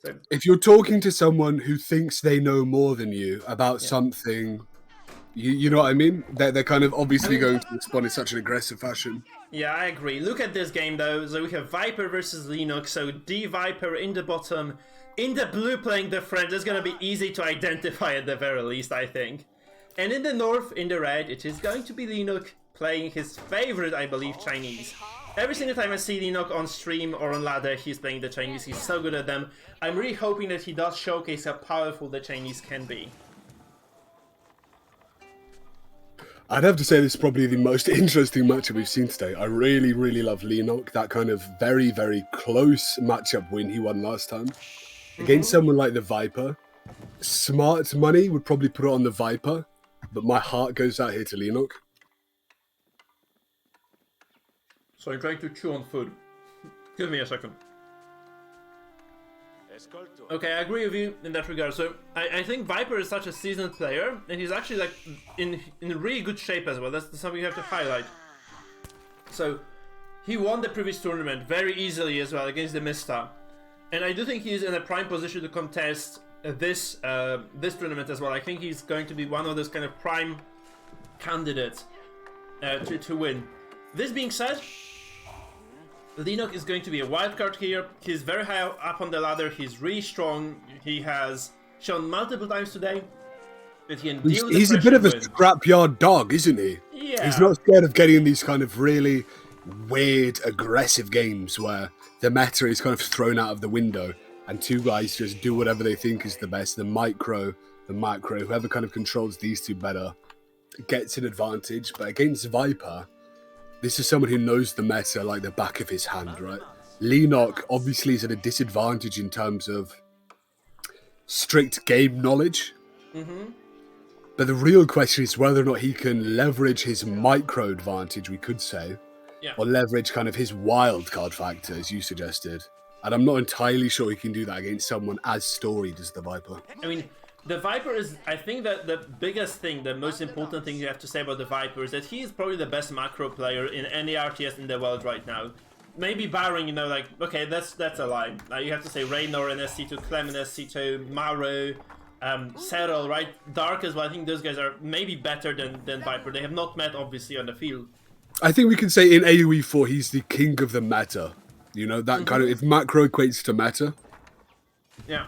So if you're talking to someone who thinks they know more than you about something, you know what I mean? They're kind of obviously going to respond in such an aggressive fashion. yeah, I agree. Look at this game though. So we have Viper versus Leenox. So TheViper in the bottom, in the blue playing the friend. It's gonna be easy to identify at the very least, I think. And in the north, in the red, it is going to be Leenox playing his favorite, I believe, Chinese. Every single time I see Leenox on stream or on ladder, he's playing the Chinese. He's so good at them. I'm really hoping that he does showcase how powerful the Chinese can be. I'd have to say this is probably the most interesting matchup we've seen today. I really, really love Leenock. That kind of very, very close matchup win he won last time. Against someone like the Viper, smart money would probably put it on the Viper, but my heart goes out here to Leenock. So I'm trying to chew on food. Give me a second. Okay, I agree with you in that regard. So I think Viper is such a seasoned player, and he's actually like in really good shape as well. That's something you have to highlight. So he won the previous tournament very easily as well against the Mista, and I do think he's in a prime position to contest this tournament as well. I think he's going to be one of those kind of prime candidates to win. This being said, Leenock is going to be a wild card here. He's very high up on the ladder. He's really strong. He has shown multiple times today that he can deal with He's a bit of a scrapyard dog, isn't he? Yeah. He's not scared of getting in these kind of really weird, aggressive games where the meta is kind of thrown out of the window and two guys just do whatever they think is the best. The micro, whoever kind of controls these two better gets an advantage. But against Viper, this is someone who knows the meta like the back of his hand, right? Leenock obviously is at a disadvantage in terms of strict game knowledge. But the real question is whether or not he can leverage his micro advantage, we could say, or leverage kind of his wild card factor, as you suggested. And I'm not entirely sure he can do that against someone as storied as the Viper. I mean, the Viper is, I think that the biggest thing, the most important thing you have to say about the Viper is that he is probably the best macro player in any RTS in the world right now. Maybe barring, you know, like, okay, that's a lie. You have to say Raynor in SC2, Clem in SC2, Maru, Serral, right? Dark as well. I think those guys are maybe better than Viper. They have not met, obviously, on the field. I think we can say in AoE 4, he's the king of the meta. You know, that kind of, if macro equates to meta. Yeah.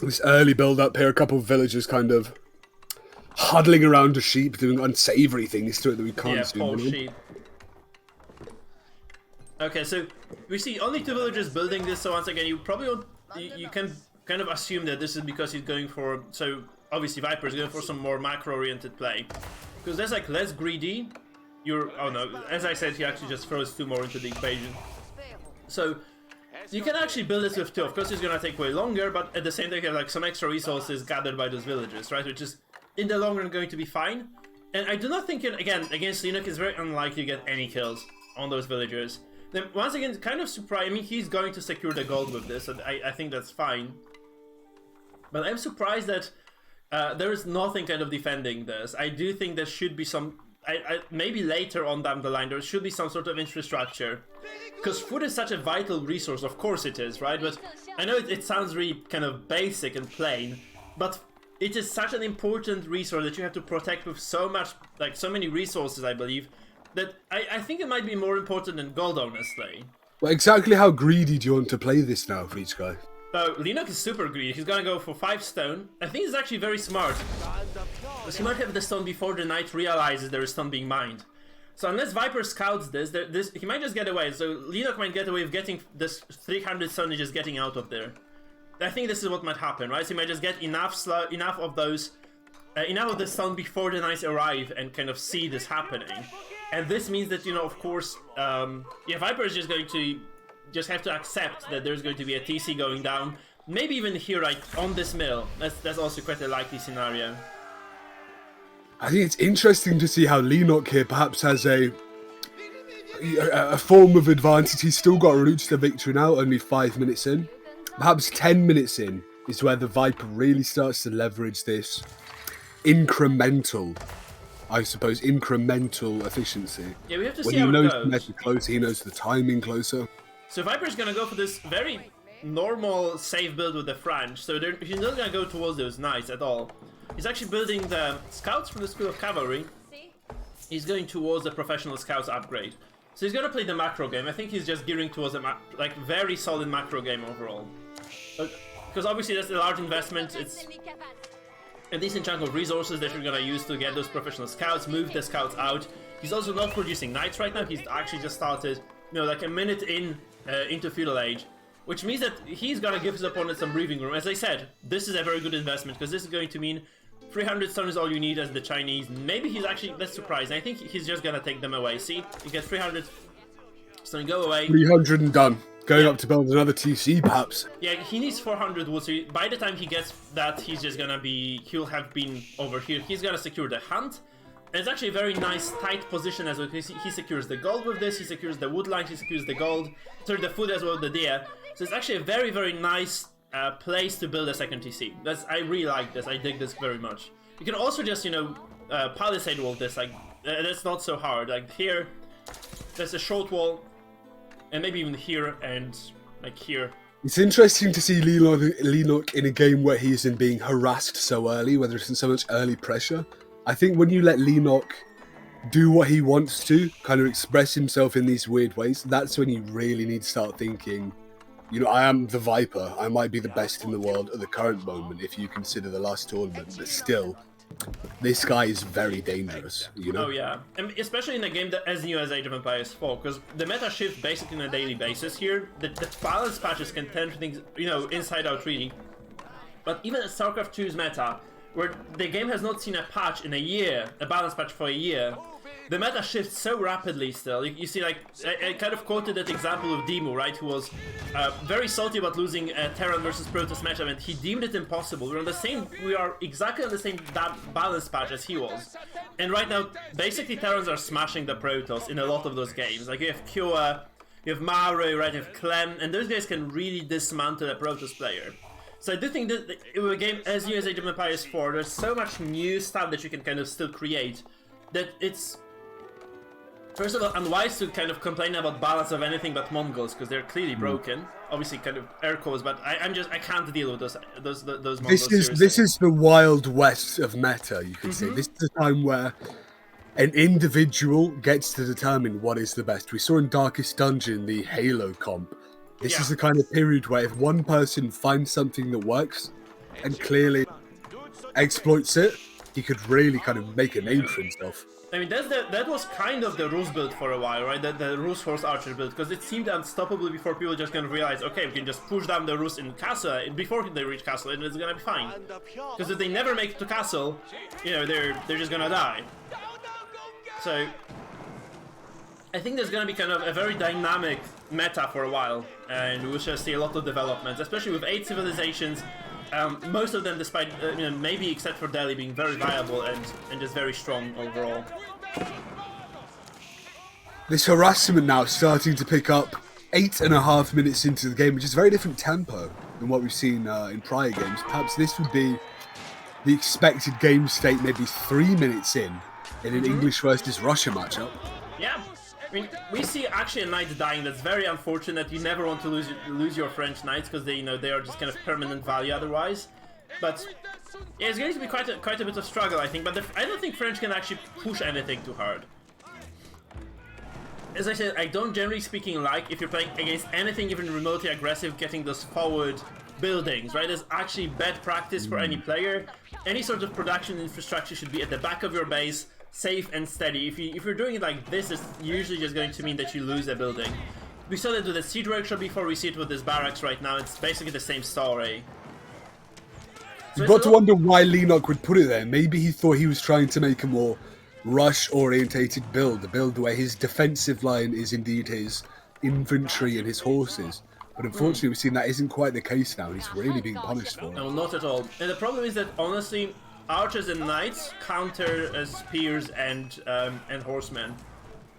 This early build-up here, a couple of villagers kind of huddling around a sheep, doing unsavory things to it that we can't see. Poor sheep. Okay, so we see only two villagers building this, so once again, you probably won't, you can kind of assume that this is because he's going for, so obviously Viper is going for some more macro-oriented play. Because that's like less greedy, oh no, as I said, he actually just throws two more into the equation. So you can actually build this with two. Of course, it's gonna take way longer, but at the same time, you have like some extra resources gathered by those villagers, right? Which is in the long run going to be fine. And I do not think, again, against Leenock, it's very unlikely to get any kills on those villagers. Then once again, kind of surprised. I mean, he's going to secure the gold with this, and I think that's fine. But I'm surprised that there is nothing kind of defending this. I do think there should be some. Maybe later on down the line, there should be some sort of infrastructure. Because food is such a vital resource, of course it is, right? But I know it sounds really kind of basic and plain, but it is such an important resource that you have to protect with so much, like so many resources, I believe, that I think it might be more important than gold, honestly. Well, exactly how greedy do you want to play this now for each guy? So, Leenock is super greedy. He's gonna go for 5 stone. I think he's actually very smart. Because he might have the stone before the knight realizes there is stone being mined. So unless Viper scouts this, he might just get away. So Leenock might get away with getting this 300 stone and just getting out of there. I think this is what might happen, right? So he might just get enough of those, enough of the stone before the knights arrive and kind of see this happening. And this means that, you know, of course, Viper is just going to have to accept that there's going to be a TC going down. Maybe even here, right, on this mill. That's also quite a likely scenario. I think it's interesting to see how Leenock here perhaps has a form of advantage. He's still got a route to victory now, only 5 minutes in. Perhaps 10 minutes in is where the Viper really starts to leverage this incremental, I suppose, incremental efficiency. Yeah, we have to when see how it goes. When he knows the meta closer, he knows the timing closer. So Viper's gonna go for this very normal, safe build with the French. So he's not gonna go towards those knights at all. He's actually building the scouts from the School of Cavalry. He's going towards the professional scouts upgrade. So he's gonna play the macro game. I think he's just gearing towards a very solid macro game overall. Because obviously that's a large investment. It's a decent chunk of resources that you're gonna use to get those professional scouts, move the scouts out. He's also not producing knights right now. He's actually just started, you know, like a minute into feudal age, which means that he's gonna give his opponent some breathing room. As I said, this is a very good investment because this is going to mean 300 stone is all you need as the Chinese. Maybe he's actually, that's surprising. I think he's just gonna take them away. See, you get 300 stone, go away. 300 and done. Going up to build another TC, perhaps. Yeah, he needs 400 wood, so by the time he gets that, he's just gonna be, he'll have been over here. He's gonna secure the hunt. And it's actually a very nice, tight position as well, because he secures the gold with this, he secures the wood line, he secures the gold, sorry, the food as well, the deer. So it's actually a very, very nice place to build a second TC. I really like this, I dig this very much. You can also just, you know, palisade wall this, like, that's not so hard. Like here, there's a short wall, and maybe even here and like here. It's interesting to see Leenock in a game where he isn't being harassed so early, where there isn't so much early pressure. I think when you let Leenock do what he wants to, kind of express himself in these weird ways, that's when you really need to start thinking, you know, I am the Viper. I might be the best in the world at the current moment if you consider the last tournament, but still, this guy is very dangerous, you know? Oh yeah, and especially in a game that as new as Age of Empires 4, because the meta shifts basically on a daily basis here. The balance patches can turn things, you know, inside out really. But even at StarCraft 2's meta, where the game has not seen a patch in a year, a balance patch for a year, the meta shifts so rapidly still. You see, like, I kind of quoted that example of Demu, right, who was very salty about losing a Terran versus Protoss matchup, and he deemed it impossible. We are exactly on the same balance patch as he was. And right now, basically Terrans are smashing the Protoss in a lot of those games. Like, you have Kyoa, you have Maru, right, you have Clem, and those guys can really dismantle a Protoss player. So I do think that with a game as new as Age of Empires 4, there's so much new stuff that you can kind of still create, that it's, first of all, unwise to kind of complain about balance of anything but Mongols, because they're clearly broken. Obviously, kind of Aircos, but I can't deal with those Mongols. This is the Wild West of meta, you could say. This is a time where an individual gets to determine what is the best. We saw in Darkest Dungeon the Halo comp. This is the kind of period where if one person finds something that works and clearly exploits it, he could really kind of make a name for himself. I mean, that was kind of the Rus build for a while, right? The Rus Horse Archer build, because it seemed unstoppable before people just kind of realized, okay, we can just push down the Rus in Castle before they reach Castle, and it's gonna be fine. Because if they never make it to Castle, you know, they're just gonna die. So I think there's gonna be kind of a very dynamic meta for a while, and we shall see a lot of developments, especially with 8 civilizations. Most of them, despite you know, maybe except for Delhi, being very viable and just very strong overall. This harassment now starting to pick up 8.5 minutes into the game, which is a very different tempo than what we've seen in prior games. Perhaps this would be the expected game state maybe 3 minutes in an English versus Russia matchup. Yeah. I mean, we see actually a knight dying. That's very unfortunate. You never want to lose your French knights because they, you know, they are just kind of permanent value otherwise. But yeah, it's going to be quite a bit of struggle, I think. But I don't think French can actually push anything too hard. As I said, I don't generally speaking like if you're playing against anything even remotely aggressive, getting those forward buildings, right? It's actually bad practice for any player. Any sort of production infrastructure should be at the back of your base, safe and steady. If you're doing it like this, it's usually just going to mean that you lose a building. We saw that with the siege workshop before, we see it with this barracks right now. It's basically the same story. So You've got to wonder why Leenock would put it there. Maybe he thought he was trying to make a more rush-orientated build, a build where his defensive line is indeed his infantry and his horses. But unfortunately, we've seen that isn't quite the case now, and he's really being punished for it. No, not at all. And the problem is that, honestly, archers and knights counter spears and horsemen.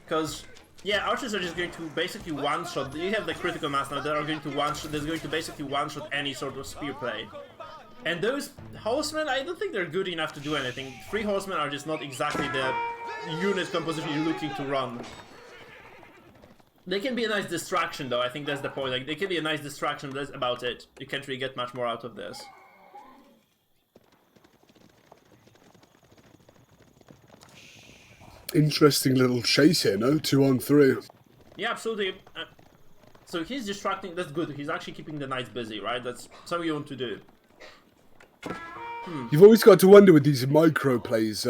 Because, yeah, archers are just going to basically one-shot. You have the critical mass now that are going to one-shot. That's going to basically one-shot any sort of spear play. And those horsemen, I don't think they're good enough to do anything. 3 horsemen are just not exactly the unit composition you're looking to run. They can be a nice distraction, though. I think that's the point. Like, they can be a nice distraction, but that's about it. You can't really get much more out of this. Interesting little chase here, no? 2-on-3. Yeah, absolutely. So he's distracting. That's good. He's actually keeping the knights busy, right? That's something you want to do. You've always got to wonder with these micro plays,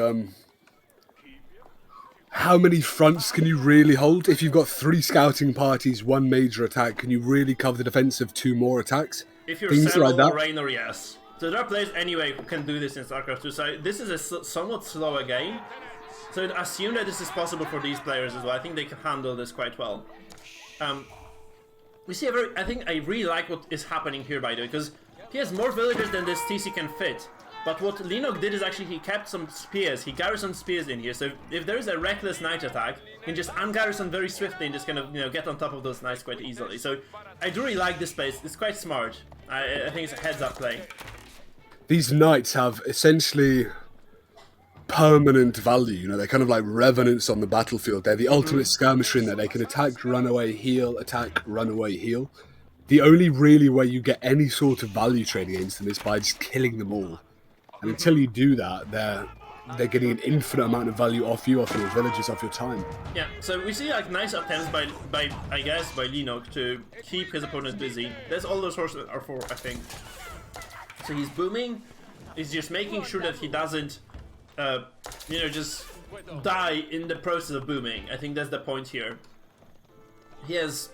how many fronts can you really hold? If you've got 3 scouting parties, 1 major attack, can you really cover the defense of 2 more attacks? If you're Things Cyril like that. or Raynor, yes. So there are players anyway who can do this in StarCraft 2. So this is a somewhat slower game. So I'd assume that this is possible for these players as well. I think they can handle this quite well. We see I think I really like what is happening here, by the way, because he has more villagers than this TC can fit. But what Leenock did is actually he kept some spears. He garrisoned spears in here. So if there is a reckless knight attack, he can just ungarrison very swiftly and just kind of, you know, get on top of those knights quite easily. So I do really like this place. It's quite smart. I think it's a heads-up play. These knights have essentially permanent value. You know, they're kind of like revenants on the battlefield. They're the ultimate skirmisher in that they can attack, run away, heal, attack, run away, heal. The only really way you get any sort of value trade against them is by just killing them all. And until you do that, they're getting an infinite amount of value off you, off your villages, off your time. Yeah, so we see like nice attempts by I guess by Leenock to keep his opponent busy. That's all those horses are for, I think. So he's booming. He's just making sure that he doesn't, you know, just die in the process of booming. I think that's the point here. He has.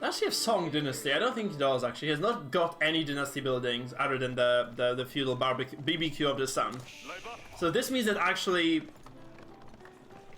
Does he have Song Dynasty? I don't think he does, actually. He has not got any dynasty buildings other than the feudal BBQ of the sun. So this means that actually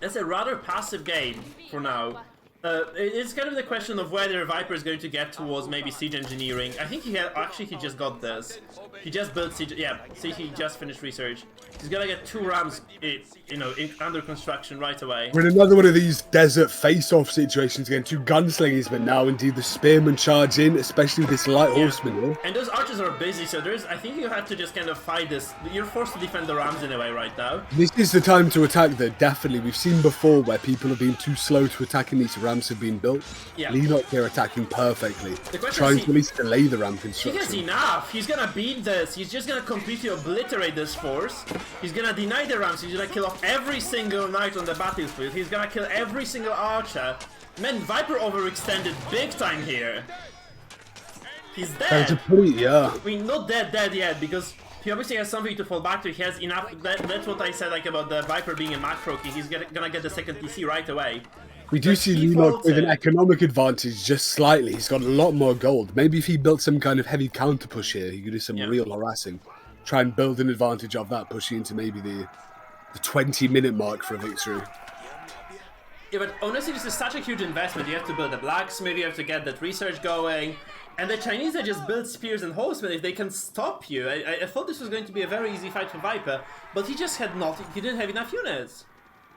it's a rather passive game for now. It's kind of the question of whether Viper is going to get towards maybe siege engineering. I think he just got this. He just built siege. Yeah, see, he just finished research. He's gonna get 2 rams, you know, under construction right away. We're in another one of these desert face-off situations again. 2 gunslingers, but now indeed the spearmen charge in, especially with this light horseman here. And those archers are busy, so I think you have to just kind of fight this. You're forced to defend the rams in a way right now. This is the time to attack, though, definitely. We've seen before where people have been too slow to attacking these rams have been built. Yeah. Leenock here attacking perfectly, trying to at least delay the ram construction. He has enough. He's gonna beat this. He's just gonna completely obliterate this force. He's gonna deny the rams. He's gonna kill off every single knight on the battlefield. He's gonna kill every single archer. Man, Viper overextended big time here. He's dead. Yeah. I mean, not dead yet, because he obviously has something to fall back to. He has enough. That's what I said, like, about the Viper being a macro key. He's gonna get the second TC right away. We do see Leenock with an economic advantage, just slightly. He's got a lot more gold. Maybe if he built some kind of heavy counter push here, he could do some real harassing. Try and build an advantage of that, pushing into maybe the 20-minute mark for a victory. Yeah, but honestly, this is such a huge investment. You have to build a blacksmith, you have to get that research going. And the Chinese, they just build spears and horsemen if they can stop you. I thought this was going to be a very easy fight for Viper, but he just had nothing. He didn't have enough units.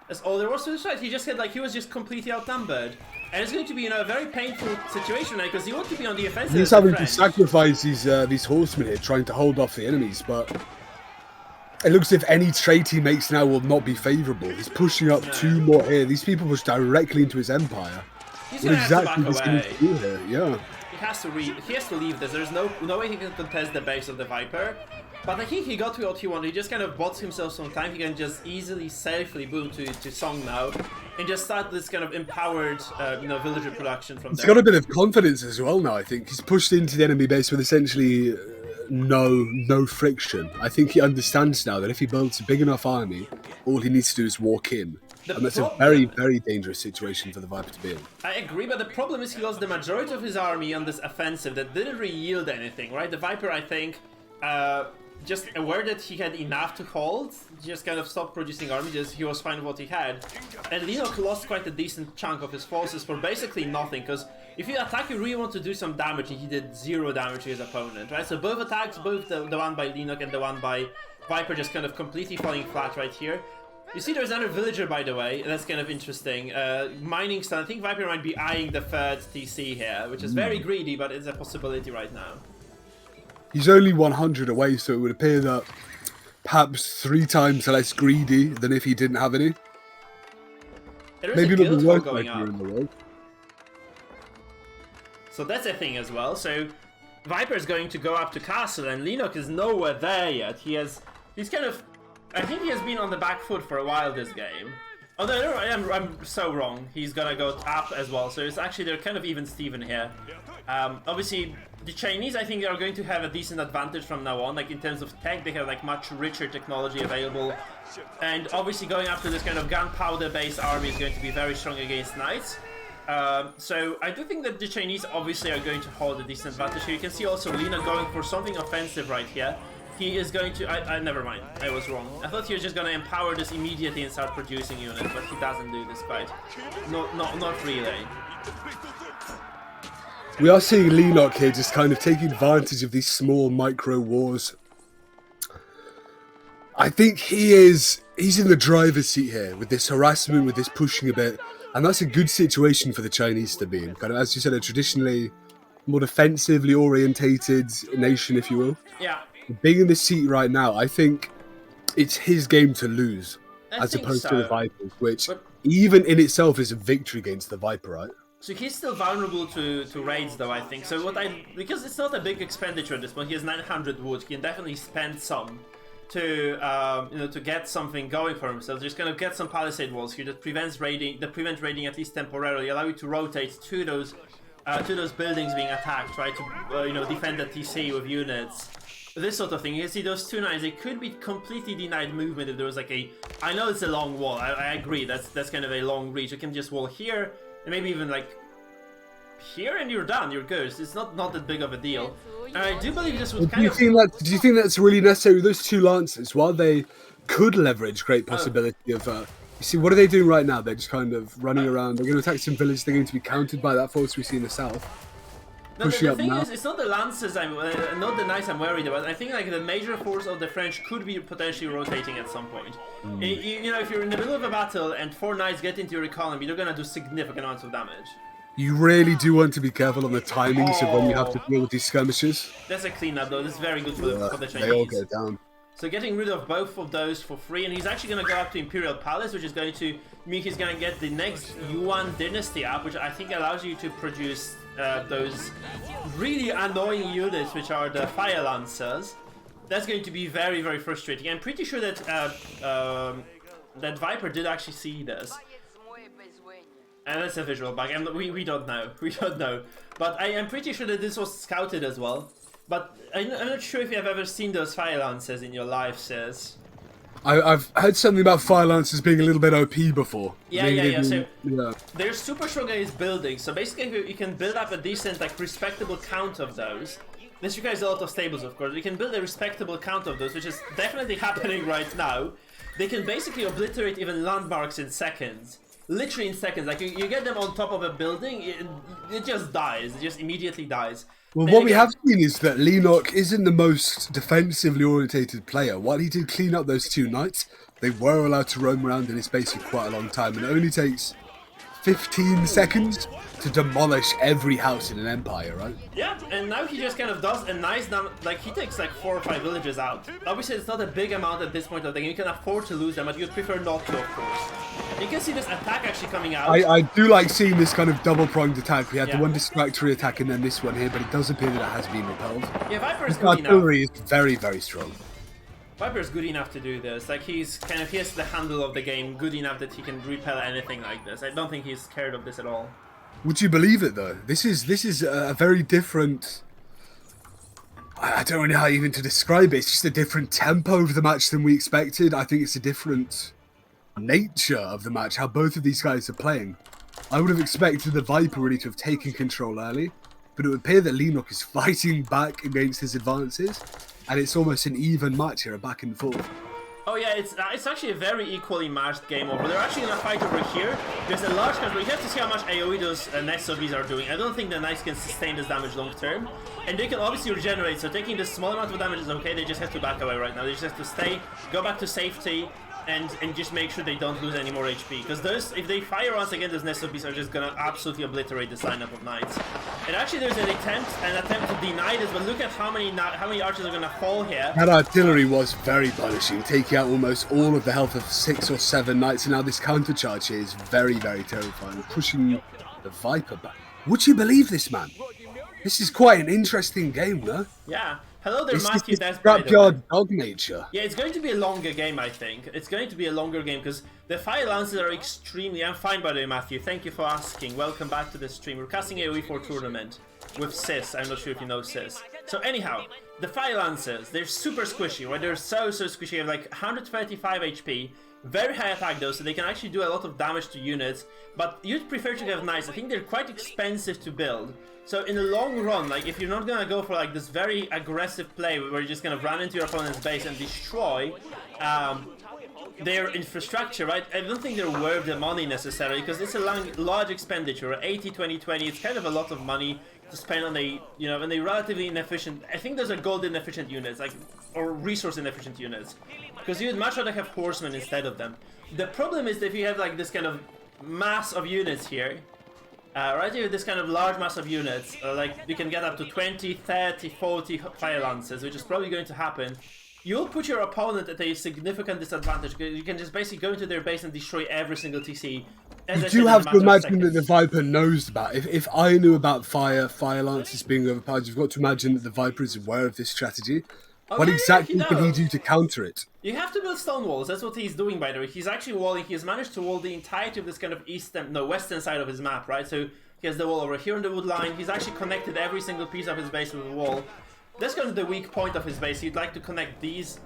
That's all there was to this fight. He just had, like, he was just completely outnumbered. And it's going to be, you know, a very painful situation now, because you want to be on the offensive. He's having to sacrifice these horsemen here, trying to hold off the enemies, but it looks as if any trade he makes now will not be favourable. He's pushing up 2 more here. These people push directly into his empire. He's what exactly is going to do here? Yeah. He has to leave this. There's no way he can contest the base of the Viper. But I think he got to what he wanted. He just kind of bought himself some time. He can just easily, safely boom to Song now, and just start this kind of empowered, you know, villager production from there. He's got a bit of confidence as well now. I think he's pushed into the enemy base with essentially no friction. I think he understands now that if he builds a big enough army, all he needs to do is walk in. And that's a very, very dangerous situation for the Viper to be in. I agree, but the problem is he lost the majority of his army on this offensive that didn't really yield anything, right? The Viper, I think, just aware that he had enough to hold, just kind of stopped producing army, just he was fine with what he had. And Leenock lost quite a decent chunk of his forces for basically nothing, because if you attack, you really want to do some damage, and he did 0 damage to his opponent, right? So both attacks, both the one by Leenock and the one by Viper, just kind of completely falling flat right here. You see there's another villager, by the way, that's kind of interesting. Mining stun. I think Viper might be eyeing the 3rd TC here, which is very greedy, but it's a possibility right now. He's only 100 away, so it would appear that perhaps 3 times less greedy than if he didn't have any. There is maybe a not the guild worst going Viper up. in the world. So that's a thing as well. So Viper is going to go up to castle, and Leenock is nowhere there yet. He's kind of, I think he has been on the back foot for a while this game. Although I'm so wrong. He's gonna go up as well. So it's actually, they're kind of even Steven here. Obviously, the Chinese, I think, are going to have a decent advantage from now on. Like in terms of tech, they have like much richer technology available, and obviously going after this kind of gunpowder-based army is going to be very strong against knights. So I do think that the Chinese obviously are going to hold a decent advantage here. You can see also Leenock going for something offensive right here. He is going to, never mind, I was wrong. I thought he was just going to empower this immediately and start producing units, but he doesn't do this quite. Not really. We are seeing Leenock here just kind of taking advantage of these small micro wars. I think he's in the driver's seat here with this harassment, with this pushing a bit, and that's a good situation for the Chinese to be in. Kind of, as you said, a traditionally more defensively orientated nation, if you will. Yeah. Being in the seat right now, I think it's his game to lose, as opposed to the Vipers, which even in itself is a victory against the Viper, right? So he's still vulnerable to raids, though, I think. So because it's not a big expenditure at this point, he has 900 wood. He can definitely spend some to to get something going for himself. Just kind of get some palisade walls here that prevent raiding at least temporarily, allow you to rotate to those buildings being attacked, try to defend the TC with units. This sort of thing. You can see those two knights, they could be completely denied movement if there was like I know it's a long wall, I agree, that's kind of a long reach. You can just wall here, and maybe even like here, and you're done, you're good. It's not that big of a deal. And I do believe this was kind of... Do you think that's really necessary? Those two lances, while they could leverage great possibility of... you see, what are they doing right now? They're just kind of running around. They're going to attack some villages. They're going to be countered by that force we see in the south. No, the thing is, it's not the lances not the knights I'm worried about. I think like the major force of the French could be potentially rotating at some point. If you're in the middle of a battle and 4 knights get into your economy, they're gonna do significant amounts of damage. You really do want to be careful on the timings of when you have to deal with these skirmishes. That's a cleanup though. This is very good for the Chinese. They all go down. So getting rid of both of those for free, and he's actually going to go up to Imperial Palace, which is going to mean he's going to get the next Yuan dynasty up, which I think allows you to produce those really annoying units, which are the Fire Lancers. That's going to be very, very frustrating. I'm pretty sure that that Viper did actually see this. And that's a visual bug. We don't know. We don't know. But I am pretty sure that this was scouted as well. But I'm not sure if you have ever seen those Fire Lancers in your life, Civs. I've heard something about Fire Lancers being a little bit OP before. Yeah. So they're super strong against buildings. So basically, you can build up a decent, like, respectable count of those. This requires a lot of stables, of course. You can build a respectable count of those, which is definitely happening right now. They can basically obliterate even landmarks in seconds. Literally in seconds. Like, you get them on top of a building, it just dies. It just immediately dies. Well, what we have seen is that Leenock isn't the most defensively orientated player. While he did clean up those 2 knights, they were allowed to roam around in his base for quite a long time, and it only takes 15 seconds to demolish every house in an empire, right? Yeah, and now he just kind of does a nice number, like he takes like 4 or 5 villages out. Obviously it's not a big amount at this point of the game, you can afford to lose them, but you'd prefer not to, of course. You can see this attack actually coming out. I do like seeing this kind of double-pronged attack. We had the one distractory attack and then this one here, but it does appear that it has been repelled. Yeah, Viper is good enough. Artillery is very, very strong. Viper is good enough to do this. Like he has the handle of the game good enough that he can repel anything like this. I don't think he's scared of this at all. Would you believe it though? This is a very different... I don't know how even to describe it. It's just a different tempo of the match than we expected. I think it's a different nature of the match, how both of these guys are playing. I would have expected the Viper really to have taken control early, but it would appear that Leenock is fighting back against his advances, and it's almost an even match here, a back and forth. Oh yeah, it's actually a very equally matched game over. They're actually gonna fight over here. There's a large country. You have to see how much AoE those civs are doing. I don't think the knights can sustain this damage long term, and they can obviously regenerate. So taking this small amount of damage is okay. They just have to back away right now. They just have to stay, go back to safety, and just make sure they don't lose any more HP. Because those, if they fire once again, those civs are just gonna absolutely obliterate this lineup of knights. And actually, there's an attempt to deny this, but look at how many archers are gonna fall here. That artillery was very punishing, taking out almost all of the health of 6 or 7 knights, and now this countercharge here is very, very terrifying, pushing the Viper back. Would you believe this, man? This is quite an interesting game, no? Yeah. Hello there, This Matthew. is That's by the way. scrapyard dog nature. Yeah, it's going to be a longer game, I think. It's going to be a longer game because the fire lances are extremely... I'm fine, by the way, Matthew. Thank you for asking. Welcome back to the stream. We're casting AoE for tournament with civs. I'm not sure if you know civs. So anyhow, the fire lances, they're super squishy, right? They're so squishy. They have like 135 HP. Very high attack though, so they can actually do a lot of damage to units. But you'd prefer to have knights. I think they're quite expensive to build. So in the long run, like if you're not gonna go for like this very aggressive play where you're just gonna run into your opponent's base and destroy their infrastructure, right? I don't think they're worth the money necessarily because it's a large expenditure. 80, 20, 20. It's kind of a lot of money to spend on a, you know, on a relatively inefficient. I think those are gold inefficient units, like, or resource inefficient units, because you'd much rather have horsemen instead of them. The problem is that if you have like this kind of mass of units here, right here, this kind of large mass of units, like you can get up to 20, 30, 40 fire lances, which is probably going to happen. You'll put your opponent at a significant disadvantage because you can just basically go into their base and destroy every single TC. You do have to imagine that the Viper knows about it. If I knew about fire lances being overpowered, you've got to imagine that the Viper is aware of this strategy. Oh, What yeah, exactly he can he knows. do to counter it? You have to build stone walls. That's what he's doing, by the way. He's actually walling. He's managed to wall the entirety of this kind of western side of his map, right? So he has the wall over here on the wood line. He's actually connected every single piece of his base with a wall. That's kind of the weak point of his base. He'd like to connect these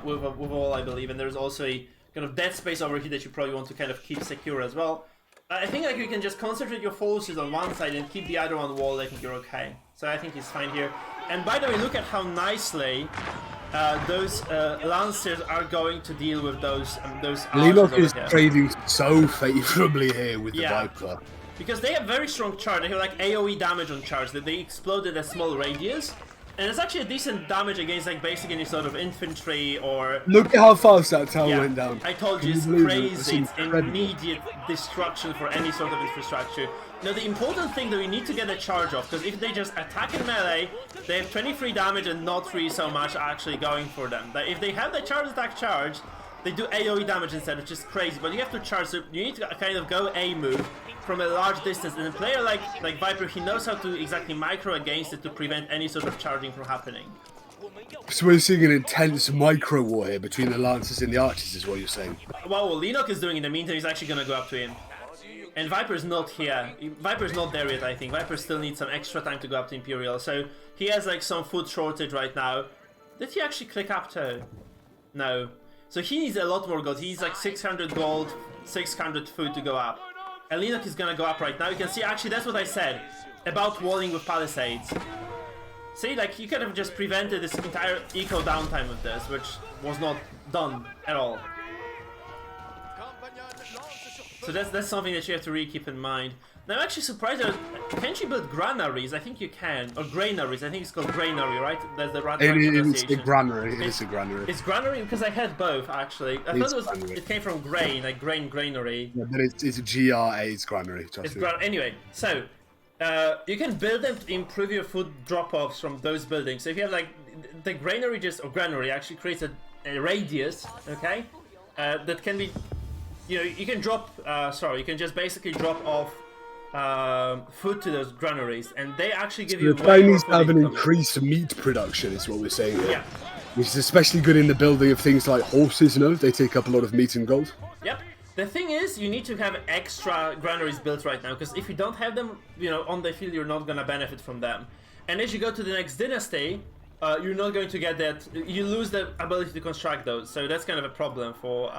with a wall, I believe. And there's also a kind of dead space over here that you probably want to kind of keep secure as well. I think like you can just concentrate your forces on one side and keep the other one walled. I think you're okay. So I think he's fine here. And by the way, look at how nicely those lancers are going to deal with those Leenock is here. trading so favorably here with the Yeah. Viper. Because they have very strong charge. They have like AoE damage on charge that they exploded a small radius. And it's actually a decent damage against like basically any sort of infantry or... Look at how fast that tower went down. I told you, Can it's believe it? crazy. It's incredible. immediate destruction for any sort of infrastructure. Now the important thing that we need to get a charge off, because if they just attack in melee, they have 23 damage and not really so much actually going for them. But if they have the charge attack charge, they do AoE damage instead, which is crazy. But you have to charge, so you need to kind of go A move from a large distance. And a player like Viper, he knows how to exactly micro against it to prevent any sort of charging from happening. So we're seeing an intense micro war here between the Lancers and the Archers, is what you're saying. Well, what Leenock is doing in the meantime, he's actually going to go up to him. And Viper's not here. Viper's not there yet, I think. Viper still needs some extra time to go up to Imperial. So he has like some food shortage right now. Did he actually click up to? No. So he needs a lot more gold. He needs like 600 gold, 600 food to go up. And Leenock is going to go up right now. You can see, actually, that's what I said about walling with palisades. See, like, you could have just prevented this entire eco downtime with this, which was not done at all. So that's something that you have to really keep in mind. Now, I'm actually surprised that... Can you build granaries? I think you can. Or granaries. I think it's called granary, right? That's the right pronunciation. It's a granary. It is a granary. It's granary because I had both, actually. I thought Granary. it came from grain, like granary. Yeah, but it's a GRA, it's granary. It's anyway, so you can build them to improve your food drop-offs from those buildings. So if you have like the granary, or granary actually creates a radius, okay, that can be, you know, you can drop. You can just basically drop off food to those granaries, and they actually give you. The way more Chinese food have an income. increased meat production, is what we're saying here. Yeah. Which is especially good in the building of things like horses, you know? They take up a lot of meat and gold. Yep. The thing is, you need to have extra granaries built right now, because if you don't have them, you know, on the field, you're not gonna benefit from them. And as you go to the next dynasty, you're not going to get that. You lose the ability to construct those, so that's kind of a problem for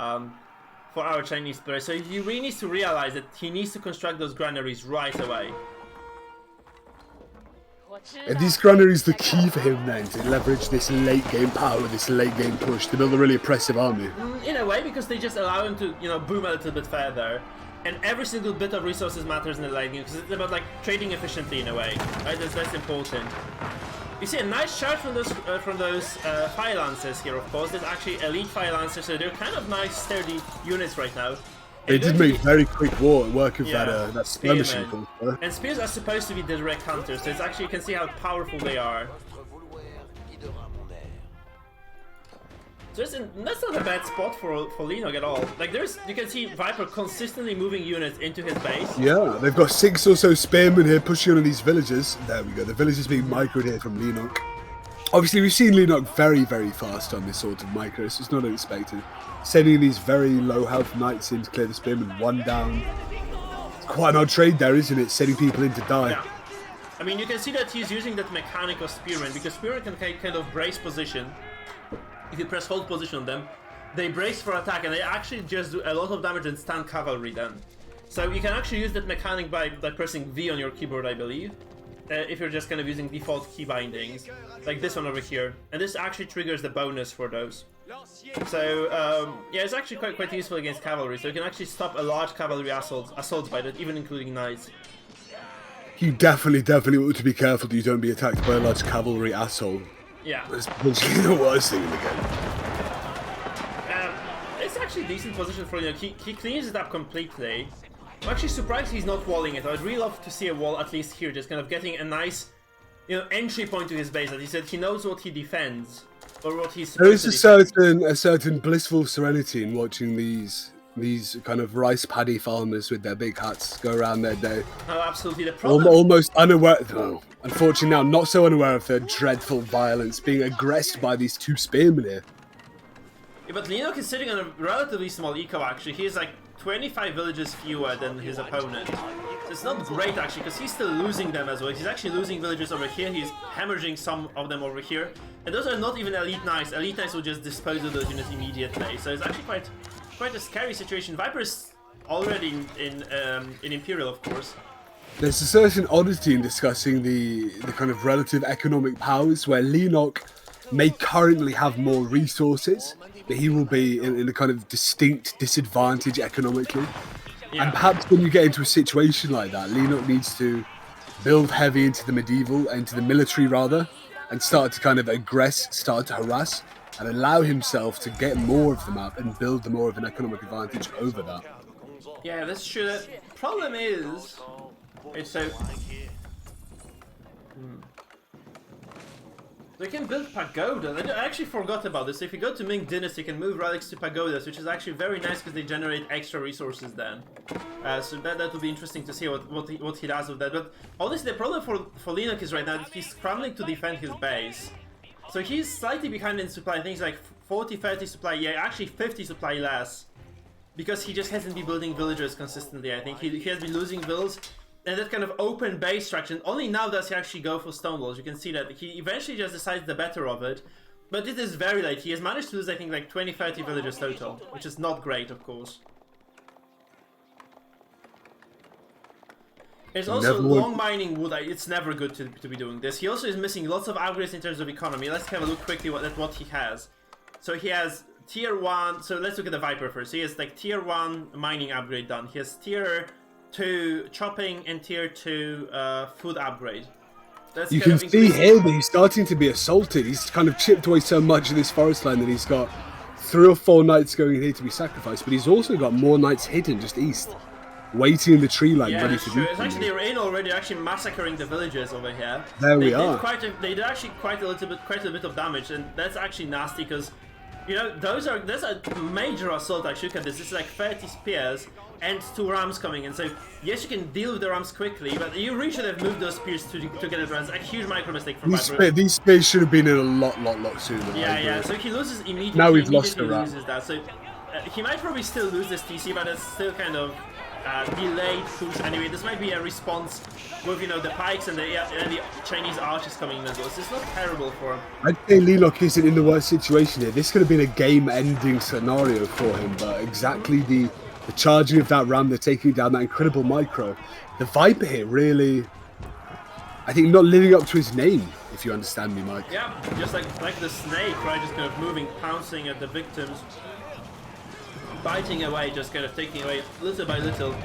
our Chinese player. So he really needs to realize that he needs to construct those granaries right away. And these granaries the key for him then to leverage this late game power, this late game push to build a really oppressive army. In a way, because they just allow him to, you know, boom a little bit further. And every single bit of resources matters in the late game, because it's about like trading efficiently in a way. Right? That's important. You see a nice charge from those fire lancers here, of course. There's actually elite fire lancers, so they're kind of nice, sturdy units right now. They did make very quick work of Yeah, that skirmishing. spearmen. And spears are supposed to be direct hunters, so it's actually, you can see how powerful they are. So that's not a bad spot for Leenock at all. Like you can see Viper consistently moving units into his base. Yeah, they've got 6 or so spearmen here pushing on these villagers. There we go. The villagers being microed here from Leenock. Obviously, we've seen Leenock very, very fast on this sort of micro, so it's not unexpected. Sending these very low health knights in to clear the spearmen, 1 down. It's quite an odd trade there, isn't it? Sending people in to die. Yeah. I mean, you can see that he's using that mechanic of spearmen, because spearmen can kind of brace position. If you press hold position on them, they brace for attack, and they actually just do a lot of damage and stun cavalry then. So you can actually use that mechanic by pressing V on your keyboard, I believe. If you're just kind of using default key bindings, like this one over here. And this actually triggers the bonus for those. So, yeah, it's actually quite useful against cavalry, so you can actually stop a large cavalry assaults by that, even including knights. You definitely want to be careful that you don't be attacked by a large cavalry asshole. Yeah. That's potentially the worst thing in the game. It's actually a decent position for Leenock. He cleans it up completely. I'm actually surprised he's not walling it. I'd really love to see a wall at least here, just kind of getting a nice, entry point to his base. That he said he knows what he defends, or what he's supposed to defend. There is a certain blissful serenity in watching these kind of rice paddy farmers with their big hats go around their day. Oh, absolutely. The problem... Almost unaware... No, unfortunately now, not so unaware of the dreadful violence being aggressed by these 2 spearmen here. Yeah, but Leenock is sitting on a relatively small eco, actually. He has like 25 villages fewer than his opponent. So it's not great, actually, because he's still losing them as well. He's actually losing villages over here. He's hemorrhaging some of them over here. And those are not even elite knights. Elite knights will just dispose of those units immediately. So it's actually quite a scary situation. Viper's already in Imperial, of course. There's a certain oddity in discussing the kind of relative economic powers, where Leenock may currently have more resources, but he will be in a kind of distinct disadvantage economically. Yeah. And perhaps when you get into a situation like that, Leenock needs to build heavy into the military rather, and start to kind of start to harass, and allow himself to get more of the map and build more of an economic advantage over that. Yeah, that's true. The problem is, it's so... They can build pagodas. I actually forgot about this. If you go to Ming Dynasty, you can move relics to pagodas, which is actually very nice because they generate extra resources then. So that will be interesting to see what he does with that. But honestly, the problem for Leenock is right now that he's scrambling to defend his base. So he's slightly behind in supply. I think he's like 40, 30 supply, yeah, actually 50 supply less. Because he just hasn't been building villagers consistently, I think. He has been losing villas. And that kind of open base structure, only now does he actually go for stone walls. You can see that he eventually just decides the better of it. But it is very late. He has managed to lose, I think, like 20, 30 villagers total. Which is not great, of course. There's also long mining wood. It's never good to be doing this. He also is missing lots of upgrades in terms of economy. Let's have a look quickly at what he has. So he has tier 1. So let's look at the Viper first. He has like tier 1 mining upgrade done. He has tier 2 chopping and tier 2 food upgrade. You can see here that he's starting to be assaulted. He's kind of chipped away so much of this forest line that he's got 3 or 4 knights going in here to be sacrificed. But he's also got more knights hidden just east, waiting in the tree line, ready to do. It's actually they're in already, actually massacring the villagers over here. There we are. They did actually quite a little bit of damage, and that's actually nasty because, that's a major assault. Actually, look at this. This is like 30 spears and 2 rams coming in. So yes, you can deal with the rams quickly, but you really should have moved those spears to get it around. It's a huge micro mistake from Viper. These spears should have been in a lot sooner. Yeah. So he loses immediately. Now we've lost the ram. That. So he might probably still lose this TC, but it's still kind of delayed push anyway. This might be a response with the pikes and the Chinese archers coming in as well. So it's not terrible for him. I'd say Leenock isn't in the worst situation here. This could have been a game-ending scenario for him, but exactly the charging of that ram, the taking down that incredible micro, the Viper here really, I think, not living up to his name, if you understand me, Mike. Yeah, just like the snake, right? Just kind of moving, pouncing at the victims, biting away, just kind of taking away little by little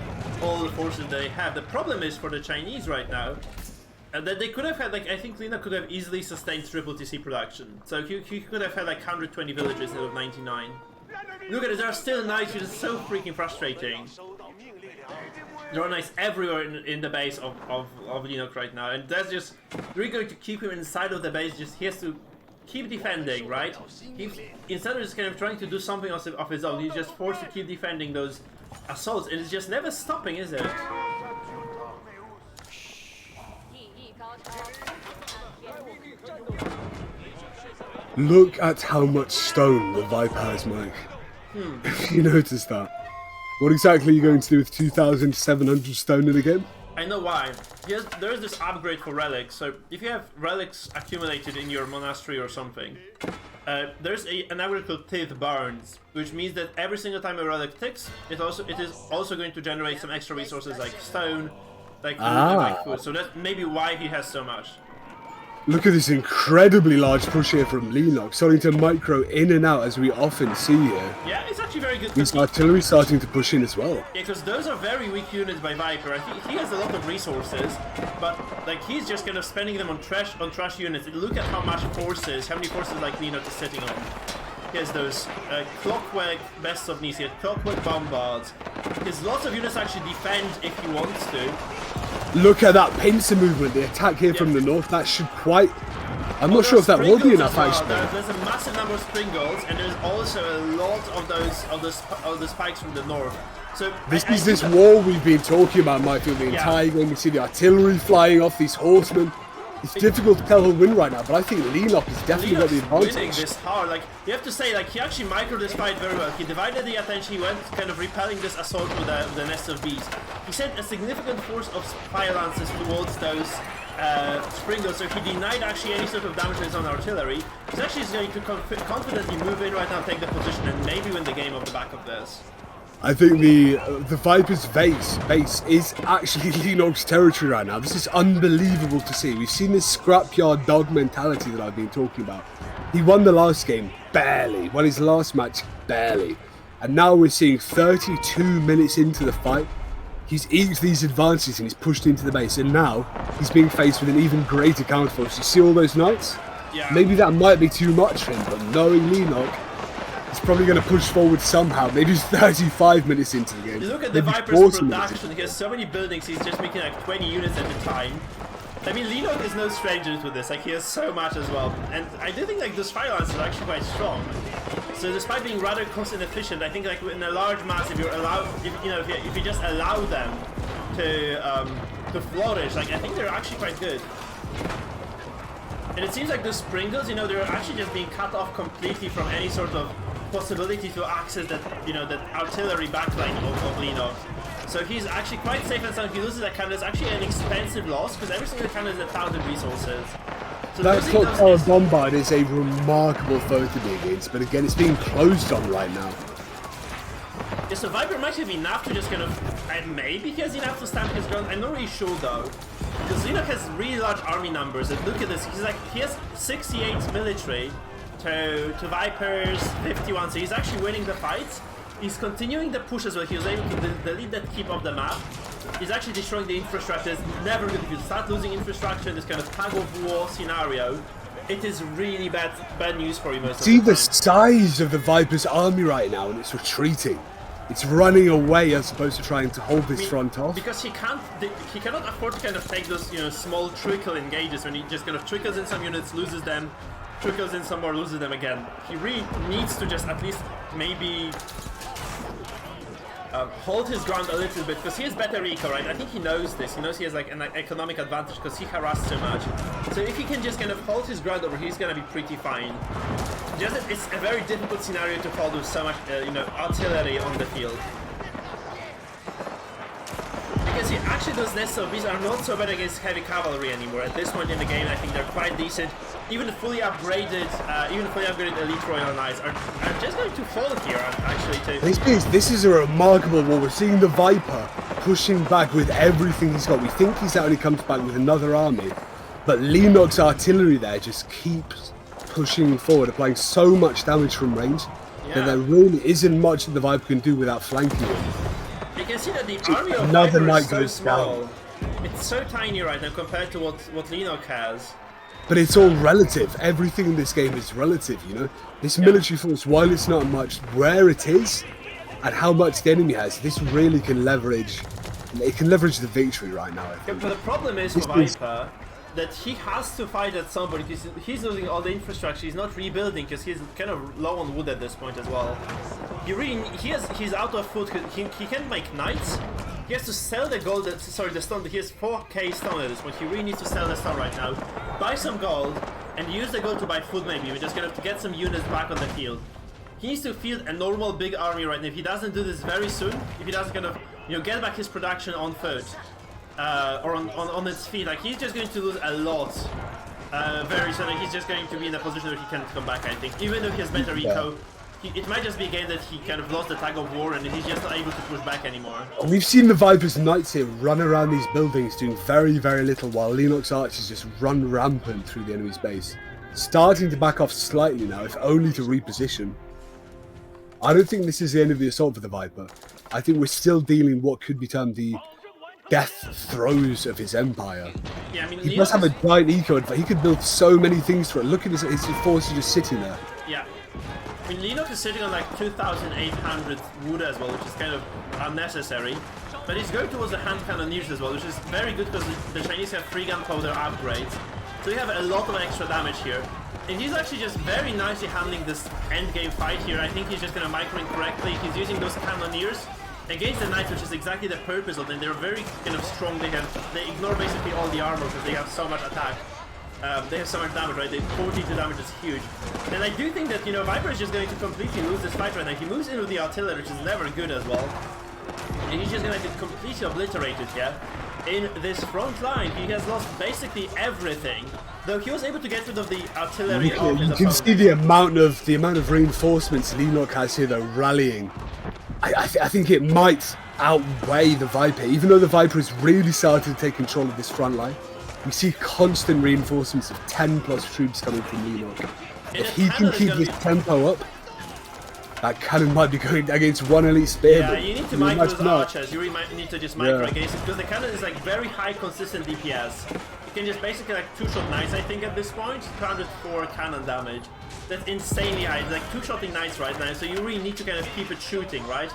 all the forces they have. The problem is for the Chinese right now that they could have had, I think Leenock could have easily sustained triple TC production. So he could have had 120 villages instead of 99. Look at it, there are still knights, which is so freaking frustrating. There are knights everywhere in the base of Leenock right now, and that's just really going to keep him inside of the base. Just he has to keep defending, right? Instead of just kind of trying to do something of his own, he's just forced to keep defending those assaults, and it's just never stopping, is it? Look at how much stone the Viper has, Mike. If you noticed that. What exactly are you going to do with 2,700 stone in a game? I know why. There is this upgrade for relics, so if you have relics accumulated in your monastery or something, there's an upgrade called Tith Burns, which means that every single time a relic ticks, it is also going to generate some extra resources like stone, like food, and like food. So that's maybe why he has so much. Look at this incredibly large push here from Leenox, starting to micro in and out as we often see here. Yeah, it's actually very good. His artillery starting to push in as well. Yeah, because those are very weak units by Viper. I think he has a lot of resources, but like he's just kind of spending them on trash units. Look at how many forces like Leenox is sitting on. He has those clockwork best of knees, he has clockwork bombards. There's lots of units actually defend if he wants to. Look at that pincer movement, the attack here from the north, that should quite... I'm not sure if that will be enough actually. There's a massive number of Springles, and there's also a lot of those spikes from the north. So this wall we've been talking about, Michael, the entire game. We see the artillery flying off, these horsemen. It's difficult to tell who'll win right now, but I think Leenock has definitely got the advantage. Winning this hard. Like, you have to say, like, he actually microed this fight very well. He divided the attention, he went kind of repelling this assault with the nest of bees. He sent a significant force of fire lances towards those Springles, so he denied actually any sort of damage to his own artillery. He's actually going to confidently move in right now, take the position, and maybe win the game off the back of this. I think the Viper's base is actually Leenox's territory right now. This is unbelievable to see. We've seen this scrapyard dog mentality that I've been talking about. He won the last game, barely. Won his last match, barely. And now we're seeing 32 minutes into the fight. He's eked these advances and he's pushed into the base. And now he's being faced with an even greater counterforce. You see all those knights? Yeah. Maybe that might be too much for him, but knowing Leenock, he's probably going to push forward somehow. Maybe it's 35 minutes into the game. Look at the Viper's production. He has so many buildings, he's just making like 20 units at a time. I mean, Leenock is no stranger to this. Like, he has so much as well. And I do think like those fire lances are actually quite strong. So despite being rather cost inefficient, I think like in a large mass, if you're allowed, if you just allow them to flourish, like I think they're actually quite good. And it seems like the Springles, they're actually just being cut off completely from any sort of possibility to access that, that artillery backline of Leenox. So he's actually quite safe and sound. If he loses that cannon, it's actually an expensive loss because every single cannon is 1,000 resources. So that clock tower bombard is a remarkable foe to be against, but again, it's being closed on right now. Yeah, so Viper might have enough to just kind of, maybe he has enough to stamp his ground. I'm not really sure though, because Leenock has really large army numbers. And look at this, he has 68 military to Viper's 51, so he's actually winning the fights. He's continuing the push as well. He was able to delete that keep of the map. He's actually destroying the infrastructure. It's never good if you start losing infrastructure in this kind of tug of war scenario. It is really bad news for you most of the time. See the size of the Viper's army right now, and it's retreating. It's running away as opposed to trying to hold this front off. Because he cannot afford to kind of take those small trickle engages when he just kind of trickles in some units, loses them, trickles in some more, loses them again. He really needs to just at least maybe hold his ground a little bit, because he has better eco, right? I think he knows this. He knows he has like an economic advantage because he harassed so much. So if he can just kind of hold his ground over here, he's gonna be pretty fine. Just that it's a very difficult scenario to hold with so much, artillery on the field. Because actually those nests of bees are not so bad against heavy cavalry anymore. At this point in the game, I think they're quite decent. Even fully upgraded elite royal knights are just going to fall here, actually. This is a remarkable war. We're seeing the Viper pushing back with everything he's got. We think he's only comes back with another army, but Leenox's artillery there just keeps pushing forward, applying so much damage from range that there really isn't much that the Viper can do without flanking him. You can see that the army of Another Viper knight is so goes small. down. It's so tiny right now compared to what Leenock has. But it's all relative. Everything in this game is relative, This military force, while it's not much, where it is and how much the enemy has, this really can leverage. It can leverage the victory right now, I think. But the problem is for Viper that he has to fight at some point because he's losing all the infrastructure. He's not rebuilding because he's kind of low on wood at this point as well. He's out of food. He can't make knights. He has to sell the gold. Sorry, the stone. He has 4k stone at this point. He really needs to sell the stone right now. Buy some gold and use the gold to buy food. Maybe we're just gonna have to get some units back on the field. He needs to field a normal big army right now. If he doesn't do this very soon, if he doesn't kind of get back his production on foot. Or on its feet, like he's just going to lose a lot very soon. He's just going to be in a position where he can't come back, I think. Even though he has better eco, it might just be a game that he kind of lost the tag of war and he's just not able to push back anymore. We've seen the Viper's Knights here run around these buildings doing very, very little, while Lenox archers just run rampant through the enemy's base. Starting to back off slightly now, if only to reposition. I don't think this is the end of the assault for the Viper. I think we're still dealing what could be termed the death throes of his empire. Yeah, I mean, he must have a giant eco, but he could build so many things for it. Look at his forces just sitting there. Yeah. I mean, Leenock is sitting on like 2,800 wood as well, which is kind of unnecessary. But he's going towards the hand cannoneers as well, which is very good because the Chinese have 3 gunpowder upgrades. So you have a lot of extra damage here. And he's actually just very nicely handling this endgame fight here. I think he's just going to micro correctly. He's using those cannoneers against the knights, which is exactly the purpose of them. They're very kind of strong. They ignore basically all the armor because they have so much attack. They have so much damage, right? 42 damage is huge. And I do think that, Viper is just going to completely lose this fight right now. He moves into the artillery, which is never good as well. And he's just going to get completely obliterated here. In this front line, he has lost basically everything. Though he was able to get rid of the artillery. You can see the amount of reinforcements Leenock has here, though, rallying. I think it might outweigh the Viper, even though the Viper has really started to take control of this front line. We see constant reinforcements of 10 plus troops coming from Leenock. If he can keep this tempo up, that cannon might be going against one elite spear. Yeah, you need to micro those archers. You really might need to just micro against it because the cannon is like very high consistent DPS. You can just basically like 2-shot knights, I think, at this point. 204 cannon damage. That's insanely high. It's like 2-shotting knights right now, so you really need to kind of keep it shooting, right?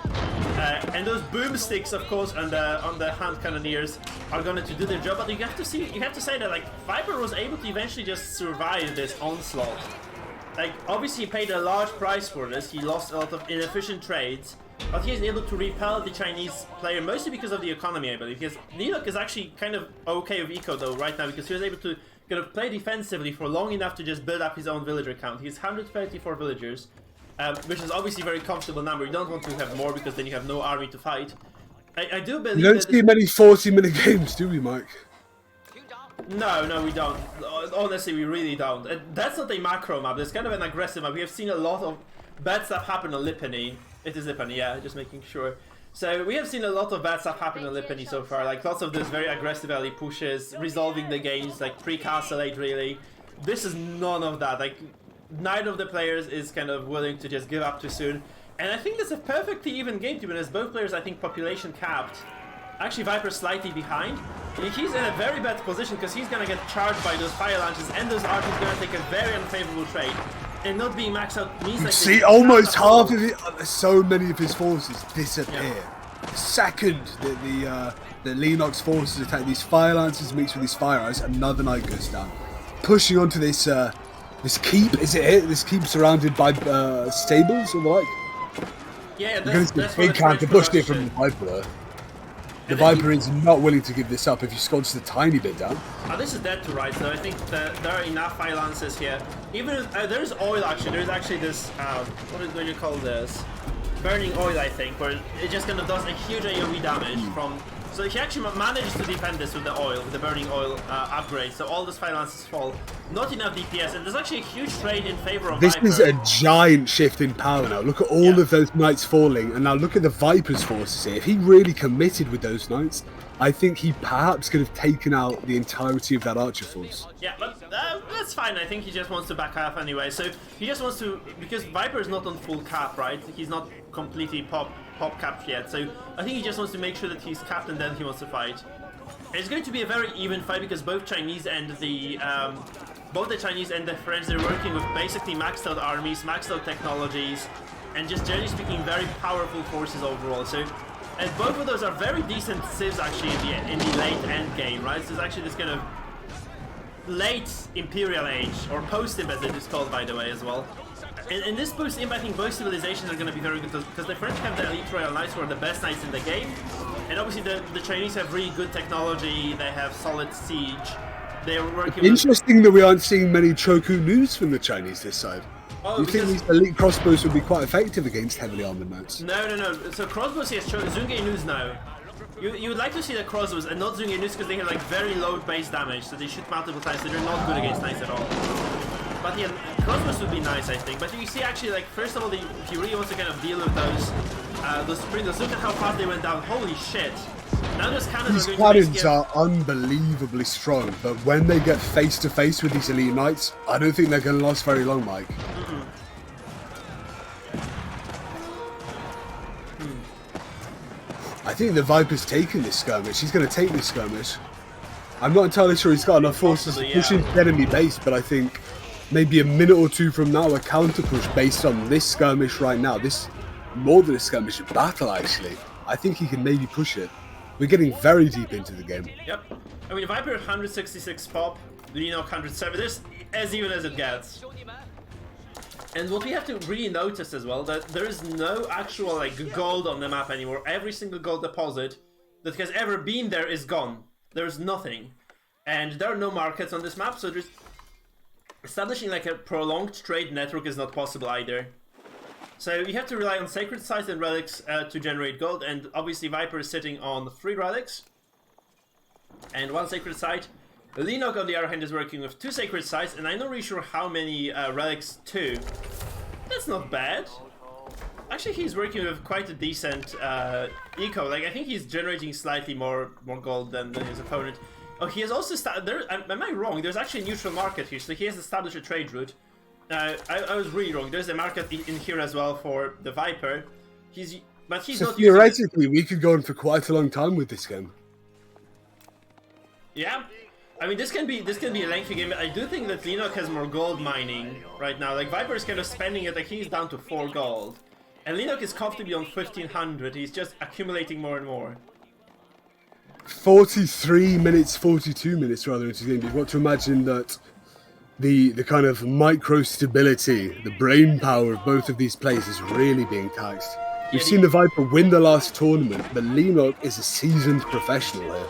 And those boomsticks, of course, on the hand cannoneers are going to do their job. But you have to say that like Viper was able to eventually just survive this onslaught. Like, obviously he paid a large price for this. He lost a lot of inefficient trades, but he's able to repel the Chinese player mostly because of the economy, I believe. Because Leenock is actually kind of okay with eco though right now because he was able to kind of play defensively for long enough to just build up his own villager count. He has 134 villagers, which is obviously a very comfortable number. You don't want to have more because then you have no army to fight. I do believe you don't see many 40-minute games, do we, Mike? No, we don't. Honestly, we really don't. That's not a macro map. It's kind of an aggressive map. We have seen a lot of bad stuff happen on Lipany. It is Lipany, yeah, just making sure. So we have seen a lot of bad stuff happen on Lipany so far. Like lots of those very aggressive early pushes, resolving the games, like pre-castle late really. This is none of that. Like neither of the players is kind of willing to just give up too soon. And I think that's a perfectly even game to be honest. Both players, I think, population capped. Actually, Viper's slightly behind. He's in a very bad position because he's going to get charged by those fire launches and those archers going to take a very unfavorable trade. And not being maxed out means like... See, almost half of it, so many of his forces disappear. Yeah. Second, the Lenox forces attack these fire lances mixed with these fire eyes, another knight goes down. Pushing onto this this keep, is it it? This keep surrounded by stables or the like? Yeah, that's big counter push here from the Viper there. The Viper is not willing to give this up if you sconce a tiny bit down. Oh, this is dead to rights, though. I think that there are enough fire lances here. Even there's oil actually. There's actually this what do you call this? Burning oil, I think, where it just kind of does a huge AoE damage from. So he actually manages to defend this with the oil, with the burning oil upgrade. So all those fire lances fall. Not enough DPS, and there's actually a huge trade in favor of this Viper. This is a giant shift in power now. Look at all of those knights falling, and now look at the Viper's forces here. If he really committed with those knights, I think he perhaps could have taken out the entirety of that archer force. Yeah, but that's fine. I think he just wants to back half anyway. So he just wants to, because Viper is not on full cap, right? He's not completely pop capped yet. So I think he just wants to make sure that he's capped and then he wants to fight. And it's going to be a very even fight because both Chinese and the Chinese and the French, they're working with basically maxed out armies, maxed out technologies, and just generally speaking very powerful forces overall. So and both of those are very decent civs actually in the late end game, right? So it's actually this kind of late Imperial age, or post-Imp as it is called, by the way, as well. In this post-Imp, I think both civilizations are going to be very good, because the French have the elite Royal Knights, who are the best knights in the game, and obviously the Chinese have really good technology, they have solid siege, they're working Interesting that we aren't seeing many Choku news from the Chinese this side. Oh, you think these elite crossbows would be quite effective against heavily armored knights? No. So crossbows, yes, Zunge News now. You would like to see the crossbows and not Zunge News because they have like very low base damage, so they shoot multiple times, so they're not good against knights at all. But yeah, crossbows would be nice, I think. But you see, actually, like first of all, if you really want to kind of deal with those sprinters, look at how fast they went down. Holy shit! Now those cannons these are going cannons are unbelievably strong, but when they get face to face with these elite knights, I don't think they're going to last very long, Mike. I think the Viper's taking this skirmish. He's going to take this skirmish. I'm not entirely sure he's got enough forces to push into the enemy base, but I think maybe a minute or two from now, a counter push based on this skirmish right now, this more than a skirmish, a battle actually, I think he can maybe push it. We're getting very deep into the game. Yep. I mean, Viper 166 pop, Leenock 107, this as even as it gets. And what we have to really notice as well, that there is no actual like gold on the map anymore. Every single gold deposit that has ever been there is gone. There's nothing. And there are no markets on this map, so there's establishing like a prolonged trade network is not possible either. So you have to rely on sacred sites and relics to generate gold, and obviously Viper is sitting on 3 relics and 1 sacred site. Leenock, on the other hand, is working with 2 sacred sites, and I'm not really sure how many relics too. That's not bad. Actually, he's working with quite a decent eco. Like, I think he's generating slightly more gold than his opponent. Oh, he has also am I wrong? There's actually a neutral market here, so he has established a trade route. I was really wrong. There's a market in here as well for the Viper. But he's not. Theoretically, we could go on for quite a long time with this game. Yeah. I mean, this can be a lengthy game. I do think that Leenock has more gold mining right now. Like, Viper is kind of spending it, like he's down to 4 gold. And Leenock is comfortably on 1500, he's just accumulating more and more. 43 minutes, 42 minutes rather into the game. You've got to imagine that the kind of micro stability, the brain power of both of these players is really being taxed. We've seen the Viper win the last tournament, but Leenock is a seasoned professional here.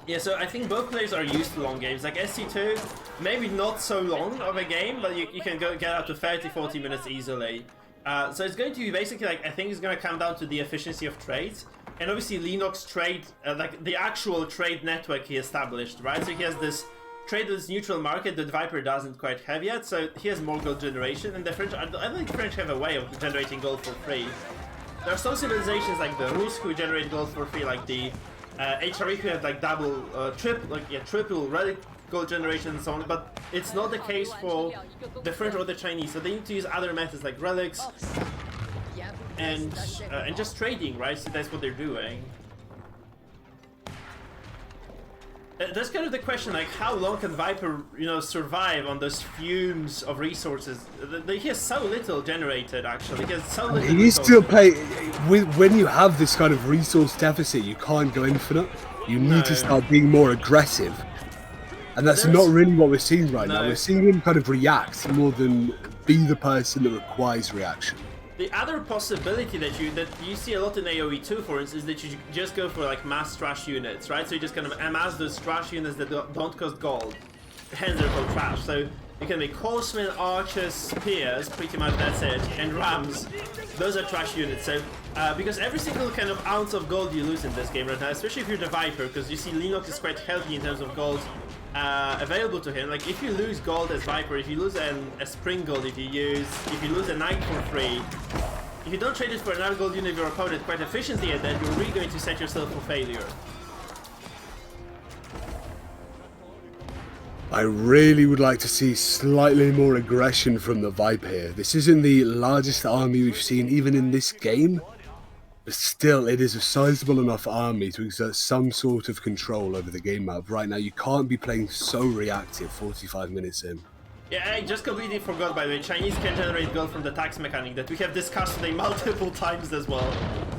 Yeah, so I think both players are used to long games. Like SC2, maybe not so long of a game, but you can get up to 30-40 minutes easily. So it's going to be basically like, I think it's going to come down to the efficiency of trades. And obviously Leenock's trade, like the actual trade network he established, right? So he has this trade with this neutral market that Viper doesn't quite have yet, so he has more gold generation. And the French, I don't think the French have a way of generating gold for free. There are some civilizations like the Rus who generate gold for free, like the HRE who have like triple relic gold generation and so on, but it's not the case for the French or the Chinese, so they need to use other methods like relics and just trading, right? So that's what they're doing. That's kind of the question, like how long can Viper, survive on those fumes of resources? He has so little generated, actually. He has so little. He needs to play when you have this kind of resource deficit. You can't go infinite. You need to start being more aggressive, and that's not really what we're seeing right now. We're seeing him kind of react more than be the person that requires reaction. The other possibility that you see a lot in AoE2, for instance, is that you just go for like mass trash units, right? So you just kind of amass those trash units that don't cost gold. Hence they're called trash. So you can make horsemen, archers, spears, pretty much that's it, and rams. Those are trash units. So because every single kind of ounce of gold you lose in this game right now, especially if you're the Viper, because you see Leenock is quite healthy in terms of gold available to him. Like if you lose gold as Viper, if you lose a spring gold, if you lose a knight for free, if you don't trade it for another gold unit of your opponent quite efficiently at that, you're really going to set yourself for failure. I really would like to see slightly more aggression from the Viper here. This isn't the largest army we've seen even in this game, but still it is a sizable enough army to exert some sort of control over the game map. Right now you can't be playing so reactive 45 minutes in. Yeah, I just completely forgot, by the way, Chinese can generate gold from the tax mechanic that we have discussed today multiple times as well.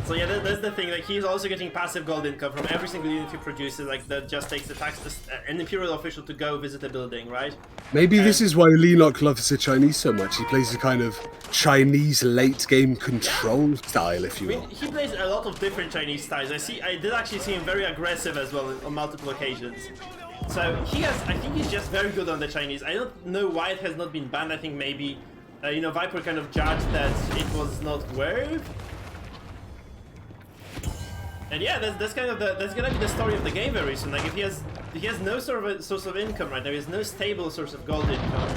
So yeah, that's the thing, like he's also getting passive gold income from every single unit he produces, like that just takes the tax, an Imperial official to go visit a building, right? Maybe this is why Leenock loves the Chinese so much. He plays a kind of Chinese late-game control style, if you will. I mean, he plays a lot of different Chinese styles. I did actually see him very aggressive as well on multiple occasions. So I think he's just very good on the Chinese. I don't know why it has not been banned. I think maybe, you know, Viper kind of judged that it was not worth. And yeah, that's kind of that's gonna be the story of the game very soon. Like if he has no sort of source of income right now, he has no stable source of gold income.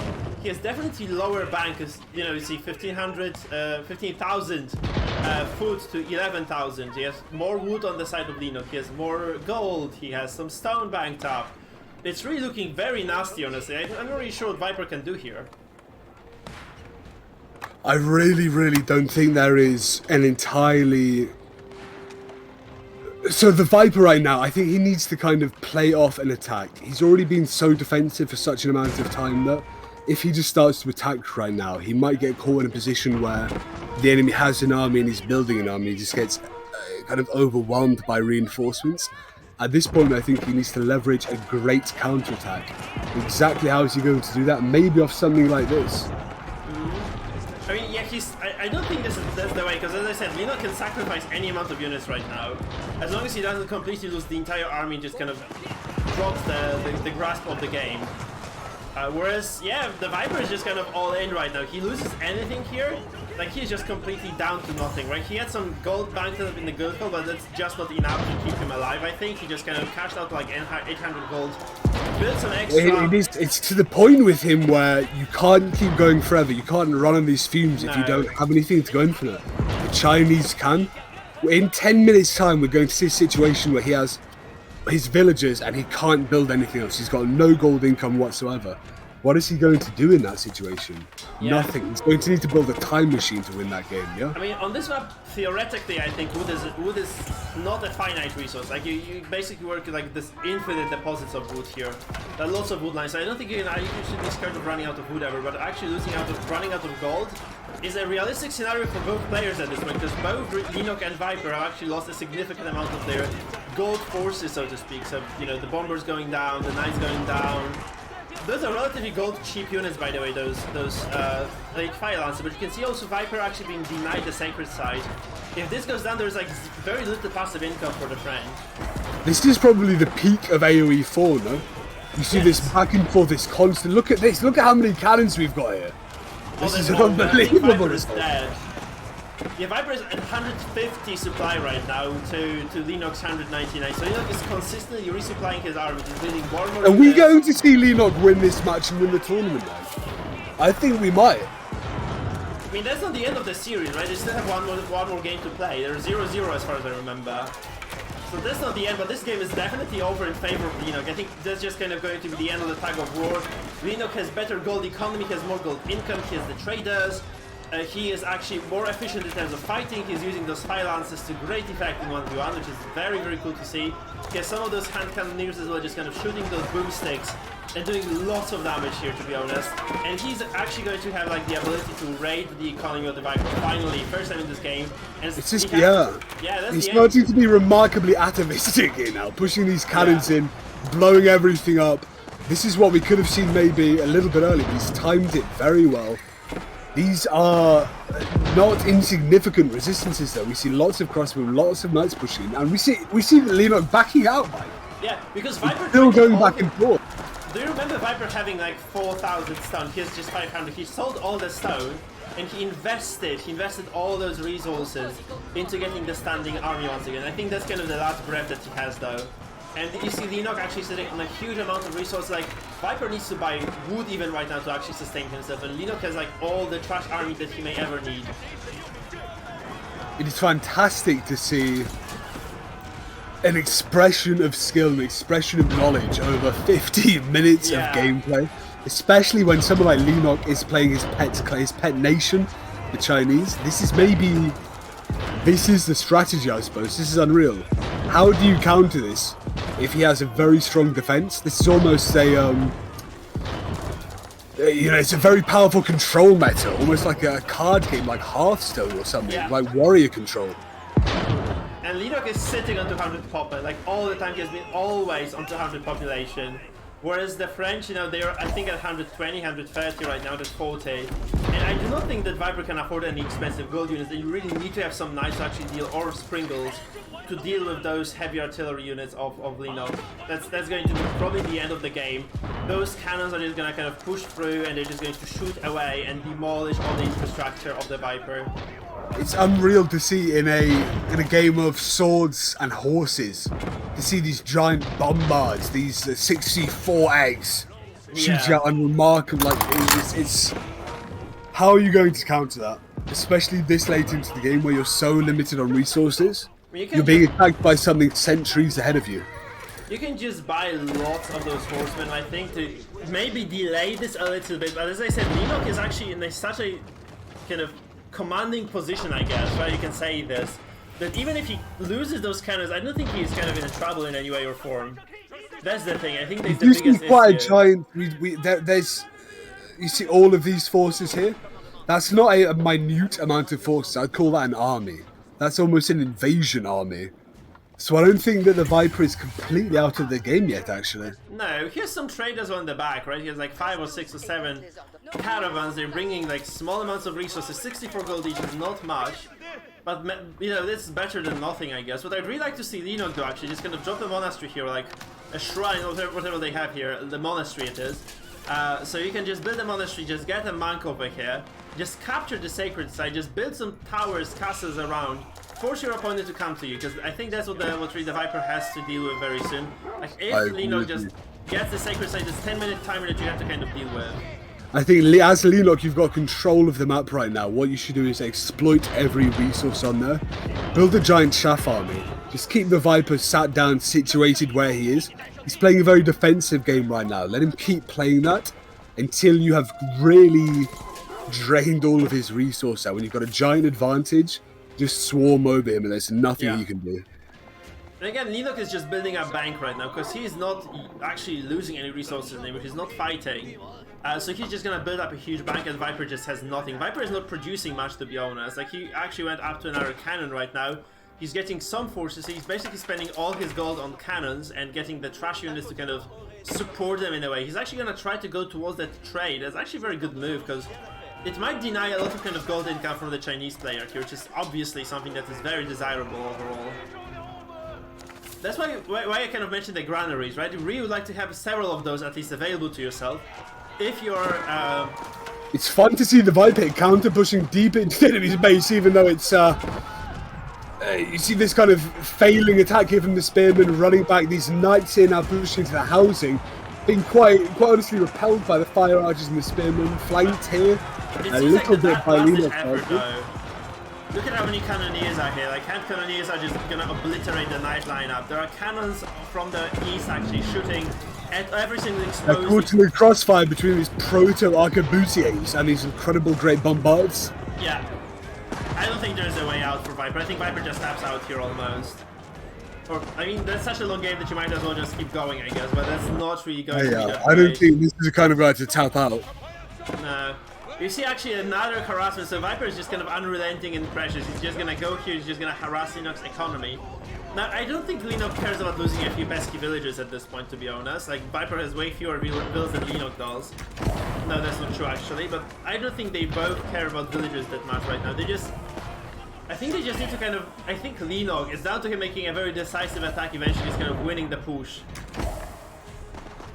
He has definitely lower bank, as you know, you see 15,000 food to 11,000. He has more wood on the side of Leenock. He has more gold. He has some stone banked up. It's really looking very nasty, honestly. I'm not really sure what Viper can do here. I really don't think there is an entirely... So the Viper right now, I think he needs to kind of play off an attack. He's already been so defensive for such an amount of time that if he just starts to attack right now, he might get caught in a position where the enemy has an army and he's building an army. He just gets kind of overwhelmed by reinforcements. At this point, I think he needs to leverage a great counterattack. Exactly how is he going to do that? Maybe off something like this. I mean, yeah, I don't think that's the way, because as I said, Leenock can sacrifice any amount of units right now. As long as he doesn't completely lose the entire army, just kind of drops the grasp of the game. Whereas, yeah, the Viper is just kind of all in right now. He loses anything here, like he's just completely down to nothing, right? He had some gold banked up in the gold hole, but that's just not enough to keep him alive, I think. He just kind of cashed out like 800 gold, built some extra... It's to the point with him where you can't keep going forever. You can't run on these fumes if you don't have anything to go infinite. The Chinese can. In 10 minutes time, we're going to see a situation where he has his villagers and he can't build anything else. He's got no gold income whatsoever. What is he going to do in that situation? Yeah. Nothing. He's going to need to build a time machine to win that game, yeah? I mean, on this map, theoretically, I think wood is not a finite resource. Like, you basically work with, like, this infinite deposits of wood here. There are lots of wood lines. So I don't think you should be scared of running out of wood ever, but actually running out of gold is a realistic scenario for both players at this point, because both Leenock and Viper have actually lost a significant amount of their gold forces, so to speak. So, you know, the bombers going down, the knights going down. Those are relatively gold cheap units, by the way, those late fire lancer, but you can see also Viper actually being denied the sacred side. If this goes down, there's like very little passive income for the friend. This is probably the peak of AoE 4, no? You see this back and forth, this constant... Look at this, look at how many cannons we've got here. This is unbelievable. Viper is dead. Yeah, Viper is at 150 supply right now to Lenox 199, so Leenock is consistently resupplying his army, he's building more and more. Are we going to see Leenock win this match and win the tournament now? I think we might. I mean, that's not the end of the series, right? They still have one more game to play. They're 0-0 as far as I remember. So that's not the end, but this game is definitely over in favor of Leenock. I think that's just kind of going to be the end of the tug of war. Leenock has better gold economy, he has more gold income, he has the traders. He is actually more efficient in terms of fighting. He's using those fire lances to great effect in 1v1, which is very cool to see. He has some of those hand cannoneers as well, just kind of shooting those boomsticks and doing lots of damage here, to be honest. And he's actually going to have like the ability to raid the economy of the Viper finally, first time in this game. And it's just he's starting to be remarkably atavistic here now, pushing these cannons in, blowing everything up. This is what we could have seen maybe a little bit earlier. He's timed it very well. These are not insignificant resistances though. We see lots of crossbow, lots of knights pushing, and we see Leenock backing out, Mike. Yeah, because Viper still going back and forth. Do you remember Viper having like 4,000 stone? He has just 500. He sold all the stone and he invested all those resources into getting the standing army once again. I think that's kind of the last breath that he has though. And you see Leenock actually sitting on a huge amount of resources. Like, Viper needs to buy wood even right now to actually sustain himself, and Leenock has like all the trash army that he may ever need. It is fantastic to see an expression of skill, an expression of knowledge over 15 minutes of gameplay. Especially when someone like Leenock is playing his pet nation, the Chinese. This is the strategy, I suppose. This is unreal. How do you counter this if he has a very strong defense? This is almost a You know, it's a very powerful control meta, almost like a card game like Hearthstone or something, like warrior control. And Leenock is sitting on 200 pop, like all the time. He has been always on 200 population. Whereas the French, you know, they're I think at 120, 130 right now, that's 40. And I do not think that Viper can afford any expensive gold units. You really need to have some knights to actually deal, or Springles, to deal with those heavy artillery units of Leenock. That's going to be probably the end of the game. Those cannons are just going to kind of push through and they're just going to shoot away and demolish all the infrastructure of the Viper. It's unreal to see in a game of swords and horses, to see these giant bombards, these 64 eggs shooting out unremarkable. Like it's how are you going to counter that, especially this late into the game where you're so limited on resources? You're being attacked by something centuries ahead of you. You can just buy lots of those horsemen, I think, to maybe delay this a little bit. But as I said, Leenock is actually in such a kind of commanding position, I guess, right? You can say this, that even if he loses those cannons, I don't think he's kind of in trouble in any way or form. That's the thing. I think that's the biggest quite issue. A giant. There's, you see all of these forces here. That's not a minute amount of forces. I'd call that an army. That's almost an invasion army. So I don't think that the Viper is completely out of the game yet, actually. No, here's some traders on the back, right? He has like 5 or 6 or 7 caravans. They're bringing like small amounts of resources. 64 gold each is not much, but you know, this is better than nothing, I guess. What I'd really like to see Leenock do, actually, just kind of drop the monastery here, like a shrine or whatever they have here, the monastery it is. So you can just build a monastery, just get a monk over here, just capture the sacred site, just build some towers, castles around, force your opponent to come to you, because I think that's what really the Viper has to deal with very soon. Like if Leenock just gets the sacred site, it's 10-minute timer that you have to kind of deal with. I think as Leenock, you've got control of the map right now. What you should do is exploit every resource on there. Build a giant chaff army. Just keep the Viper sat down, situated where he is. He's playing a very defensive game right now. Let him keep playing that until you have really drained all of his resource out. When you've got a giant advantage, just swarm over him and there's nothing you can do. And again, Leenock is just building a bank right now because he's not actually losing any resources anymore. He's not fighting. So he's just gonna build up a huge bank, and Viper just has nothing. Viper is not producing much, to be honest. Like, he actually went up to another cannon right now. He's getting some forces. He's basically spending all his gold on cannons and getting the trash units to kind of support them in a way. He's actually gonna try to go towards that trade. That's actually a very good move because it might deny a lot of kind of gold income from the Chinese player here, which is obviously something that is very desirable overall. That's why I kind of mentioned the granaries, right? You really would like to have several of those at least available to yourself. If you're... It's fun to see the Viper counter pushing deep into the enemy's base, even though it's... you see this kind of failing attack here from the Spearmen, running back. These knights here now pushing into the housing, being quite honestly repelled by the fire archers and the Spearmen, flanked here a little bit by Leenock. Look at how many cannoneers are here. Like, hand cannoneers are just gonna obliterate the knight lineup. There are cannons from the east actually shooting at every single exposed... They're caught in the crossfire between these proto-arquebusiers and these incredible great bombards. Yeah. I don't think there's a way out for Viper. I think Viper just taps out here almost. Or, I mean, that's such a long game that you might as well just keep going, I guess, but that's not really going to be that I don't think this is the kind of guy to tap out. No. You see actually another harassment, so Viper is just kind of unrelenting in pressures. He's just gonna go here, he's just gonna harass Leenock's economy. Now, I don't think Leenock cares about losing a few pesky villagers at this point, to be honest. Like, Viper has way fewer villas than Leenock does. No, that's not true actually, but I don't think they both care about villagers that much right now. They just... I think they just need to kind of... I think Leenock is down to him making a very decisive attack eventually, just kind of winning the push.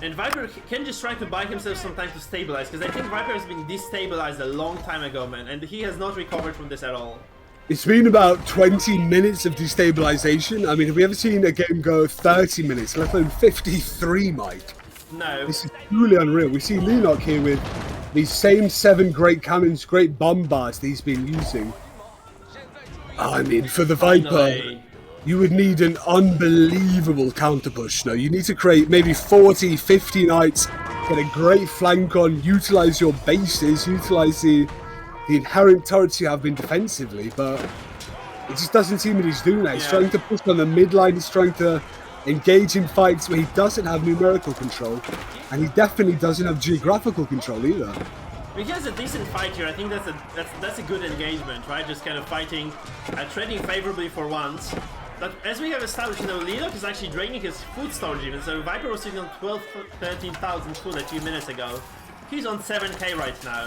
And Viper can just try to buy himself some time to stabilize, because I think Viper has been destabilized a long time ago, man, and he has not recovered from this at all. It's been about 20 minutes of destabilization. I mean, have we ever seen a game go 30 minutes, let alone 53, Mike? No. This is truly unreal. We see Leenock here with these same 7 great cannons, great bombards that he's been using. I mean, for the Viper... You would need an unbelievable counter push. No, you need to create maybe 40, 50 knights, get a great flank on, utilize your bases, utilize the inherent turrets you have been defensively, but it just doesn't seem that he's doing that. He's trying to push on the mid line, he's trying to engage in fights where he doesn't have numerical control, and he definitely doesn't have geographical control either. I mean, he has a decent fight here. I think that's a good engagement, right? Just kind of fighting, trading favorably for once. But as we have established, Leenock is actually draining his food storage even. So Viper was sitting on 13,000 food a few minutes ago. He's on 7k right now,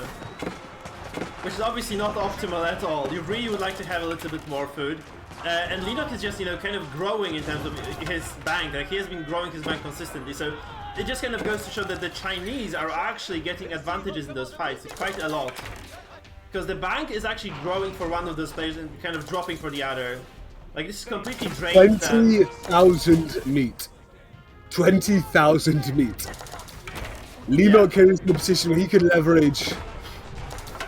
which is obviously not optimal at all. You really would like to have a little bit more food. And Leenock is just, kind of growing in terms of his bank. Like, he has been growing his bank consistently. So it just kind of goes to show that the Chinese are actually getting advantages in those fights quite a lot. Because the bank is actually growing for one of those players and kind of dropping for the other. Like, this is completely drained. 20,000 meat. 20,000 meat. Leenock is in a position where he can leverage,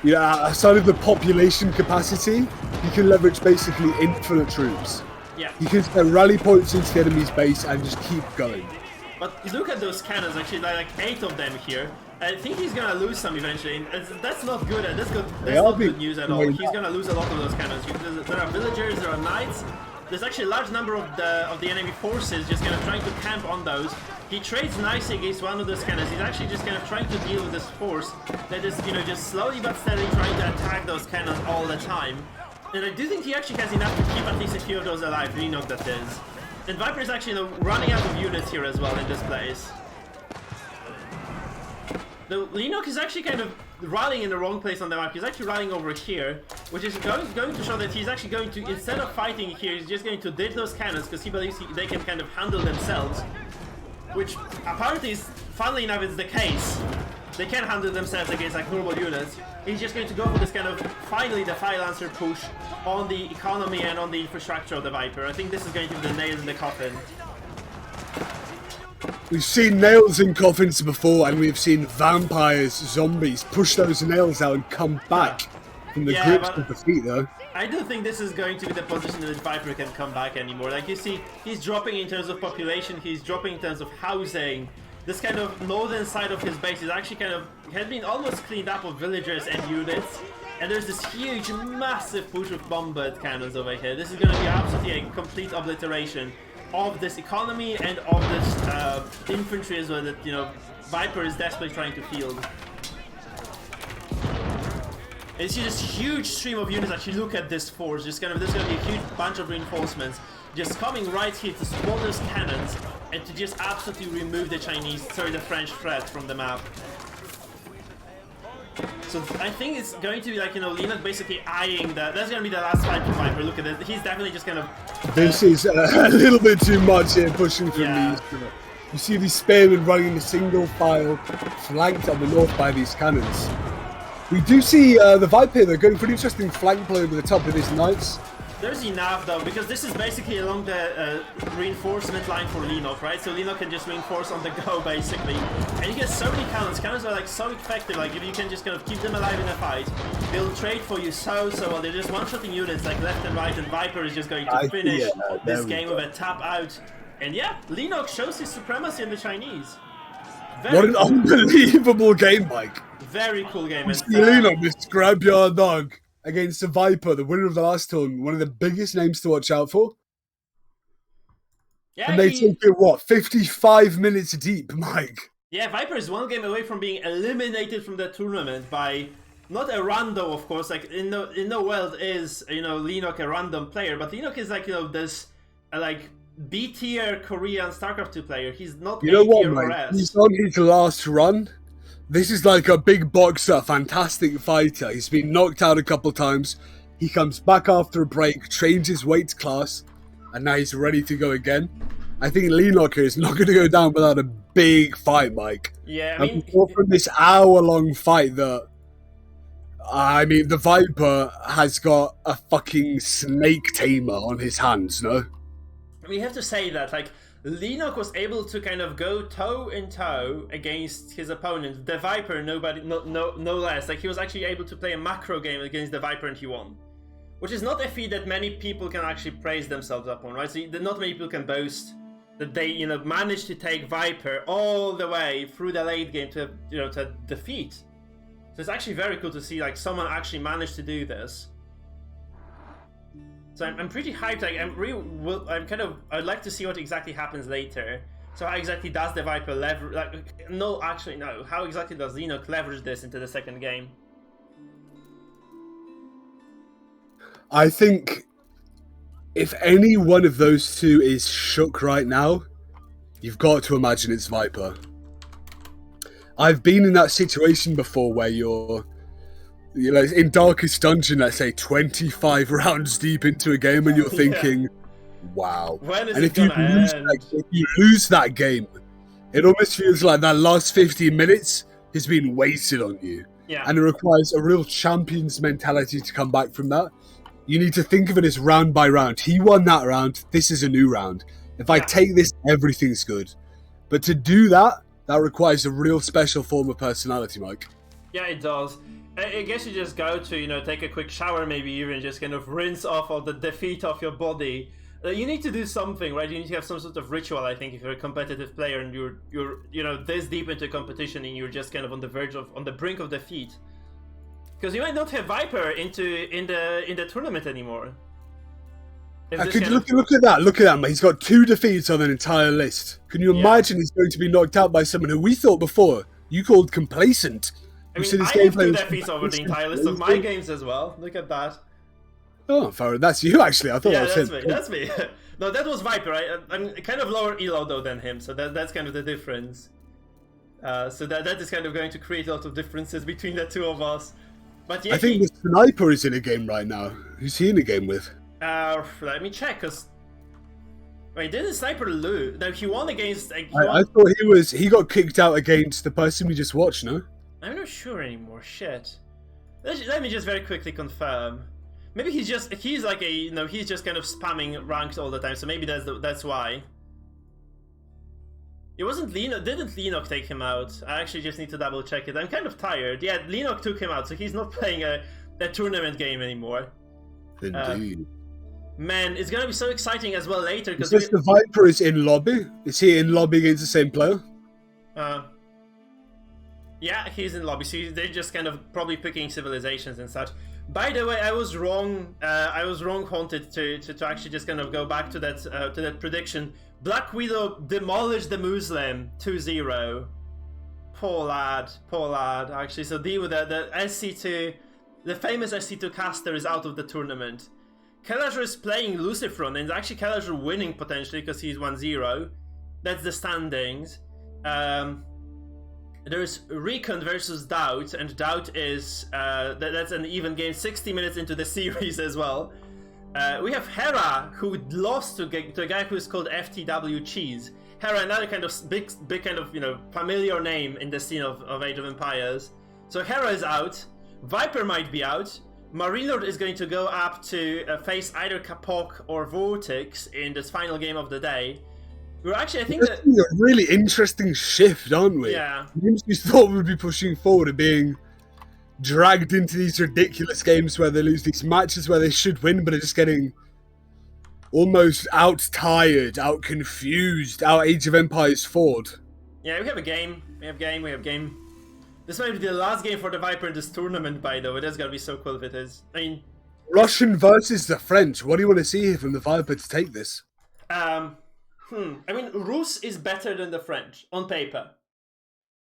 aside of the population capacity, he can leverage basically infinite troops. Yeah. He can get rally points into the enemy's base and just keep going. But look at those cannons, actually, like 8 of them here. I think he's gonna lose some eventually. That's not good. That's not good news at all. He's gonna lose a lot of those cannons. There are villagers, there are knights. There's actually a large number of the enemy forces just kind of trying to camp on those. He trades nicely against one of those cannons. He's actually just kind of trying to deal with this force that is, just slowly but steadily trying to attack those cannons all the time. And I do think he actually has enough to keep at least a few of those alive. Leenock, that is. And Viper is actually running out of units here as well in this place. The Leenock is actually kind of rallying in the wrong place on the map. He's actually rallying over here, which is going to show that he's actually going to, instead of fighting here, he's just going to ditch those cannons because he believes they can kind of handle themselves. Which apparently is, funnily enough, is the case. They can handle themselves against like normal units. He's just going to go for this kind of, finally, the Fire Lancer push on the economy and on the infrastructure of the Viper. I think this is going to be the nail in the coffin. We've seen nails in coffins before, and we've seen vampires, zombies, push those nails out and come back from the grips of defeat, though. I don't think this is going to be the position that Viper can come back anymore. Like, you see, he's dropping in terms of population, he's dropping in terms of housing. This kind of northern side of his base is actually has been almost cleaned up of villagers and units. And there's this huge, massive push of bombard cannons over here. This is going to be absolutely a complete obliteration of this economy and of this infantry as well that, Viper is desperately trying to field. And you see this huge stream of units. Actually, look at this force. There's going to be a huge bunch of reinforcements just coming right here to spawn those cannons and to just absolutely remove the the French threat from the map. So I think it's going to be like, Leenock basically eyeing that. That's going to be the last fight for Viper. Look at it. He's definitely just kind of... This is a little bit too much here, pushing from these. You see these spearmen running in a single file, flanked on the north by these cannons. We do see the Viper, they're going for an interesting flank play over the top of these knights. There's enough though, because this is basically along the reinforcement line for Leenock, right? So Leenock can just reinforce on the go, basically. And you get so many cannons. Cannons are like so effective, like if you can just kind of keep them alive in a fight, they'll trade for you so well. They're just one-shotting units like left and right, and Viper is just going to finish this game with a tap out. And yeah, Leenock shows his supremacy in the Chinese. What an unbelievable game, Mike. Very cool game. Leenock, this scrapyard dog, against the Viper, the winner of the last turn, one of the biggest names to watch out for. Yeah, and they took it, what, 55 minutes deep, Mike? Yeah, Viper is one game away from being eliminated from the tournament by, not a rando, of course, like, in the world is, Leenock a random player, but Leenock is like, this, like, B-tier Korean StarCraft 2 player. He's not A-tier or S. He's on his last run. This is like a big boxer, fantastic fighter. He's been knocked out a couple times. He comes back after a break, trains his weight class, and now he's ready to go again. I think Leenock is not going to go down without a big fight, Mike. Yeah, I mean, from this hour-long fight that, the Viper has got a fucking snake tamer on his hands, no? We have to say that, like, Leenock was able to kind of go toe-in-toe against his opponent, the Viper, no less. Like, he was actually able to play a macro game against the Viper and he won. Which is not a feat that many people can actually praise themselves upon, right? So not many people can boast that they, managed to take Viper all the way through the late game to, to defeat. So it's actually very cool to see, like, someone actually managed to do this. So I'm pretty hyped. Like, I'd like to see what exactly happens later. So how exactly does the Viper leverage? Like, no, actually no. How exactly does Leenock leverage this into the second game? I think if any one of those two is shook right now, you've got to imagine it's Viper. I've been in that situation before where you're in Darkest Dungeon, let's say 25 rounds deep into a game, and you're thinking, wow. When is and it gonna end? If you lose that game, it almost feels like that last 15 minutes has been wasted on you. Yeah. And it requires a real champion's mentality to come back from that. You need to think of it as round by round. He won that round. This is a new round. If I take this, everything's good. But to do that, that requires a real special form of personality, Mike. Yeah, it does. I guess you just go to, take a quick shower, maybe even just kind of rinse off all the defeat off your body. You need to do something, right? You need to have some sort of ritual, I think, if you're a competitive player and you're this deep into competition and you're just kind of on the brink of defeat. Because you might not have Viper in the tournament anymore. Look at that! Look at that, man. He's got 2 defeats on an entire list. Can you imagine he's going to be knocked out by someone who we thought before you called complacent? I mean, I have 2 defeats over the entire list of my games as well. Look at that. Oh, Farah, that's you actually. I thought that was him. That's me. No, that was Viper. I'm kind of lower elo though than him, so that's kind of the difference. So that is kind of going to create a lot of differences between the two of us. But yeah, I think the sniper is in a game right now. Who's he in a game with? Let me check, cause wait, didn't Sniper lose? No, he won against. I thought he got kicked out against the person we just watched. No, I'm not sure anymore. Shit. Let me just very quickly confirm. Maybe he's just kind of spamming ranks all the time. So maybe that's why. It wasn't Leenock. Didn't Leenock take him out? I actually just need to double check it. I'm kind of tired. Yeah, Leenock took him out, so he's not playing a tournament game anymore. Indeed. Man, it's gonna be so exciting as well later. Because the Viper is in lobby. Is he in lobby against the same player? Yeah, he's in lobby. So they're just kind of probably picking civilizations and such. By the way, I was wrong. Haunted to actually just kind of go back to that prediction. Black Widow demolished the Muslim 2-0. Poor lad. Actually, so deal with that. The SC2, the famous SC2 caster is out of the tournament. Kelazher is playing Lucifron, and actually Kelazher winning potentially because he's 1-0. That's the standings. There's Recon versus Doubt, and Doubt is that's an even game, 60 minutes into the series as well. We have Hera, who lost to a guy who is called FTW Cheese. Hera, another kind of big kind of familiar name in the scene of Age of Empires. So Hera is out. Viper might be out. Marinelord is going to go up to face either Kapok or Vortex in this final game of the day. We're actually, I think that's a really interesting shift, aren't we? Yeah. Games we thought would be pushing forward are being dragged into these ridiculous games where they lose these matches where they should win, but are just getting almost out-tired, out-confused, out-Age of Empires forward. Yeah, we have a game. We have game. This might be the last game for the Viper in this tournament, by the way. That's gonna be so cool if it is. I mean, Russian versus the French. What do you want to see here from the Viper to take this? I mean, Rus is better than the French on paper.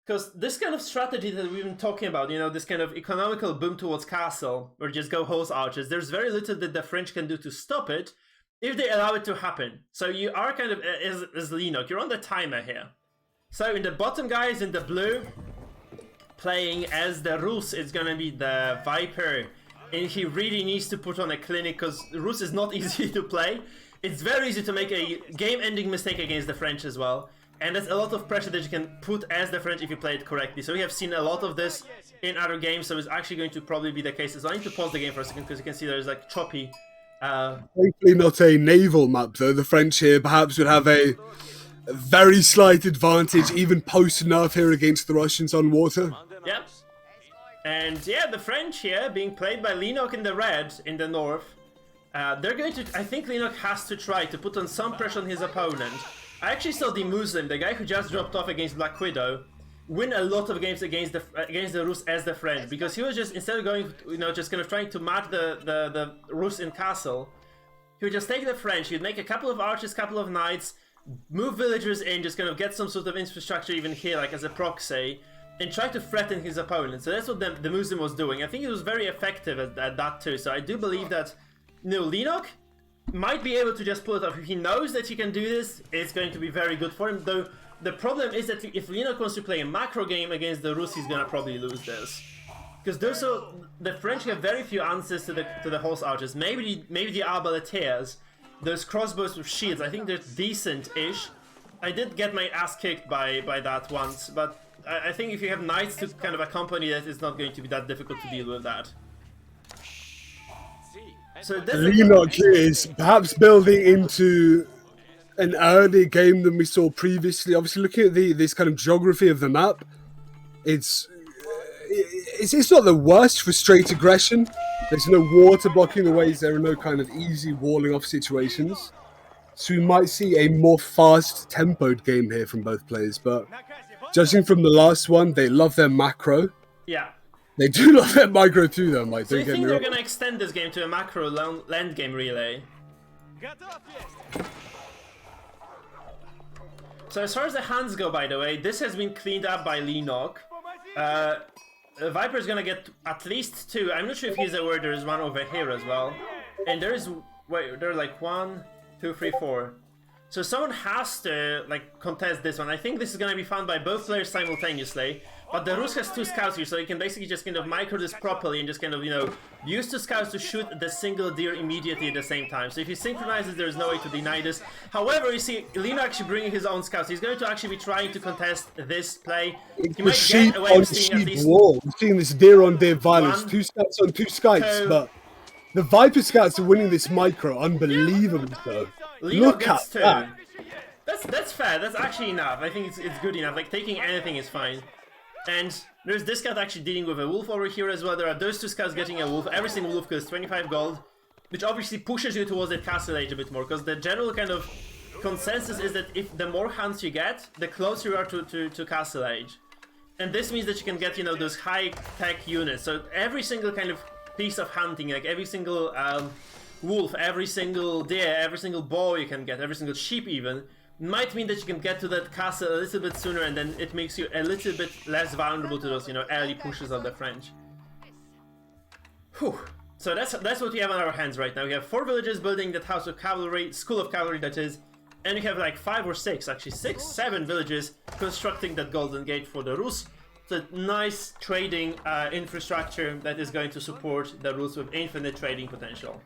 Because this kind of strategy that we've been talking about, this kind of economical boom towards castle, or just go horse archers, there's very little that the French can do to stop it if they allow it to happen. So you are kind of, as Leenock, you're on the timer here. So in the bottom guys in the blue, playing as the Rus, it's gonna be the Viper. And he really needs to put on a clinic because Rus is not easy to play. It's very easy to make a game-ending mistake against the French as well. And there's a lot of pressure that you can put as the French if you play it correctly. So we have seen a lot of this in other games, so it's actually going to probably be the case. So I need to pause the game for a second because you can see there's like choppy. Thankfully not a naval map though. The French here perhaps would have a very slight advantage, even post-nerf here against the Russians on water. Yep. And yeah, the French here being played by Leenock in the red in the north. They're going to, I think Leenock has to try to put on some pressure on his opponent. I actually saw the Muslim, the guy who just dropped off against Black Widow, win a lot of games against the Rus as the French, because he was just, instead of going, just kind of trying to match the Rus in castle, he would just take the French, he'd make a couple of archers, couple of knights, move villagers in, just kind of get some sort of infrastructure even here, like as a proxy, and try to threaten his opponent. So that's what the Muslim was doing. I think it was very effective at that too. So I do believe that, Leenock might be able to just pull it off. If he knows that he can do this, it's going to be very good for him. Though the problem is that if Leenock wants to play a macro game against the Rus, he's gonna probably lose this. Because the French have very few answers to the horse archers. Maybe the Abbasids, those crossbows with shields. I think they're decent-ish. I did get my ass kicked by that once, but I think if you have knights to kind of accompany that, it's not going to be that difficult to deal with that. So Leenock is perhaps building into an earlier game than we saw previously. Obviously, looking at this kind of geography of the map, it's not the worst for straight aggression. There's no water blocking the ways. There are no kind of easy walling off situations. So we might see a more fast-tempoed game here from both players. But judging from the last one, they love their macro. Yeah. They do love their micro too, though, Mike. So you think they're going to extend this game to a macro land game relay? So as far as the hands go, by the way, this has been cleaned up by Leenock. Viper's gonna get at least 2. I'm not sure if he's aware there's one over here as well. And there's, wait, there are like 1, 2, 3, 4. So someone has to like contest this one. I think this is gonna be found by both players simultaneously. But the Rus has 2 scouts here, so he can basically just kind of micro this properly and just kind of, use 2 scouts to shoot the single deer immediately at the same time. So if he synchronizes, there's no way to deny this. However, you see, Leenock actually bringing his own scouts. He's going to actually be trying to contest this play. He might get away with seeing at least war. We're seeing this deer on deer violence. 2 scouts on 2 scouts, but the Viper scouts are winning this micro. Unbelievable, though. Look at that. That's fair. That's actually enough. I think it's good enough. Like, taking anything is fine. And there's this scout actually dealing with a wolf over here as well. There are those 2 scouts getting a wolf. Every single wolf costs 25 gold, which obviously pushes you towards the castle age a bit more, because the general kind of consensus is that if the more hunts you get, the closer you are to castle age. And this means that you can get, those high-tech units. So every single kind of piece of hunting, like every single wolf, every single deer, every single boar you can get, every single sheep even, might mean that you can get to that castle a little bit sooner, and then it makes you a little bit less vulnerable to those, early pushes of the French. Whew. So that's what we have on our hands right now. We have 4 villages building that house of cavalry, school of cavalry that is, and we have like 5 or 6, actually 6, 7 villages constructing that golden gate for the Rus. So nice trading infrastructure that is going to support the Rus with infinite trading potential.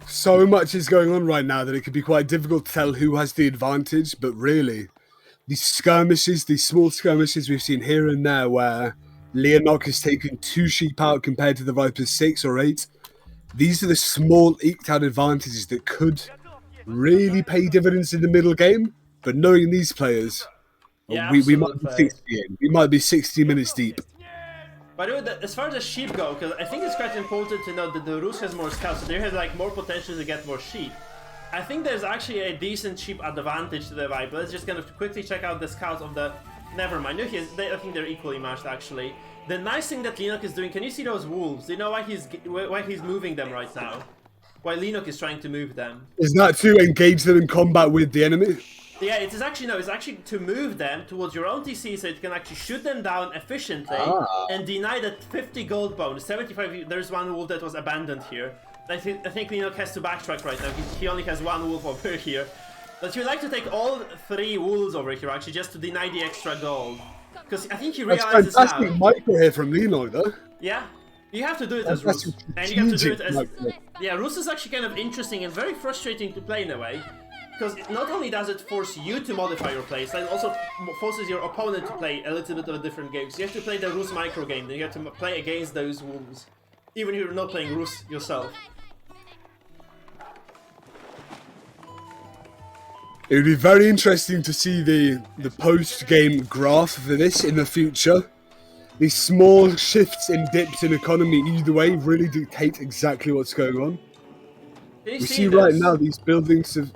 So much is going on right now that it could be quite difficult to tell who has the advantage, but really, these skirmishes, these small skirmishes we've seen here and there where Leenock has taken 2 sheep out compared to the Viper's 6 or 8, these are the small eked out advantages that could really pay dividends in the middle game, but knowing these players, yeah, we might be 60 in. We might be 60 minutes deep. By the way, as far as the sheep go, because I think it's quite important to note that the Rus has more scouts, so they have like more potential to get more sheep. I think there's actually a decent sheep advantage to the Viper. Let's just kind of quickly check out the scouts of the... Never mind, I think they're equally matched actually. The nice thing that Leenock is doing, can you see those wolves? Do you know why he's moving them right now? Why Leenock is trying to move them? Is that to engage them in combat with the enemy? Yeah, it is actually, no, it's actually to move them towards your own TC so you can actually shoot them down efficiently and deny that 50 gold bonus. 75, there's one wolf that was abandoned here. I think Leenock has to backtrack right now. He only has 1 wolf over here. But you'd like to take all 3 wolves over here actually just to deny the extra gold. Because I think he realizes now. That's fantastic micro here from Leenock though. Yeah. You have to do it as Rus. And you have to do it as... Yeah, Rus is actually kind of interesting and very frustrating to play in a way. Because not only does it force you to modify your playstyle, it also forces your opponent to play a little bit of a different game. So you have to play the Rus micro game, then you have to play against those wolves. Even if you're not playing Rus yourself. It would be very interesting to see the post-game graph for this in the future. These small shifts and dips in economy either way really dictate exactly what's going on. We see right now these buildings of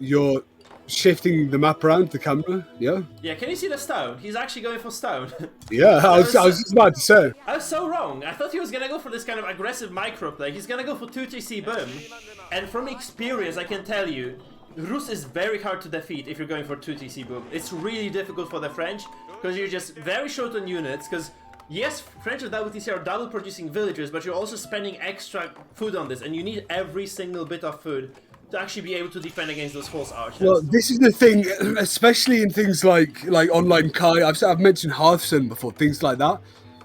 your shifting the map around the camera. Yeah. Yeah, can you see the stone? He's actually going for stone. Yeah, I was just about to say. I was so wrong. I thought he was gonna go for this kind of aggressive micro play. He's gonna go for 2TC boom. And from experience, I can tell you, Rus is very hard to defeat if you're going for 2TC boom. It's really difficult for the French, because you're just very short on units, because yes, French with double TC are double producing villagers, but you're also spending extra food on this, and you need every single bit of food to actually be able to defend against those horse archers. Well, this is the thing, especially in things like online Kai. I've mentioned Hearthstone before, things like that.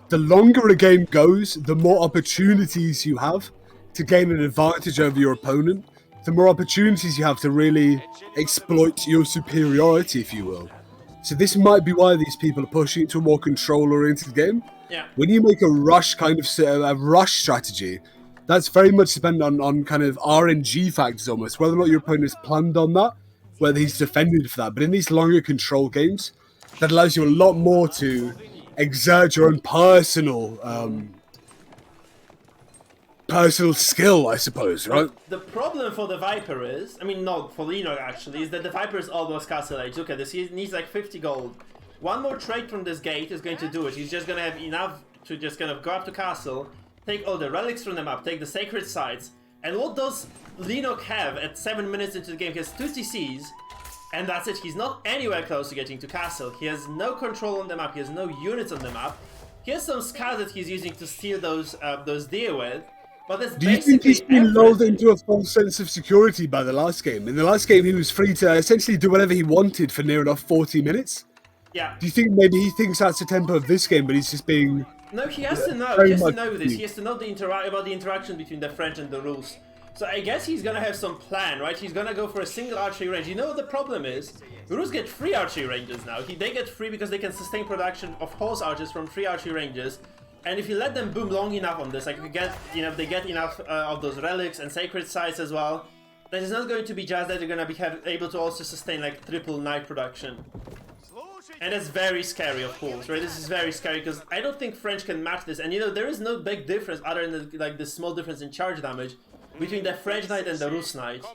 The longer a game goes, the more opportunities you have to gain an advantage over your opponent. The more opportunities you have to really exploit your superiority, if you will. So this might be why these people are pushing it to a more control-oriented game. Yeah. When you make a rush kind of a rush strategy, that's very much dependent on kind of RNG factors almost, whether or not your opponent has planned on that, whether he's defended for that. But in these longer control games, that allows you a lot more to exert your own personal skill, I suppose, right? The problem for the Viper is, I mean, not for Leenock actually, is that the Viper is almost castle age. Look at this, he needs like 50 gold. One more trade from this gate is going to do it. He's just going to have enough to just kind of go up to castle, take all the relics from the map, take the sacred sites. And what does Leenock have at 7 minutes into the game? He has 2 TCs, and that's it. He's not anywhere close to getting to castle. He has no control on the map, he has no units on the map. He has some scars that he's using to steal those deer with. But that's do you think he's been lulled into a false sense of security by the last game? In the last game, he was free to essentially do whatever he wanted for near enough 40 minutes. Yeah. Do you think maybe he thinks that's the tempo of this game, but he's just being... No, he has to know. He has to know this. He has to know about the interaction between the French and the Rus. So I guess he's gonna have some plan, right? He's gonna go for a single archery range. You know what the problem is? The Rus get 3 archery ranges now. They get 3 because they can sustain production of horse archers from 3 archery ranges. And if you let them boom long enough on this, like if you get, if they get enough of those relics and sacred sites as well, then it's not going to be just that they're gonna be able to also sustain like triple night production. And that's very scary, of course, right? This is very scary because I don't think French can match this. And there is no big difference other than the small difference in charge damage between the French knight and the Rus knight.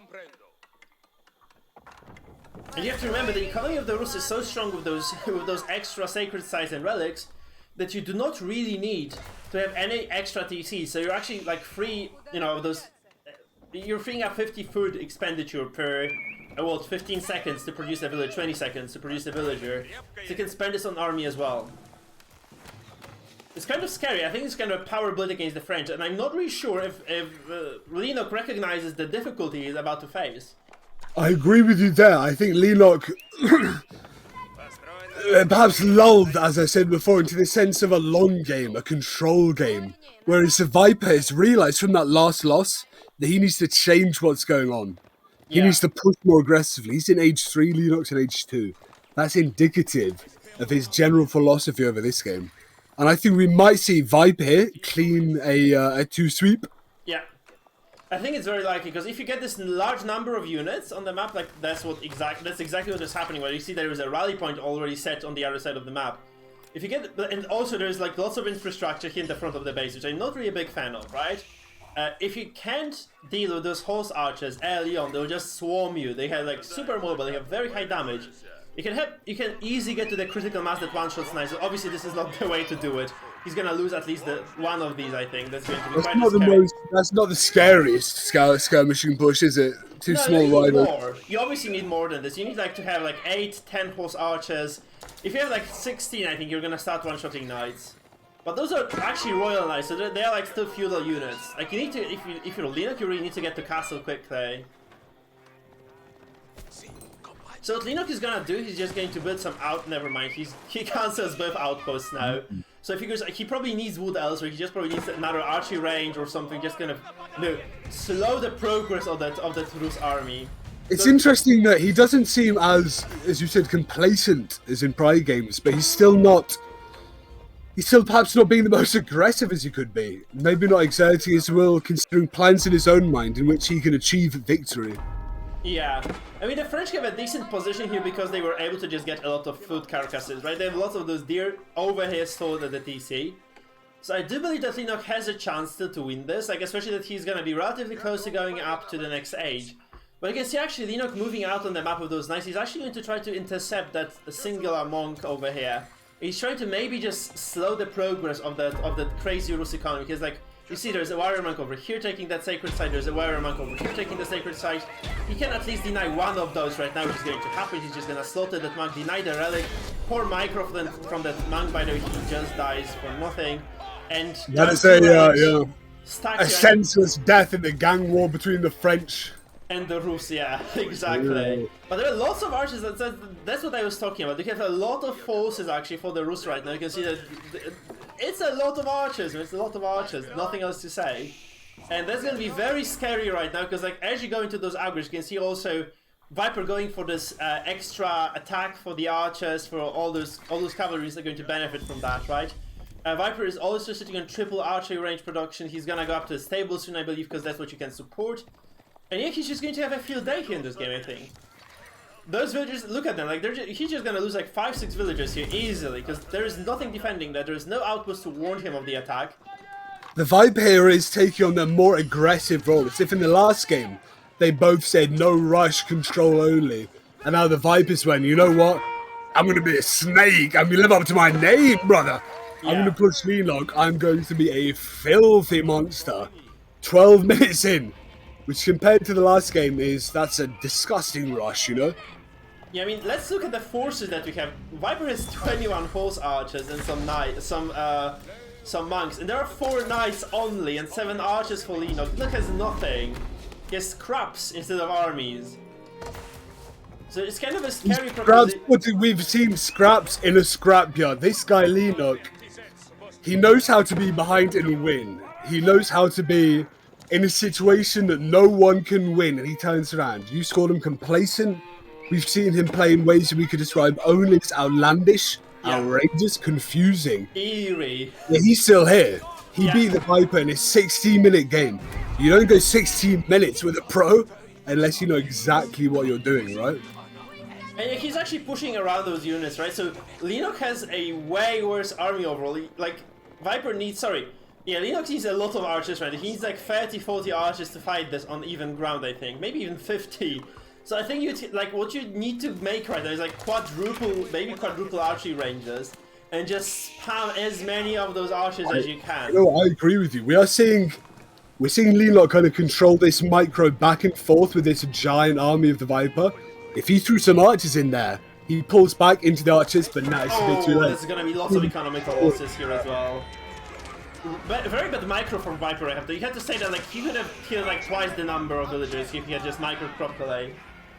And you have to remember the economy of the Rus is so strong with those extra sacred sites and relics that you do not really need to have any extra TC. So you're actually like free, you're freeing up 50 food expenditure per 15 seconds to produce a village, 20 seconds to produce a villager. So you can spend this on army as well. It's kind of scary. I think it's kind of a power build against the French, and I'm not really sure if Leenock recognizes the difficulty he's about to face. I agree with you there. I think Leenock perhaps lulled, as I said before, into the sense of a long game, a control game. Whereas the Viper has realized from that last loss that he needs to change what's going on. He needs to push more aggressively. He's in age 3, Leenock's in age 2. That's indicative of his general philosophy over this game. And I think we might see Viper here clean a 2-sweep. Yeah. I think it's very likely, because if you get this large number of units on the map, like that's exactly what is happening, where you see there is a rally point already set on the other side of the map. If you get, and also there's like lots of infrastructure here in the front of the base, which I'm not really a big fan of, right? If you can't deal with those horse archers early on, they'll just swarm you. They have like super mobile, they have very high damage. You can easily get to the critical mass that one-shots nice. So obviously this is not the way to do it. He's gonna lose at least one of these, I think. That's going to be quite scary. That's not the scariest skirmishing push, is it? Too small rider. You obviously need more than this. You need like to have like 8, 10 horse archers. If you have like 16, I think you're gonna start one-shotting knights. But those are actually royal knights, so they're like still feudal units. Like you need to, if you're Leenock, you really need to get to castle quickly. So what Leenock is gonna do, he's just going to build some never mind, he cancels both outposts now. So if he goes, he probably needs wood elsewhere, he just probably needs another archery range or something, just kind of, slow the progress of that Rus army. It's interesting that he doesn't seem as you said, complacent as in prior games, but he's still perhaps not being the most aggressive as he could be. Maybe not exerting his will, considering plans in his own mind in which he can achieve victory. Yeah, I mean the French have a decent position here because they were able to just get a lot of food carcasses, right? They have lots of those deer over here stored at the TC. So I do believe that Leenock has a chance still to win this, like especially that he's gonna be relatively close to going up to the next age. But you can see actually Leenock moving out on the map of those knights. He's actually going to try to intercept that singular monk over here. He's trying to maybe just slow the progress of that crazy Rus economy. Because like, you see there's a warrior monk over here taking that sacred site, there's a warrior monk over here taking the sacred site. He can at least deny one of those right now, which is going to happen. He's just gonna slaughter that monk, deny the relic. Poor micro from that monk, by the way, he just dies for nothing. And that is a senseless death in the gang war between the French and the Rus, yeah, exactly. Yeah. But there are lots of archers, that's what I was talking about. You have a lot of forces actually for the Rus right now. You can see that it's a lot of archers, nothing else to say. And that's going to be very scary right now, because like as you go into those aggro's, you can see also Viper going for this extra attack for the archers, for all those cavalries are going to benefit from that, right? Viper is also sitting on triple archery range production. He's going to go up to the stable soon, I believe, because that's what you can support. And yeah, he's just going to have a field day here in this game, I think. Those villagers, look at them, like he's just going to lose like 5-6 villagers here easily, because there is nothing defending that, there is no outpost to warn him of the attack. The Viper here is taking on a more aggressive role. As if in the last game, they both said no rush, control only. And now the Vipers went, you know what? I'm going to be a snake, I'm going to live up to my name, brother. Yeah. I'm going to push Leenock, I'm going to be a filthy monster. 12 minutes in. Which compared to the last game that's a disgusting rush, you know? Yeah, I mean, let's look at the forces that we have. Viper has 21 horse archers and some monks, and there are 4 knights only and 7 archers for Leenock. Leenock has nothing. He has scraps instead of armies. So it's kind of a scary proposition. We've seen scraps in a scrapyard. This guy Leenock, he knows how to be behind and win. He knows how to be in a situation that no one can win, and he turns around. You call him complacent. We've seen him play in ways that we could describe only as outlandish, outrageous, confusing. Eerie. Yeah, he's still here. He beat the Viper in a 16-minute game. You don't go 16 minutes with a pro unless you know exactly what you're doing, right? And he's actually pushing around those units, right? So Leenock has a way worse army overall. Like, Viper needs, yeah, Lenox needs a lot of archers, right? He needs like 30-40 archers to fight this on even ground, I think. Maybe even 50. So I think what you need to make right now is like maybe quadruple archery ranges, and just spam as many of those archers as you can. No, I agree with you. We're seeing Leenock kind of control this micro back and forth with this giant army of the Viper. If he threw some archers in there, he pulls back into the archers, but now it's a bit too late. There's going to be lots of economical losses here as well. Very bad micro from Viper, I have to. You have to say that like he could have killed like twice the number of villagers if he had just micro properly.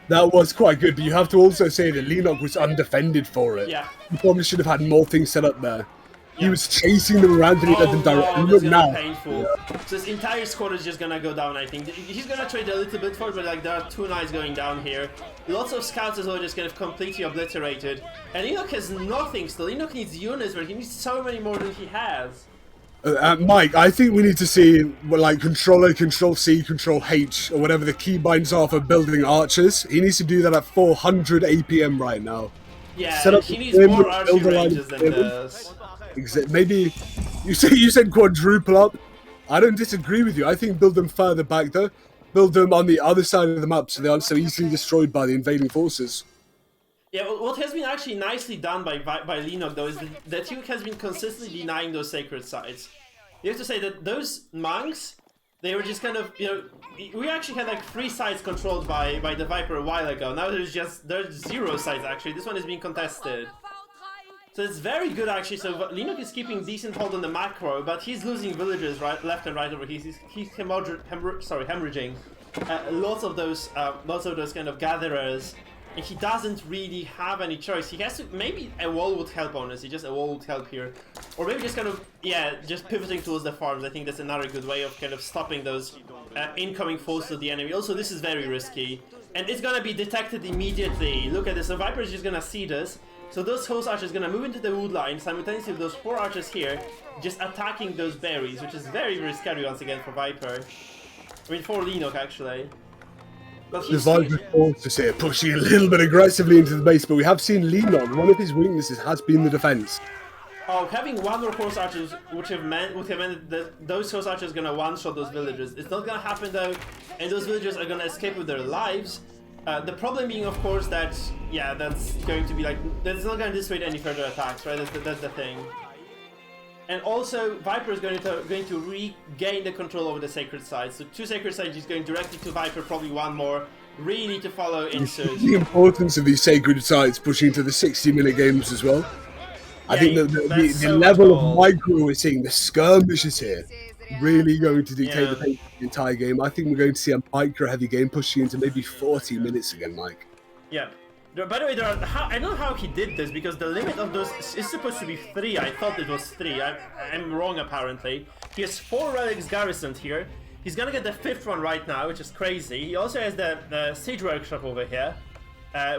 That was quite good, but you have to also say that Leenock was undefended for it. Yeah. He probably should have had more things set up there. Yeah. He was chasing them around and he let them directly. Look now. Painful. Yeah. So his entire squad is just gonna go down, I think. He's gonna trade a little bit for it, but like there are 2 knights going down here. Lots of scouts as well just kind of completely obliterated. And Leenock has nothing still. Leenock needs units, but he needs so many more than he has. Mike, I think we need to see like Control A, Control C, Control H, or whatever the keybinds are for building archers. He needs to do that at 400 APM right now. Yeah, he needs more archery ranges than this. Maybe you said quadruple up. I don't disagree with you. I think build them further back though. Build them on the other side of the map so they aren't so easily destroyed by the invading forces. Yeah, what has been actually nicely done by Leenock though is that he has been consistently denying those sacred sites. You have to say that those monks, they were just kind of, you know, we actually had like 3 sites controlled by the Viper a while ago. Now there's 0 sites actually. This one is being contested. So it's very good actually. So Leenock is keeping decent hold on the macro, but he's losing villagers left and right over here. He's hemorrhaging lots of those kind of gatherers. And he doesn't really have any choice. He has to, maybe a wall would help, honestly, just a wall would help here. Or maybe just kind of, yeah, just pivoting towards the farms. I think that's another good way of kind of stopping those incoming forces of the enemy. Also, this is very risky. And it's gonna be detected immediately. Look at this, the Viper is just gonna see this. So those horse archers are gonna move into the wood line, simultaneously with those 4 archers here, just attacking those berries, which is very, very scary once again for Viper. I mean, for Leenock, actually. The Viper forces here, pushing a little bit aggressively into the base, but we have seen Leenock, one of his weaknesses has been the defense. Oh, having one more horse archers would have meant that those horse archers are gonna one-shot those villagers. It's not gonna happen though, and those villagers are gonna escape with their lives. The problem being, of course, that yeah, that's going to be like that's not gonna dissuade any further attacks, right? That's the thing. And also, Viper is going to regain the control over the sacred sites. So 2 sacred sites is going directly to Viper, probably 1 more. Really need to follow insert. The importance of these sacred sites pushing to the 60-minute games as well. I think that the level of micro we're seeing, the skirmishes here, really going to dictate the pace of the entire game. I think we're going to see a micro-heavy game pushing into maybe 40 minutes again, Mike. Yeah. By the way, I don't know how he did this, because the limit of those is supposed to be 3. I thought it was 3. I'm wrong, apparently. He has 4 relics garrisoned here. He's gonna get the 5th one right now, which is crazy. He also has the siege workshop over here,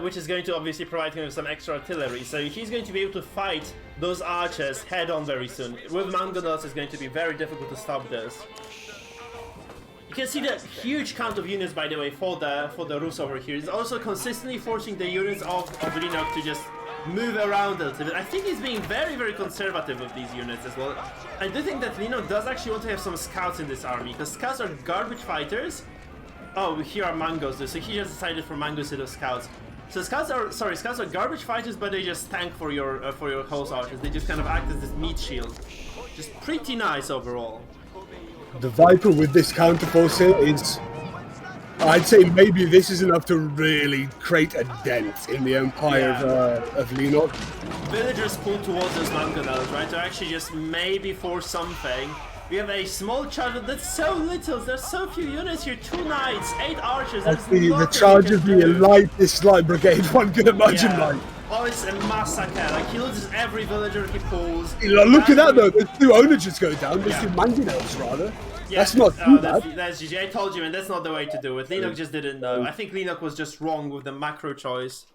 which is going to obviously provide him with some extra artillery. So he's going to be able to fight those archers head-on very soon. With mangonels, it's going to be very difficult to stop this. You can see the huge count of units, by the way, for the Rus over here. He's also consistently forcing the units of Leenock to just move around a little bit. I think he's being very, very conservative with these units as well. I do think that Leenock does actually want to have some scouts in this army, because scouts are garbage fighters. Oh, here are mangoes, so he just decided for mangoes instead of scouts. So scouts are garbage fighters, but they just tank for your horse archers. They just kind of act as this meat shield. Just pretty nice overall. The Viper with this counterforce here is, I'd say maybe this is enough to really create a dent in the empire of Leenock. Villagers pull towards those mangonels, right? To actually just maybe force something. We have a small charge that's so little. There's so few units here. 2 knights, 8 archers. The charge of the light brigade, one can imagine, like. Oh, it's a massacre. Like, he loses every villager he pulls. Look at that, though. There's 2 onagers go down. There's 2 mangonels, rather. Yeah, that's not too bad. That's GG. I told you, and that's not the way to do it. Leenock just didn't know. I think Leenock was just wrong with the macro choice.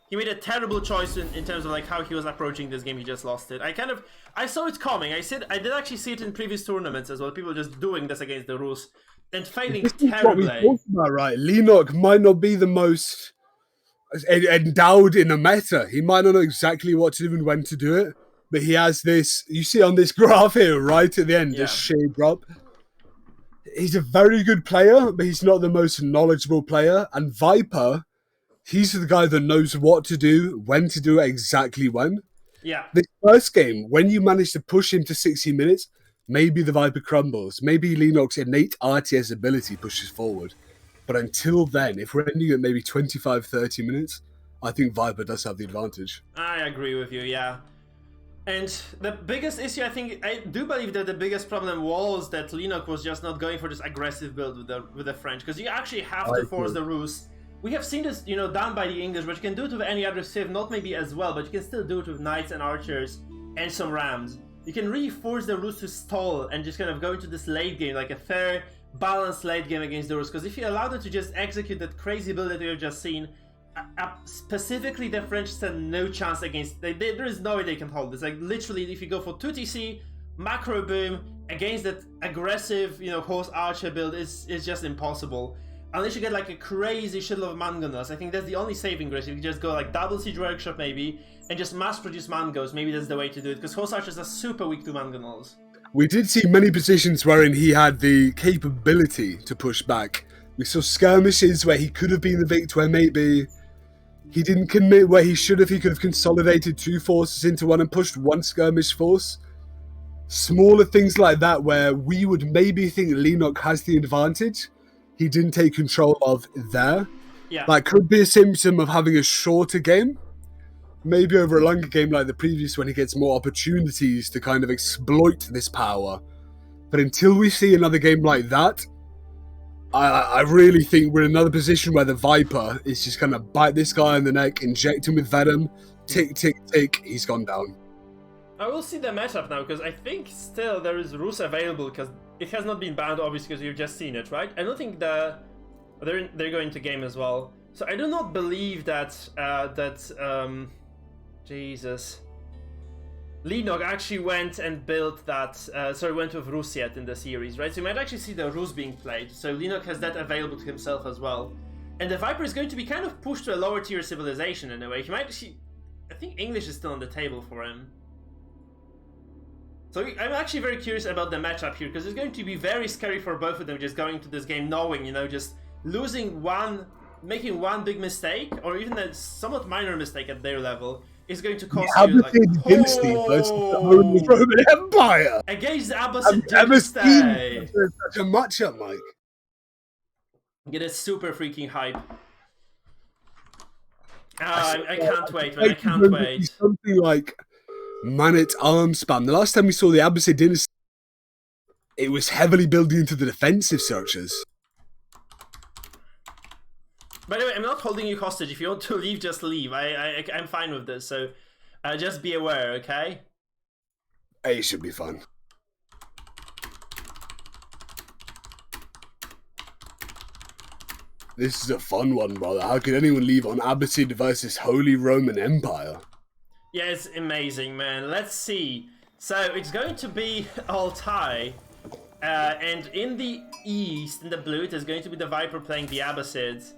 He made a terrible choice in terms of like how he was approaching this game. He just lost it. I saw it coming. I did actually see it in previous tournaments as well. People just doing this against the Rus and failing terribly. What we talked about, right? Leenock might not be the most endowed in the meta. He might not know exactly what to do and when to do it, but he has this. You see on this graph here, right at the end, this sheer drop. He's a very good player, but he's not the most knowledgeable player. And Viper, he's the guy that knows what to do, when to do it, exactly when. Yeah. This first game, when you manage to push him to 60 minutes, maybe the Viper crumbles. Maybe Leenock's innate RTS ability pushes forward. But until then, if we're ending at maybe 25, 30 minutes, I think Viper does have the advantage. I agree with you, yeah. And the biggest issue, I do believe that the biggest problem was that Leenock was just not going for this aggressive build with the French, because you actually have to force the Rus. We have seen this, done by the English, but you can do it with any other civ, not maybe as well, but you can still do it with knights and archers and some rams. You can really force the Rus to stall and just kind of go into this late game, like a fair, balanced late game against the Rus. Because if you allow them to just execute that crazy build that we have just seen, specifically the French stand no chance against. There is no way they can hold this. Like literally, if you go for 2TC, macro boom against that aggressive, horse archer build, is just impossible. Unless you get like a crazy shitload of mangonels. I think that's the only saving grace. If you just go like double siege workshop maybe, and just mass produce mangos, maybe that's the way to do it. Because horse archers are super weak to mangonels. We did see many positions wherein he had the capability to push back. We saw skirmishes where he could have been the victor, maybe. He didn't commit where he should have. He could have consolidated 2 forces into one and pushed 1 skirmish force. Smaller things like that where we would maybe think Leenock has the advantage. He didn't take control of there. Yeah. That could be a symptom of having a shorter game. Maybe over a longer game like the previous when he gets more opportunities to kind of exploit this power. But until we see another game like that, I really think we're in another position where the Viper is just going to bite this guy in the neck, inject him with venom, tick, tick, tick, he's gone down. I will see the matchup now, because I think still there is Rus available, because it has not been banned, obviously, because you've just seen it, right? I don't think they're going to game as well. So I do not believe that, Jesus. Leenock actually went and built that, went with Rus yet in the series, right? So you might actually see the Rus being played. So Leenock has that available to himself as well. And the Viper is going to be kind of pushed to a lower tier civilization in a way. He might actually, I think English is still on the table for him. So I'm actually very curious about the matchup here, because it's going to be very scary for both of them just going into this game knowing, you know, just losing making one big mistake, or even a somewhat minor mistake at their level, is going to cost you like... Dynasty versus the Holy Roman Empire! Against the Abbasid Dynasty! Such a matchup, Mike. Get it super freaking hype. I can't wait, man. I can't wait. Something like man-at-arm spam. The last time we saw the Abbasid dynasty, it was heavily building into the defensive searches. By the way, I'm not holding you hostage. If you want to leave, just leave. I'm fine with this, so just be aware, okay? It should be fun. This is a fun one, brother. How could anyone leave on Abbasid versus Holy Roman Empire? Yeah, it's amazing, man. Let's see. So it's going to be all tie. And in the east, in the blue, there's going to be the Viper playing the Abbasids,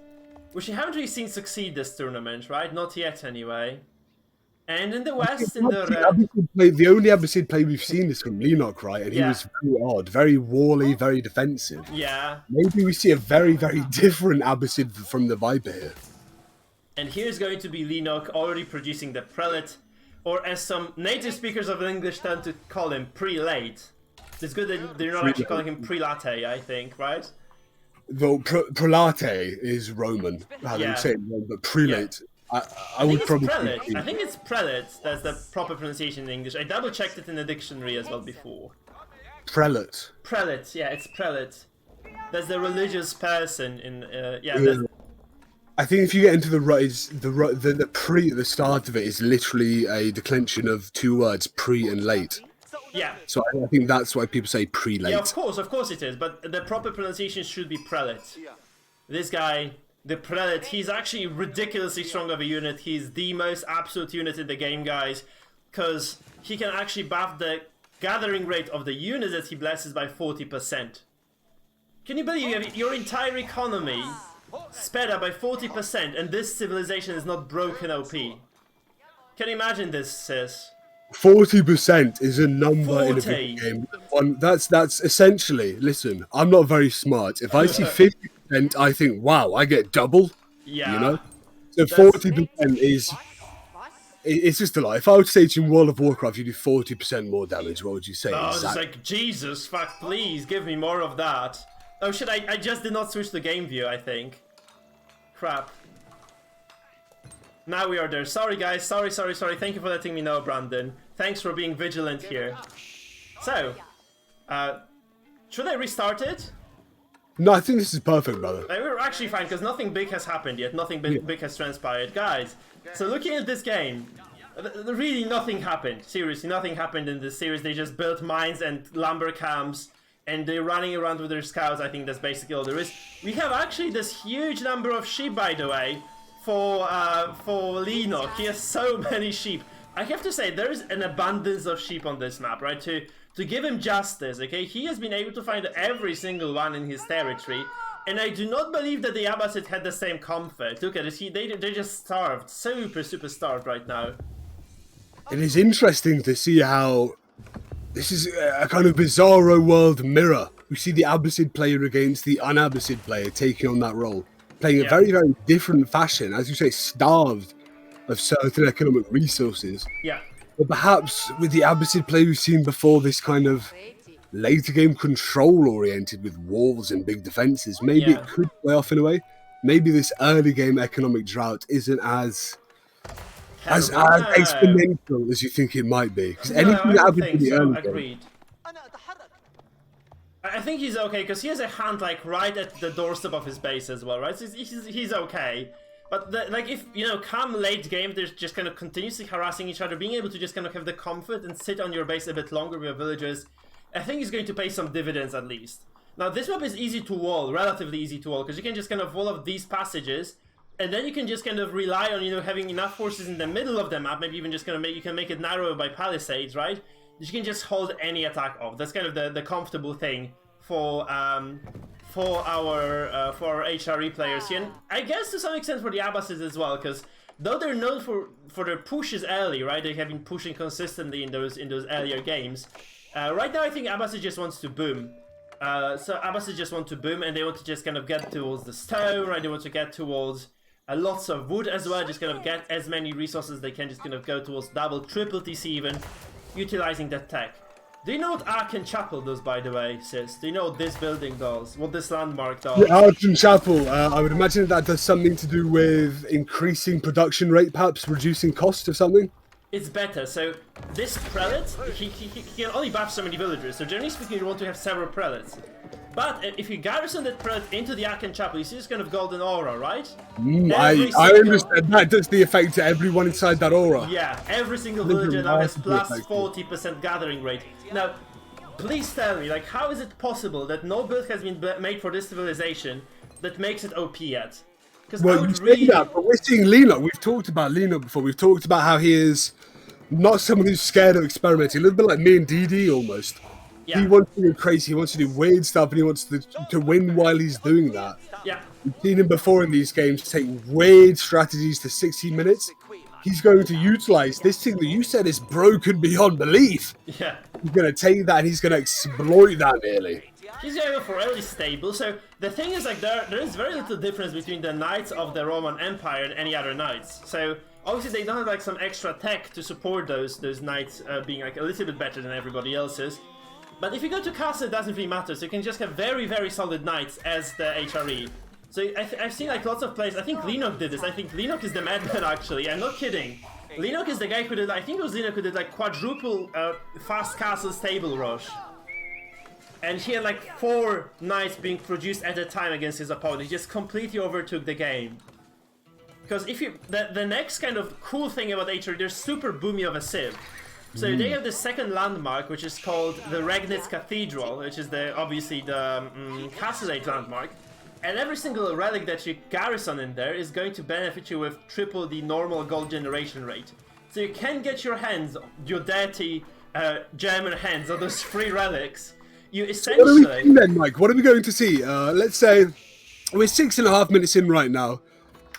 which you haven't really seen succeed this tournament, right? Not yet, anyway. And in the west, in the red... The only Abbasid play we've seen is from Leenock, right? And he was very odd, very wally, very defensive. Yeah. Maybe we see a very, very different Abbasid from the Viper here. And here's going to be Leenock already producing the prelate, or as some native speakers of English tend to call him, prelate. It's good that they're not actually calling him prelate, I think, right? Though prelate is Roman, how they would say it, but prelate... Yeah. I would probably... Prelate. I think it's prelate. That's the proper pronunciation in English. I double-checked it in the dictionary as well before. Prelate. Prelate, yeah, it's prelate. That's the religious person in... I think if you get into the pre at the start of it is literally a declension of two words, pre and late. Yeah. So I think that's why people say prelate. Yeah, of course it is. But the proper pronunciation should be prelate. This guy... The prelate, he's actually ridiculously strong of a unit. He's the most absolute unit in the game, guys, because he can actually buff the gathering rate of the units that he blesses by 40%. Can you believe you have your entire economy sped up by 40% and this civilization is not broken OP? Can you imagine this, sis? 40% is a number 40. in a video game. That's essentially, listen, I'm not very smart. If I see 50%, I think, wow, I get double. Yeah. You know? So 40% is... It's just a lot. If I would say to you in World of Warcraft, you do 40% more damage, what would you say? Oh, it's like, Jesus, fuck, please, give me more of that. Oh shit, I just did not switch the game view, I think. Crap. Now we are there. Sorry, guys. Sorry. Thank you for letting me know, Brandon. Thanks for being vigilant here. So, should I restart it? No, I think this is perfect, brother. We're actually fine, because nothing big has happened yet. Nothing big has transpired. Guys, so looking at this game, really nothing happened. Seriously, nothing happened in this series. They just built mines and lumber camps, and they're running around with their scouts. I think that's basically all there is. We have actually this huge number of sheep, by the way, for Leenock. He has so many sheep. I have to say, there is an abundance of sheep on this map, right? To give him justice, okay? He has been able to find every single one in his territory, and I do not believe that the Abbasid had the same comfort. Look at it, they just starved. Super starved right now. It is interesting to see how this is a kind of bizarro world mirror. We see the Abbasid player against the un-Abbasid player taking on that role, playing a very, very different fashion, as you say, starved of certain economic resources. Yeah. But perhaps with the Abbasid play we've seen before, this kind of later game control oriented with walls and big defenses, maybe it could play off in a way. Maybe this early game economic drought isn't as exponential as you think it might be. Because anything that happens in the early game. I think he's okay, because he has a hand like right at the doorstep of his base as well, right? So he's okay. But like if, you know, come late game, they're just kind of continuously harassing each other, being able to just kind of have the comfort and sit on your base a bit longer with your villagers, I think is going to pay some dividends at least. Now this map is easy to wall, relatively easy to wall, because you can just kind of wall off these passages, and then you can just kind of rely on, you know, having enough forces in the middle of the map, maybe even just kind of you can make it narrower by palisades, right? You can just hold any attack off. That's kind of the comfortable thing for our HRE players here, and I guess to some extent for the Abbasids as well, because though they're known for their pushes early, right? They have been pushing consistently in those earlier games. Right now, I think Abassid just wants to boom. So Abassid just want to boom, and they want to just kind of get towards the stone, right? They want to get towards lots of wood as well, just kind of get as many resources they can, just kind of go towards double, triple TC even, utilizing that tech. Do you know what Ark and Chapel does, by the way, sis? Do you know what this building does? What this landmark does? Yeah, Ark and Chapel, I would imagine that does something to do with increasing production rate, perhaps reducing cost or something? It's better. So this prelate, he can only buff so many villagers. So generally speaking, you want to have several prelates. But if you garrison that prelate into the Ark and Chapel, you see this kind of golden aura, right? I understand that does the effect to everyone inside that aura. Yeah, every single villager now has plus 40% gathering rate. Now, please tell me, like, how is it possible that no build has been made for this civilization that makes it OP yet? Well, you say that, but we're seeing Leenock. We've talked about Leenock before. We've talked about how he is not someone who's scared of experimenting. A little bit like me and DD almost. Yeah. He wants to do crazy, he wants to do weird stuff, and he wants to win while he's doing that. Yeah. We've seen him before in these games take weird strategies to 60 minutes. He's going to utilize this thing that you said is broken beyond belief. Yeah. He's going to take that and he's going to exploit that nearly. He's going to go for really stable. So the thing is, like, there is very little difference between the Knights of the Roman Empire and any other Knights. So obviously they don't have like some extra tech to support those Knights being like a little bit better than everybody else's. But if you go to castle, it doesn't really matter. So you can just have very, very solid Knights as the HRE. So I've seen like lots of players. I think Leenock did this. I think Leenock is the madman actually. I'm not kidding. Leenock is the guy who did, I think it was Leenock who did like quadruple fast castle stable rush. And he had like 4 knights being produced at a time against his opponent. He just completely overtook the game. Because if you, the next kind of cool thing about HRE, they're super boomy of a civ. So they have the second landmark, which is called the Regnitz Cathedral, which is obviously the Castle Age landmark. And every single relic that you garrison in there is going to benefit you with triple the normal gold generation rate. So you can get your hands, your dirty German hands, on those 3 relics. You essentially... So what are we doing then, Mike? What are we going to see? Let's say we're 6.5 minutes in right now.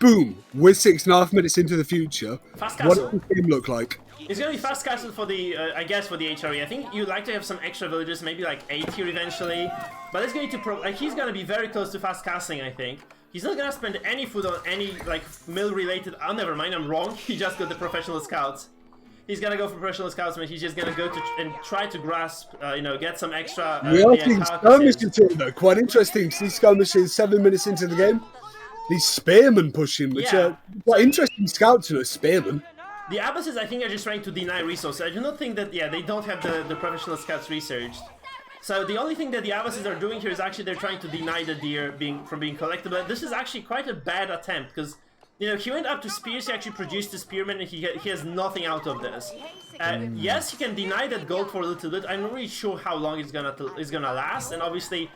Boom, we're 6.5 minutes into the future. Fast castle. What does the game look like? It's gonna be fast castle for the, I guess, for the HRE. I think you'd like to have some extra villagers, maybe like 8 here eventually. But it's going to he's gonna be very close to fast castling, I think. He's not gonna spend any food on any like mill-related. Oh, never mind, I'm wrong. He just got the professional scouts. He's gonna go for professional scouts, but he's just gonna go to and try to grasp, you know, get some extra. We are seeing skirmishes here, though. Quite interesting. See skirmishes 7 minutes into the game. These spearmen pushing, which are quite interesting scouts, you know, spearmen. The Abbasids, I think, are just trying to deny resources. I do not think that, they don't have the professional scouts researched. So the only thing that the Abbasids are doing here is actually they're trying to deny the deer from being collectible. This is actually quite a bad attempt, because, you know, he went up to spears, he actually produced the spearmen, and he has nothing out of this. Yes, he can deny that gold for a little bit. I'm not really sure how long it's gonna last, and obviously...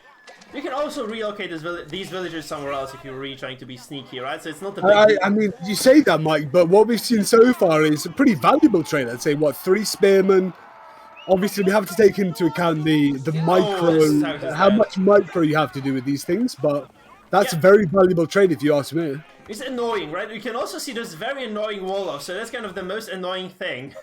You can also relocate these villagers somewhere else if you're really trying to be sneaky, right? So it's not the big I mean, you say that, Mike, but what we've seen so far is a pretty valuable trade. I'd say, what, 3 spearmen? Obviously, we have to take into account the micro, how much micro you have to do with these things, but that's a very valuable trade if you ask me. It's annoying, right? You can also see this very annoying wall-off, so that's kind of the most annoying thing.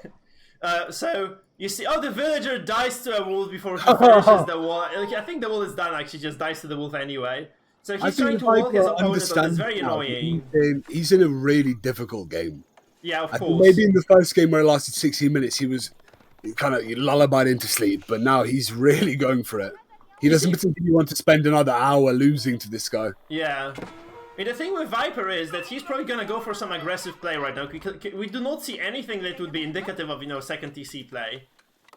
So... You see, the villager dies to a wolf before he finishes the wall. I think the wolf is done, actually, just dies to the wolf anyway. So he's trying to walk his opponent, and it's very annoying. He's in a really difficult game. Yeah, of course. I think maybe in the first game where it lasted 60 minutes, he was kind of lullabied into sleep, but now he's really going for it. He doesn't particularly want to spend another hour losing to this guy. Yeah. I mean, the thing with Viper is that he's probably going to go for some aggressive play right now. We do not see anything that would be indicative of, you know, second TC play.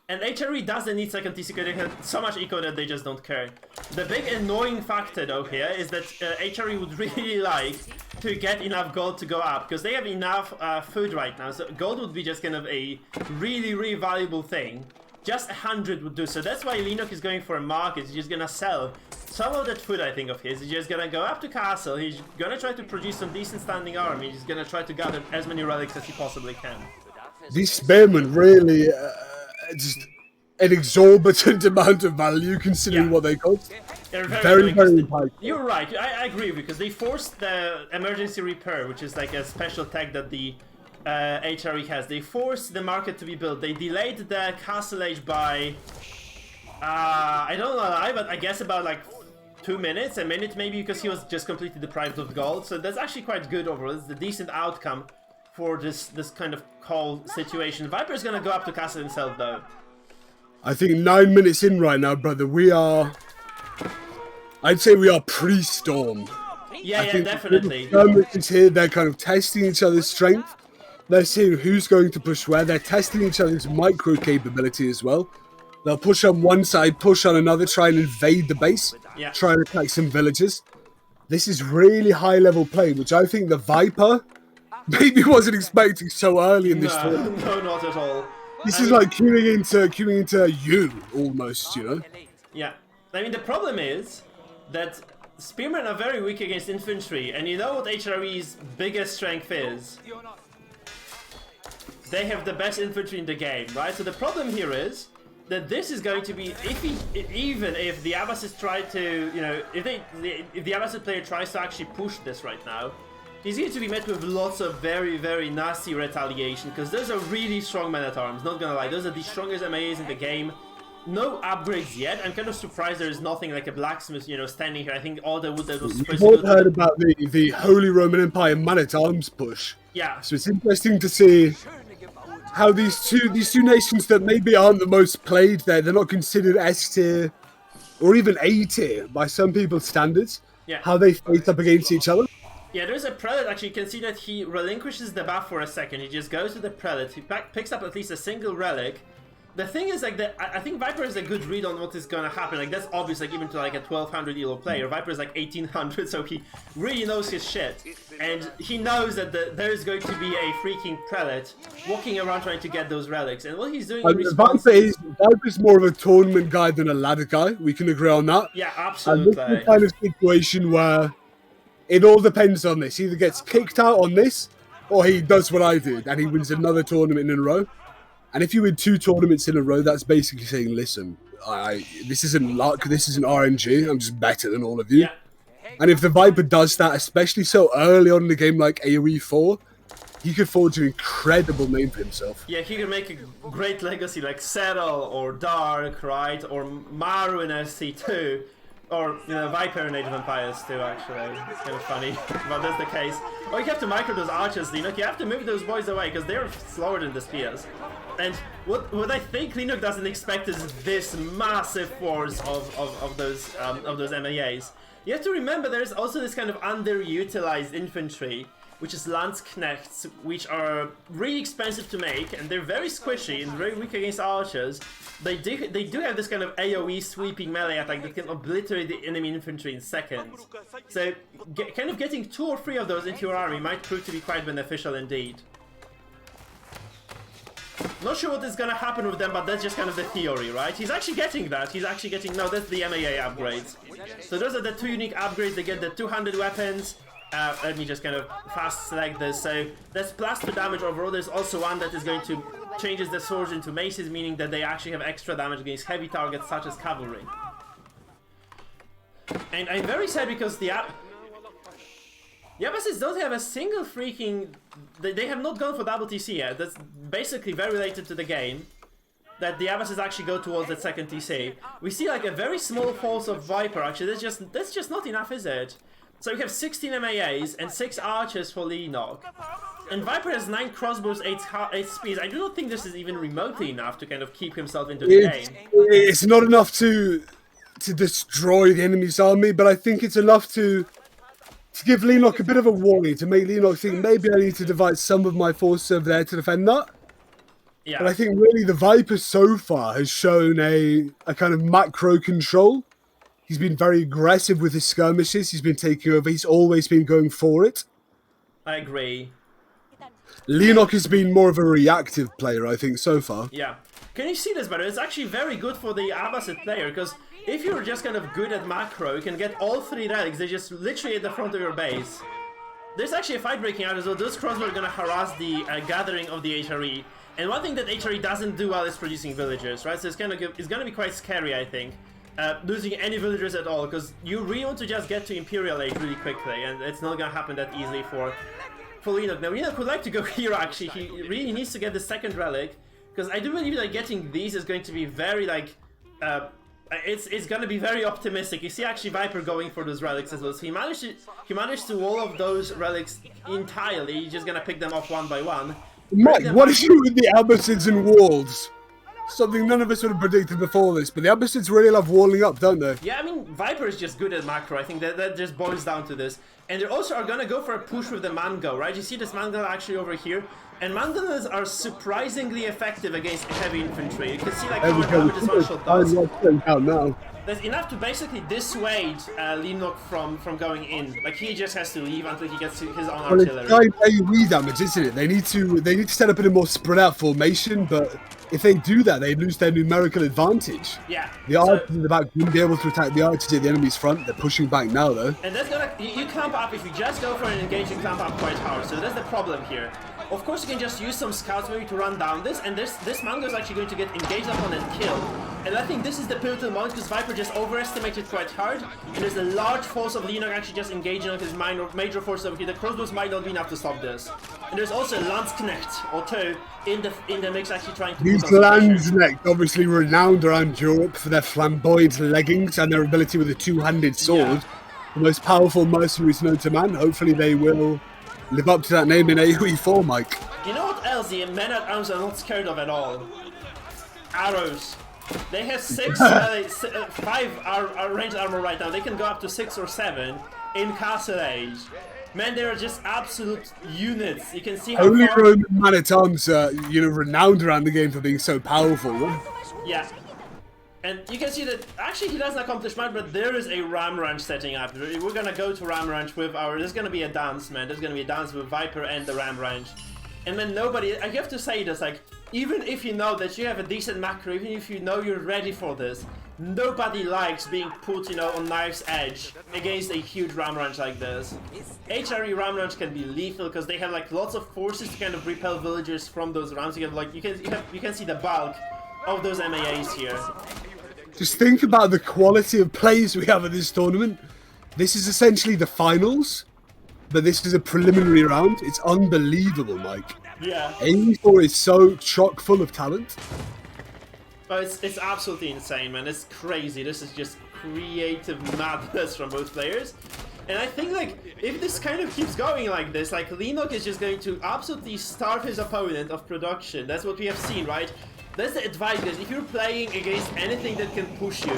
And HRE doesn't need second TC because they have so much eco that they just don't care. The big annoying factor though here is that HRE would really like to get enough gold to go up, because they have enough food right now. So gold would be just kind of a really, really valuable thing. Just 100 would do. So that's why Leenock is going for a market. He's just going to sell some of that food, I think, of his. He's just going to go up to castle. He's going to try to produce some decent standing army. He's going to try to gather as many relics as he possibly can. These spearmen really... just an exorbitant amount of value considering what they cost. They're very high. You're right, I agree, because they forced the emergency repair, which is like a special tech that the HRE has. They forced the market to be built. They delayed the castle age by I don't know, but I guess about like 2 minutes, a minute maybe, because he was just completely deprived of gold. So that's actually quite good overall. It's a decent outcome for this kind of call situation. Viper's gonna go up to castle himself though. I think 9 minutes in right now, brother. I'd say we are pre-storm. Yeah, definitely. Is here. They're kind of testing each other's strength. They're seeing who's going to push where. They're testing each other's micro capability as well. They'll push on one side, push on another, try and invade the base, try and attack some villages. This is really high-level play, which I think the Viper maybe wasn't expecting so early in this tournament. No, not at all. This is like queuing into you, almost, you know? Yeah. I mean, the problem is that spearmen are very weak against infantry, and you know what HRE's biggest strength is? They have the best infantry in the game, right? So the problem here is that this is going to be, even if the Abbasids try to, you know, if the Abassid player tries to actually push this right now, he's going to be met with lots of very, very nasty retaliation, because those are really strong men-at-arms, not gonna lie. Those are the strongest MAAs in the game. No upgrades yet. I'm kind of surprised there is nothing like a blacksmith, you know, standing here. I think all the wood that was supposed to You've all heard about the Holy Roman Empire man-at-arms push. Yeah. So it's interesting to see how these two nations that maybe aren't the most played they're not considered S tier or even A tier by some people's standards. Yeah. How they face up against each other. Yeah, there's a prelate, actually. You can see that he relinquishes the buff for a second. He just goes to the prelate. He picks up at least a single relic. The thing is, like, I think Viper is a good read on what is gonna happen. Like, that's obvious, like, even to, like, a 1200 elo player. Viper is, like, 1800, so he really knows his shit. And he knows that there's going to be a freaking prelate walking around trying to get those relics. And what he's doing in response Viper's more of a tournament guy than a ladder guy. We can agree on that. Yeah, absolutely. And this is the kind of situation where it all depends on this. He either gets kicked out on this, or he does what I did, and he wins another tournament in a row. And if you win 2 tournaments in a row, that's basically saying, listen, this isn't luck, this isn't RNG, I'm just better than all of you. Yeah. And if the Viper does that, especially so early on in the game like AoE 4, he could forge an incredible name for himself. Yeah, he can make a great legacy like Settle or Dark, right? Or Maru in SC2. Or, you know, Viper in Age of Empires too, actually. It's kind of funny, but that's the case. Or you have to micro those archers, Leenock. You have to move those boys away, because they're slower than the spears. And what I think Leenock doesn't expect is this massive force of those MAAs. You have to remember there's also this kind of underutilized infantry, which is Landsknechts, which are really expensive to make, and they're very squishy and very weak against archers. They do have this kind of AoE sweeping melee attack that can obliterate the enemy infantry in seconds. So kind of getting 2 or 3 of those into your army might prove to be quite beneficial indeed. Not sure what is gonna happen with them, but that's just kind of the theory, right? He's actually getting that. He's actually getting... No, that's the MAA upgrades. So those are the 2 unique upgrades. They get the 200 weapons. Let me just kind of fast select this. So that's +2 damage overall. There's also one that is going to changes the swords into maces, meaning that they actually have extra damage against heavy targets such as cavalry. And I'm very sad because the Abbasids don't have a single freaking... They have not gone for double TC yet. That's basically very related to the game. That the Abbasids actually go towards that second TC. We see like a very small force of Viper actually. That's just not enough, is it? So we have 16 MAAs and 6 archers for Leenock. And Viper has 9 crossbows, 8 spears. I do not think this is even remotely enough to kind of keep himself into the game. It's not enough to destroy the enemy's army, but I think it's enough to give Leenock a bit of a warning, to make Leenock think maybe I need to divide some of my force over there to defend that. Yeah. But I think really the Viper so far has shown a kind of macro control. He's been very aggressive with his skirmishes. He's been taking over. He's always been going for it. I agree. Leenock has been more of a reactive player, I think, so far. Yeah. Can you see this better? It's actually very good for the Abassid player, because if you're just kind of good at macro, you can get all 3 relics. They're just literally at the front of your base. There's actually a fight breaking out as well. Those crossbows are going to harass the gathering of the HRE. And one thing that HRE doesn't do well is producing villagers, right? So it's going to be quite scary, I think. Losing any villagers at all, because you really want to just get to Imperial age really quickly, and it's not gonna happen that easily for Leenock. Now Leenock would like to go here actually. He really needs to get the second relic, because I do believe that getting these is going to be very like it's gonna be very optimistic. You see, actually, Viper going for those relics as well. So he managed to wall off those relics entirely. He's just gonna pick them off one by one. Mike, what is you with the Abbasids and walls? Something none of us would have predicted before this, but the Abbasids really love walling up, don't they? Yeah, I mean, Viper is just good at macro. I think that just boils down to this. And they also are gonna go for a push with the Mango, right? You see this Mango actually over here? And Mangonels are surprisingly effective against heavy infantry. You can see like how much damage this one shot does. There's enough to basically dissuade Leenock from going in. Like, he just has to leave until he gets to his own artillery. Well, it's AoE damage, isn't it? They need to set up in a more spread out formation, but if they do that, they lose their numerical advantage. Yeah. The archers in the back wouldn't be able to attack the archers at the enemy's front. They're pushing back now, though. And that's gonna you clamp up if you just go for an engage. You clamp up quite hard. So that's the problem here. Of course, you can just use some scouts maybe to run down this, and this Mango is actually going to get engaged upon and killed. And I think this is the pivotal moment because Viper just overestimated quite hard, and there's a large force of Leenock actually just engaging on his major force over here. The crossbows might not be enough to stop this. And there's also a Landsknecht or two in the mix actually trying to. These Landsknecht, obviously renowned around Europe for their flamboyant leggings and their ability with a two-handed sword. Yeah. The most powerful mercenaries known to man. Hopefully they will live up to that name in AoE 4, Mike. You know what else the men at arms are not scared of at all? Arrows. They have 5 ranged armor right now. They can go up to 6 or 7 in Castle Age. Man, they are just absolute units. You can see how only Roman man at arms are, renowned around the game for being so powerful. Yeah. And you can see that actually he doesn't accomplish much, but there is a Ram Ranch setting up. We're gonna go to Ram Ranch with there's gonna be a dance, man. There's gonna be a dance with Viper and the Ram Ranch. And then I have to say this, like, even if you know that you have a decent macro, even if you know you're ready for this, nobody likes being put, on knife's edge against a huge Ram Ranch like this. HRE Ram Ranch can be lethal because they have like lots of forces to kind of repel villagers from those rounds. You have like you can see the bulk of those MAAs here. Just think about the quality of plays we have at this tournament. This is essentially the finals, but this is a preliminary round. It's unbelievable, Mike. Yeah. AE4 is so chock full of talent. But it's absolutely insane, man. It's crazy. This is just creative madness from both players. And I think, like, if this kind of keeps going like this, like, Leenock is just going to absolutely starve his opponent of production. That's what we have seen, right? That's the advice, guys. If you're playing against anything that can push you,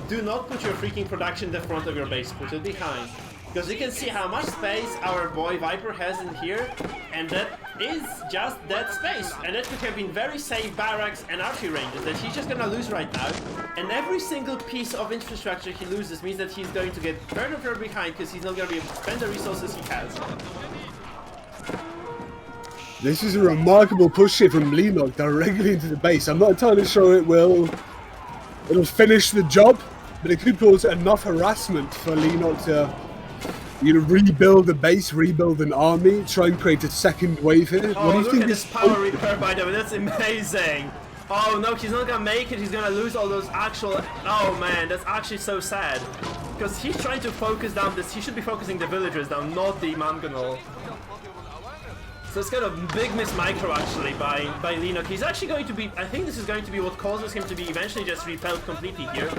do not put your freaking production in the front of your base. Put it behind. Because you can see how much space our boy Viper has in here, and that is just that space. And that could have been very safe barracks and archery ranges that he's just gonna lose right now. And every single piece of infrastructure he loses means that he's going to get further and further behind because he's not gonna be able to spend the resources he has. This is a remarkable push here from Leenock directly into the base. I'm not entirely sure it'll finish the job, but it could cause enough harassment for Leenock to rebuild the base, rebuild an army, try and create a second wave here. Oh, what do you think? At this power repair, by the way, that's amazing. Oh no, he's not gonna make it. He's gonna lose all those actual. Oh man, that's actually so sad. Because he's trying to focus down this. He should be focusing the villagers down, not the Mangonel. So it's kind of big miss micro actually by Leenock. He's actually going to be. I think this is going to be what causes him to be eventually just repelled completely here.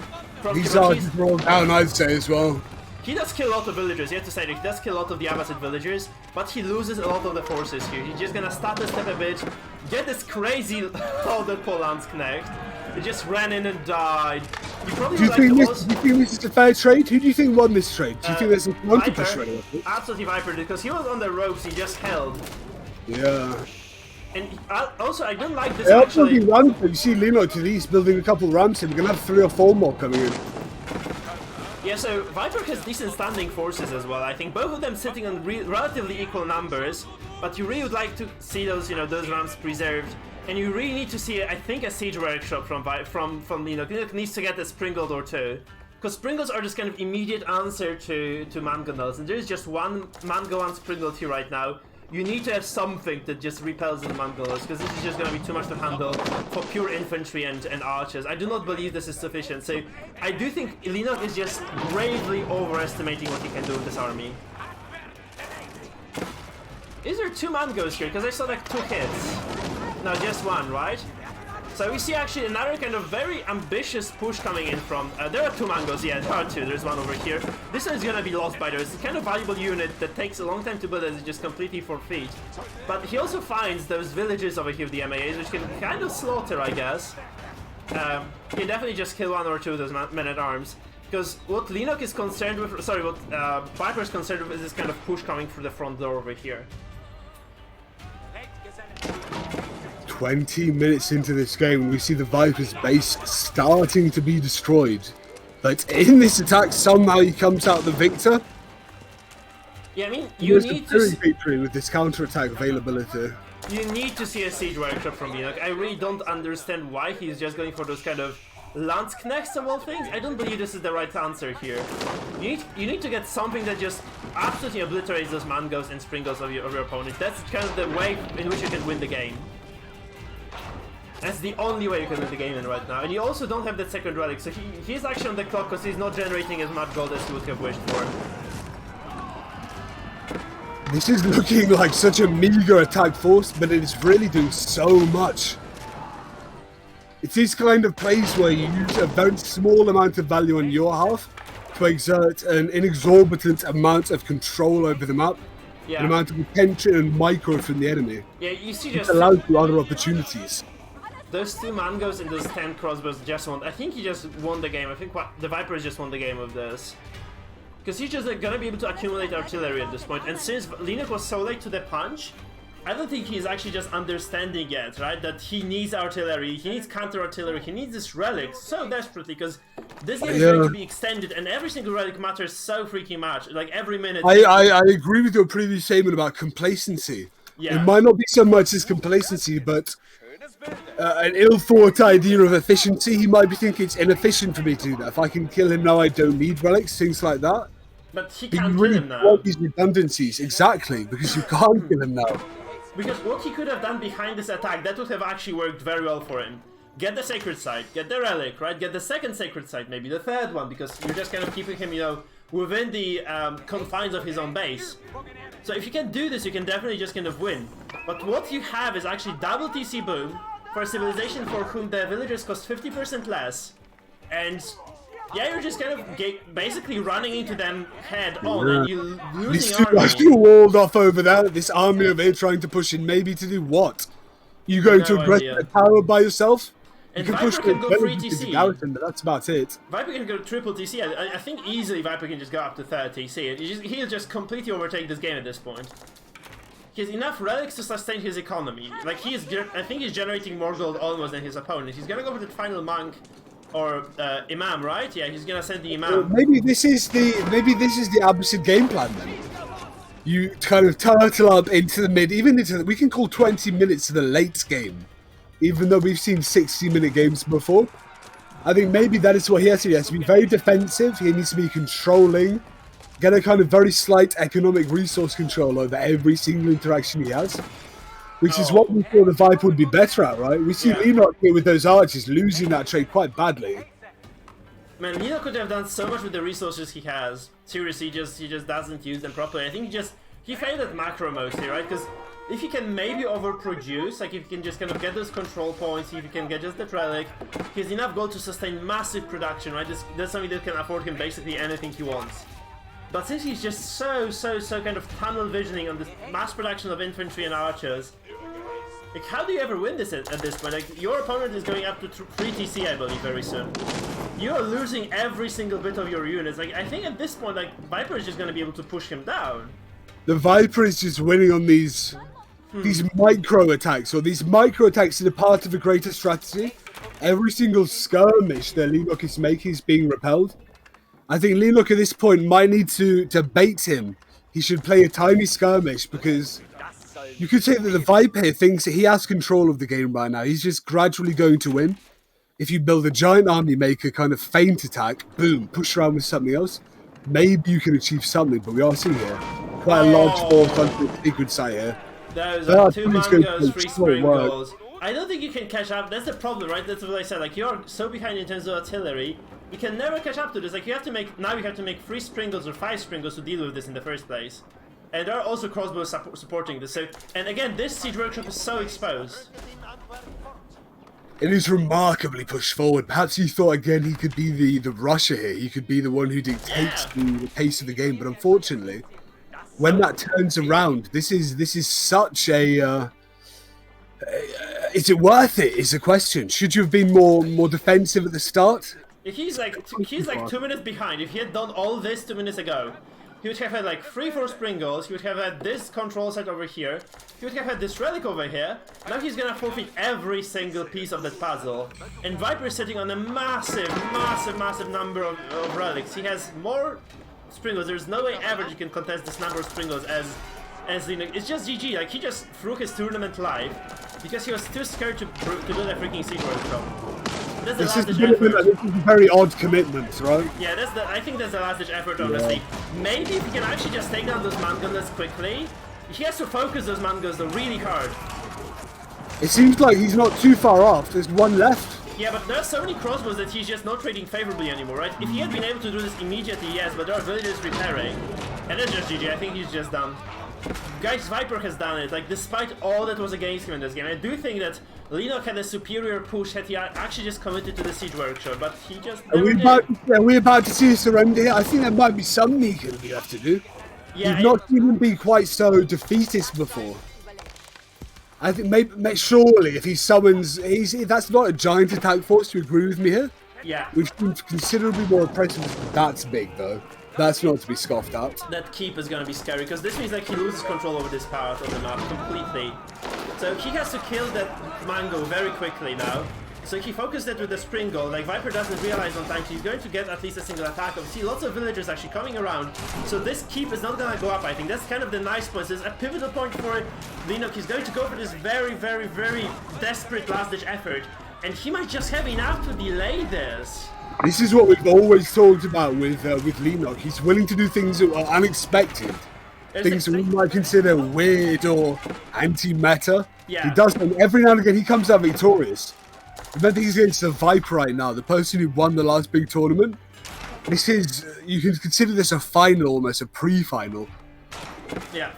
He's rolled down, I'd say, as well. He does kill a lot of villagers, you have to say that he does kill a lot of the Abassid villagers, but he loses a lot of the forces here. He's just gonna start a step a bit, get this crazy older Landsknecht. He just ran in and died. You probably do you think this is a fair trade? Who do you think won this trade? Do you think there's a Viper? Absolutely Viper, because he was on the ropes, he just held. Yeah. And also, I don't like this actually. You see Leenock to the east building a couple ramps and we're gonna have 3 or 4 more coming in. Yeah, so Viper has decent standing forces as well. I think both of them sitting on relatively equal numbers, but you really would like to see those, those ramps preserved. And you really need to see, I think, a siege workshop from Leenock. Leenock needs to get a Springald or 2. Because Springals are just kind of immediate answer to Mangonels. And there is just one Mango and Springald here right now. You need to have something that just repels the Mongols, because this is just going to be too much to handle for pure infantry and archers. I do not believe this is sufficient, so I do think Leenock is just gravely overestimating what he can do with this army. Is there 2 Mangos here? Because I saw like 2 hits. No, just 1, right? So we see actually another kind of very ambitious push coming in from... there are 2 mangoes, yeah, there are 2. There's one over here. This one is gonna be lost by the way. It's a kind of valuable unit that takes a long time to build as it's just completely forfeit. But he also finds those villages over here with the MAAs, which can kind of slaughter, I guess. He can definitely just kill 1 or 2 of those men-at-arms. Because what Leenock is concerned with... Sorry, what Viper is concerned with is this kind of push coming through the front door over here. 20 minutes into this game, we see the Viper's base starting to be destroyed. But in this attack, somehow he comes out the victor. Yeah, I mean, you need to... victory with this counterattack availability. You need to see a siege workshop from Leenock. I really don't understand why he's just going for those kind of Landsknechts of all things. I don't believe this is the right answer here. You need to get something that just absolutely obliterates those mangoes and springos of your opponent. That's kind of the way in which you can win the game. That's the only way you can win the game in right now. And you also don't have that second relic, so he's actually on the clock because he's not generating as much gold as he would have wished for. This is looking like such a meager attack force, but it is really doing so much. It's these kind of plays where you use a very small amount of value on your half to exert an inexorbitant amount of control over the map. Yeah. An amount of attention and micro from the enemy. Yeah, you see It just... allows you other opportunities. Those 2 mangoes and those 10 crossbows just won. I think he just won the game. I think the Vipers just won the game with this. Because he's just gonna be able to accumulate artillery at this point. And since Leenock was so late to the punch, I don't think he's actually just understanding yet, right? That he needs artillery, he needs counter-artillery, he needs this relic so desperately because this game is going to be extended and every single relic matters so freaking much. Like every minute... I agree with your previous statement about complacency. Yeah. It might not be so much as complacency, but an ill-thought idea of efficiency. He might be thinking it's inefficient for me to do that. If I can kill him now, I don't need relics, things like that. But he But can't you kill really him now. want these redundancies, exactly, because you can't kill him now. Because what he could have done behind this attack, that would have actually worked very well for him. Get the sacred site, get the relic, right? Get the second sacred site, maybe the third one, because you're just kind of keeping him, you know, within the confines of his own base. So if you can do this, you can definitely just kind of win. But what you have is actually double TC boom for a civilization for whom the villagers cost 50% less. And yeah, you're just kind of basically running into them head on, and you losing These 2 army. are still walled off over there. This army over here trying to push in, maybe to do what? You going to aggress the tower by yourself? And you can Viper push can go free the TC. garrison, but that's about it. Viper can go triple TC. I think easily Viper can just go up to 30 TC. He'll just completely overtake this game at this point. He has enough relics to sustain his economy. Like I think he's generating more gold almost than his opponent. He's gonna go for the final monk or imam, right? Yeah, he's gonna send the imam. Well, maybe this is the Abbasid game plan then. You kind of turtle up into the mid, even into we can call 20 minutes to the late game, even though we've seen 60-minute games before. I think maybe that is what he has to do. He has to be very defensive. He needs to be controlling, get a kind of very slight economic resource control over every single interaction he has. Which is what we thought the Viper would be better at, right? We see Leenock here with those archers losing that trade quite badly. Man, Leenock could have done so much with the resources he has. Seriously, he just doesn't use them properly. I think he failed at macro mostly, right? Because if he can maybe overproduce, like if he can just kind of get those control points, if he can get just the relic, he has enough gold to sustain massive production, right? That's something that can afford him basically anything he wants. But since he's just so kind of tunnel visioning on this mass production of infantry and archers, like how do you ever win this at this point? Like your opponent is going up to 3 TC, I believe, very soon. You are losing every single bit of your units. Like I think at this point, like Viper is just going to be able to push him down. The Viper is just winning on these micro attacks, or these micro attacks are part of a greater strategy. Every single skirmish that Leenock is making is being repelled. I think Leenock at this point might need to bait him. He should play a tiny skirmish because you could say that the Viper here thinks that he has control of the game right now. He's just gradually going to win. If you build a giant army, make a kind of feint attack, boom, push around with something else, maybe you can achieve something, but we are seeing here quite a large force onto the secret site here. Those are 2 mangoes, 3 sprinkles. I don't think you can catch up. That's the problem, right? That's what I said. Like you're so behind in terms of artillery. You can never catch up to this. Like you have to make 3 sprinkles or 5 sprinkles to deal with this in the first place. And there are also crossbows supporting this. So, and again, this siege workshop is so exposed. It is remarkably pushed forward. Perhaps he thought again he could be the rusher here. He could be the one who dictates the pace of the game. But unfortunately, when that turns around, this is such a. Is it worth it? Is the question. Should you have been more defensive at the start? If he's like 2 minutes behind. If he had done all this 2 minutes ago, he would have had like 3-4 Springles, he would have had this control set over here, he would have had this relic over here. Now he's gonna forfeit every single piece of that puzzle. And Viper is sitting on a massive number of relics. He has more Springles. There's no way ever you can contest this number of Springles as Leenock. It's just GG, like he just threw his tournament live because he was too scared to do that freaking secret job. This is a very odd commitment, right? Yeah, I think that's the last ditch effort, honestly. Yeah. Maybe if he can actually just take down those Mangolas quickly, he has to focus those Mangolas really hard. It seems like he's not too far off. There's one left. Yeah, but there's so many crossbows that he's just not trading favorably anymore, right? If he had been able to do this immediately, yes, but there are villagers repairing. And that's just GG. I think he's just done. Guys, Viper has done it, like, despite all that was against him in this game. I do think that Leenock had a superior push had he actually just committed to the Siege Workshop, but he just never did. Are we about to see a surrender here? I think there might be some sneaking we have to do. Yeah, he's not even been quite so defeatist before. I think maybe surely if he summons, that's not a giant attack force. To agree with me here? Yeah. Which seems considerably more impressive. That's big though. That's not to be scoffed at. That keep is gonna be scary, because this means like he loses control over this part of the map completely. So he has to kill that Mango very quickly now. So if he focuses it with the Springle, like Viper doesn't realize on time, he's going to get at least a single attack. Obviously lots of villagers actually coming around. So this keep is not gonna go up, I think. That's kind of the nice point. It's a pivotal point for Leenock. He's going to go for this very desperate last ditch effort. And he might just have enough to delay this. This is what we've always talked about with Leenock. He's willing to do things that are unexpected. Things that we might consider weird or anti-meta. Yeah. He does them every now and again. He comes out victorious. Remember, he's against the Viper right now, the person who won the last big tournament. This is, you can consider this a final, almost a pre-final. Yeah.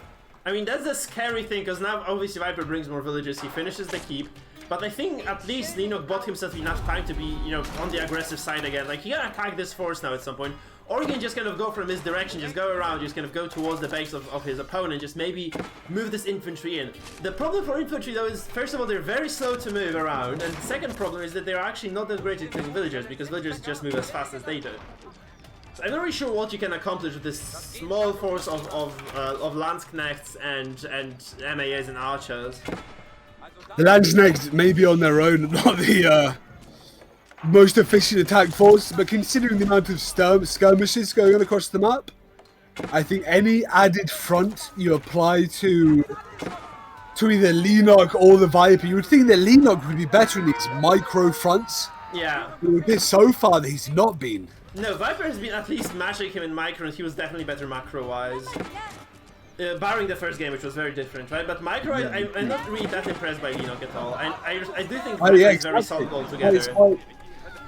I mean, that's the scary thing, because now obviously Viper brings more villagers, he finishes the keep. But I think at least Leenock bought himself enough time to be, you know, on the aggressive side again. Like, he can attack this force now at some point. Or he can just kind of go from his direction, just go around, just kind of go towards the base of his opponent, just maybe move this infantry in. The problem for infantry, though, is, first of all, they're very slow to move around. And the second problem is that they're actually not that great at killing villagers, because villagers just move as fast as they do. So I'm not really sure what you can accomplish with this small force of Landsknechts and MAAs and archers. The Landsknechts may be on their own, not the most efficient attack force, but considering the amount of skirmishes going on across the map, I think any added front you apply to either Leenock or the Viper, you would think that Leenock would be better in these micro fronts. Yeah. It is so far that he's not been. No, Viper has been at least matching him in micro, and he was definitely better macro-wise. Barring the first game, which was very different, right? But micro, yeah, I'm not really that impressed by Leenock at all. I do think Viper is very solid altogether.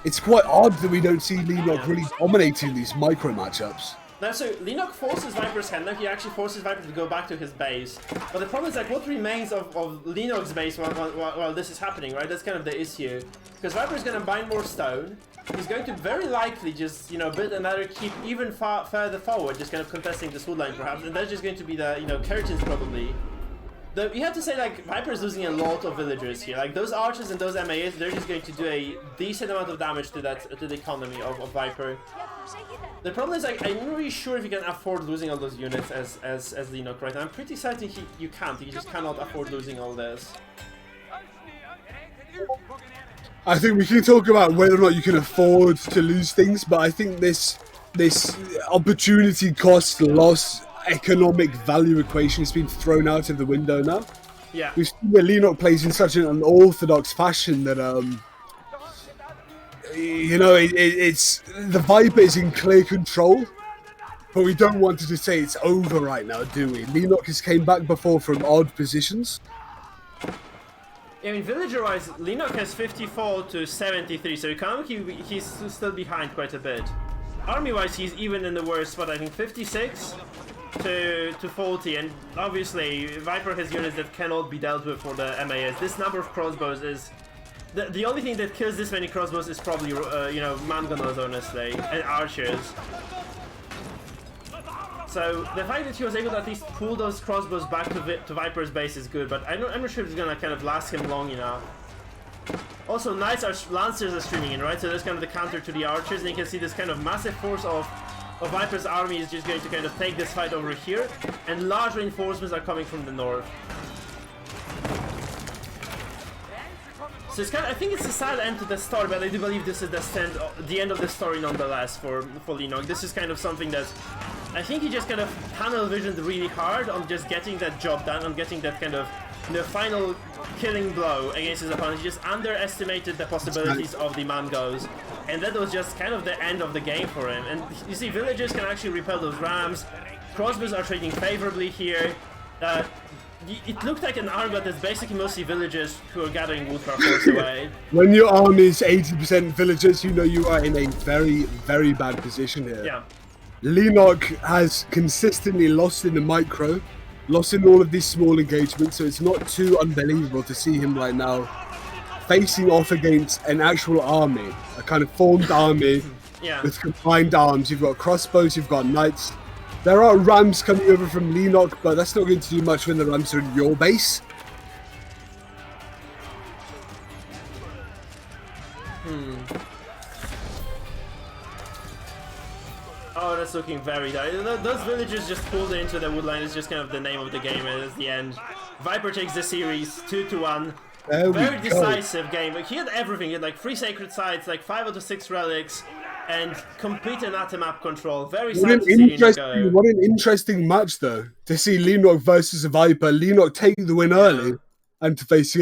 It's quite odd that we don't see Leenock really dominating these micro matchups. Now, so Leenock forces Viper's hand. Now he actually forces Viper to go back to his base. But the problem is, like, what remains of Leenock's base while this is happening, right? That's kind of the issue. Because Viper's going to bind more stone. He's going to very likely just, you know, build another keep even further forward, just kind of contesting this wood line perhaps. And that's just going to be the, you know, curtains probably. Though you have to say, like, Viper's losing a lot of villagers here. Like, those archers and those MAAs, they're just going to do a decent amount of damage to the economy of Viper. The problem is, like, I'm not really sure if you can afford losing all those units as Leenock right now. I'm pretty certain you can't. You just cannot afford losing all this. I think we can talk about whether or not you can afford to lose things, but I think this opportunity cost loss economic value equation has been thrown out of the window now. Yeah. We've seen that Leenock plays in such an unorthodox fashion that you know, it's the Viper is in clear control, but we don't want to say it's over right now, do we? Leenock has came back before from odd positions. I mean, villager-wise, Leenock has 54 to 73, so economically he's still behind quite a bit. Army-wise, he's even in the worst spot, I think 56 to 40, and obviously Viper has units that cannot be dealt with for the MAS. This number of crossbows is The only thing that kills this many crossbows is probably, you know, mangonels, honestly, and archers. So the fact that he was able to at least pull those crossbows back to Viper's base is good, but I'm not sure if it's gonna kind of last him long enough. Also, Lancers are streaming in, right? So there's kind of the counter to the archers, and you can see this kind of massive force of Viper's army is just going to kind of take this fight over here, and large reinforcements are coming from the north. So it's kind of, I think it's a sad end to the story, but I do believe this is the end of the story nonetheless for Leenock. This is kind of something that I think he just kind of tunnel visioned really hard on just getting that job done, on getting that kind of the final killing blow against his opponent. He just underestimated the possibilities of the Mangos, and that was just kind of the end of the game for him. And you see, villagers can actually repel those rams. Crossbows are trading favorably here. It looked like an army, but it's basically mostly villagers who are gathering wood for force away. When your army is 80% villagers, you know you are in a very, very bad position here. Yeah. Leenock has consistently lost in the micro, lost in all of these small engagements, so it's not too unbelievable to see him right now facing off against an actual army, a kind of formed army with combined arms. You've got crossbows, you've got knights. There are rams coming over from Leenock, but that's not going to do much when the rams are in your base. Oh, that's looking very dark. Those villagers just pulled into the woodline. It's just kind of the name of the game, and it's the end. Viper takes the series 2-1. Very decisive game. He had everything. He had like 3 sacred sites, like 5 out of 6 relics, and complete map control. Very sad to see go. What an interesting match, though, to see Leenock versus Viper. Leenock take the win early, and to face against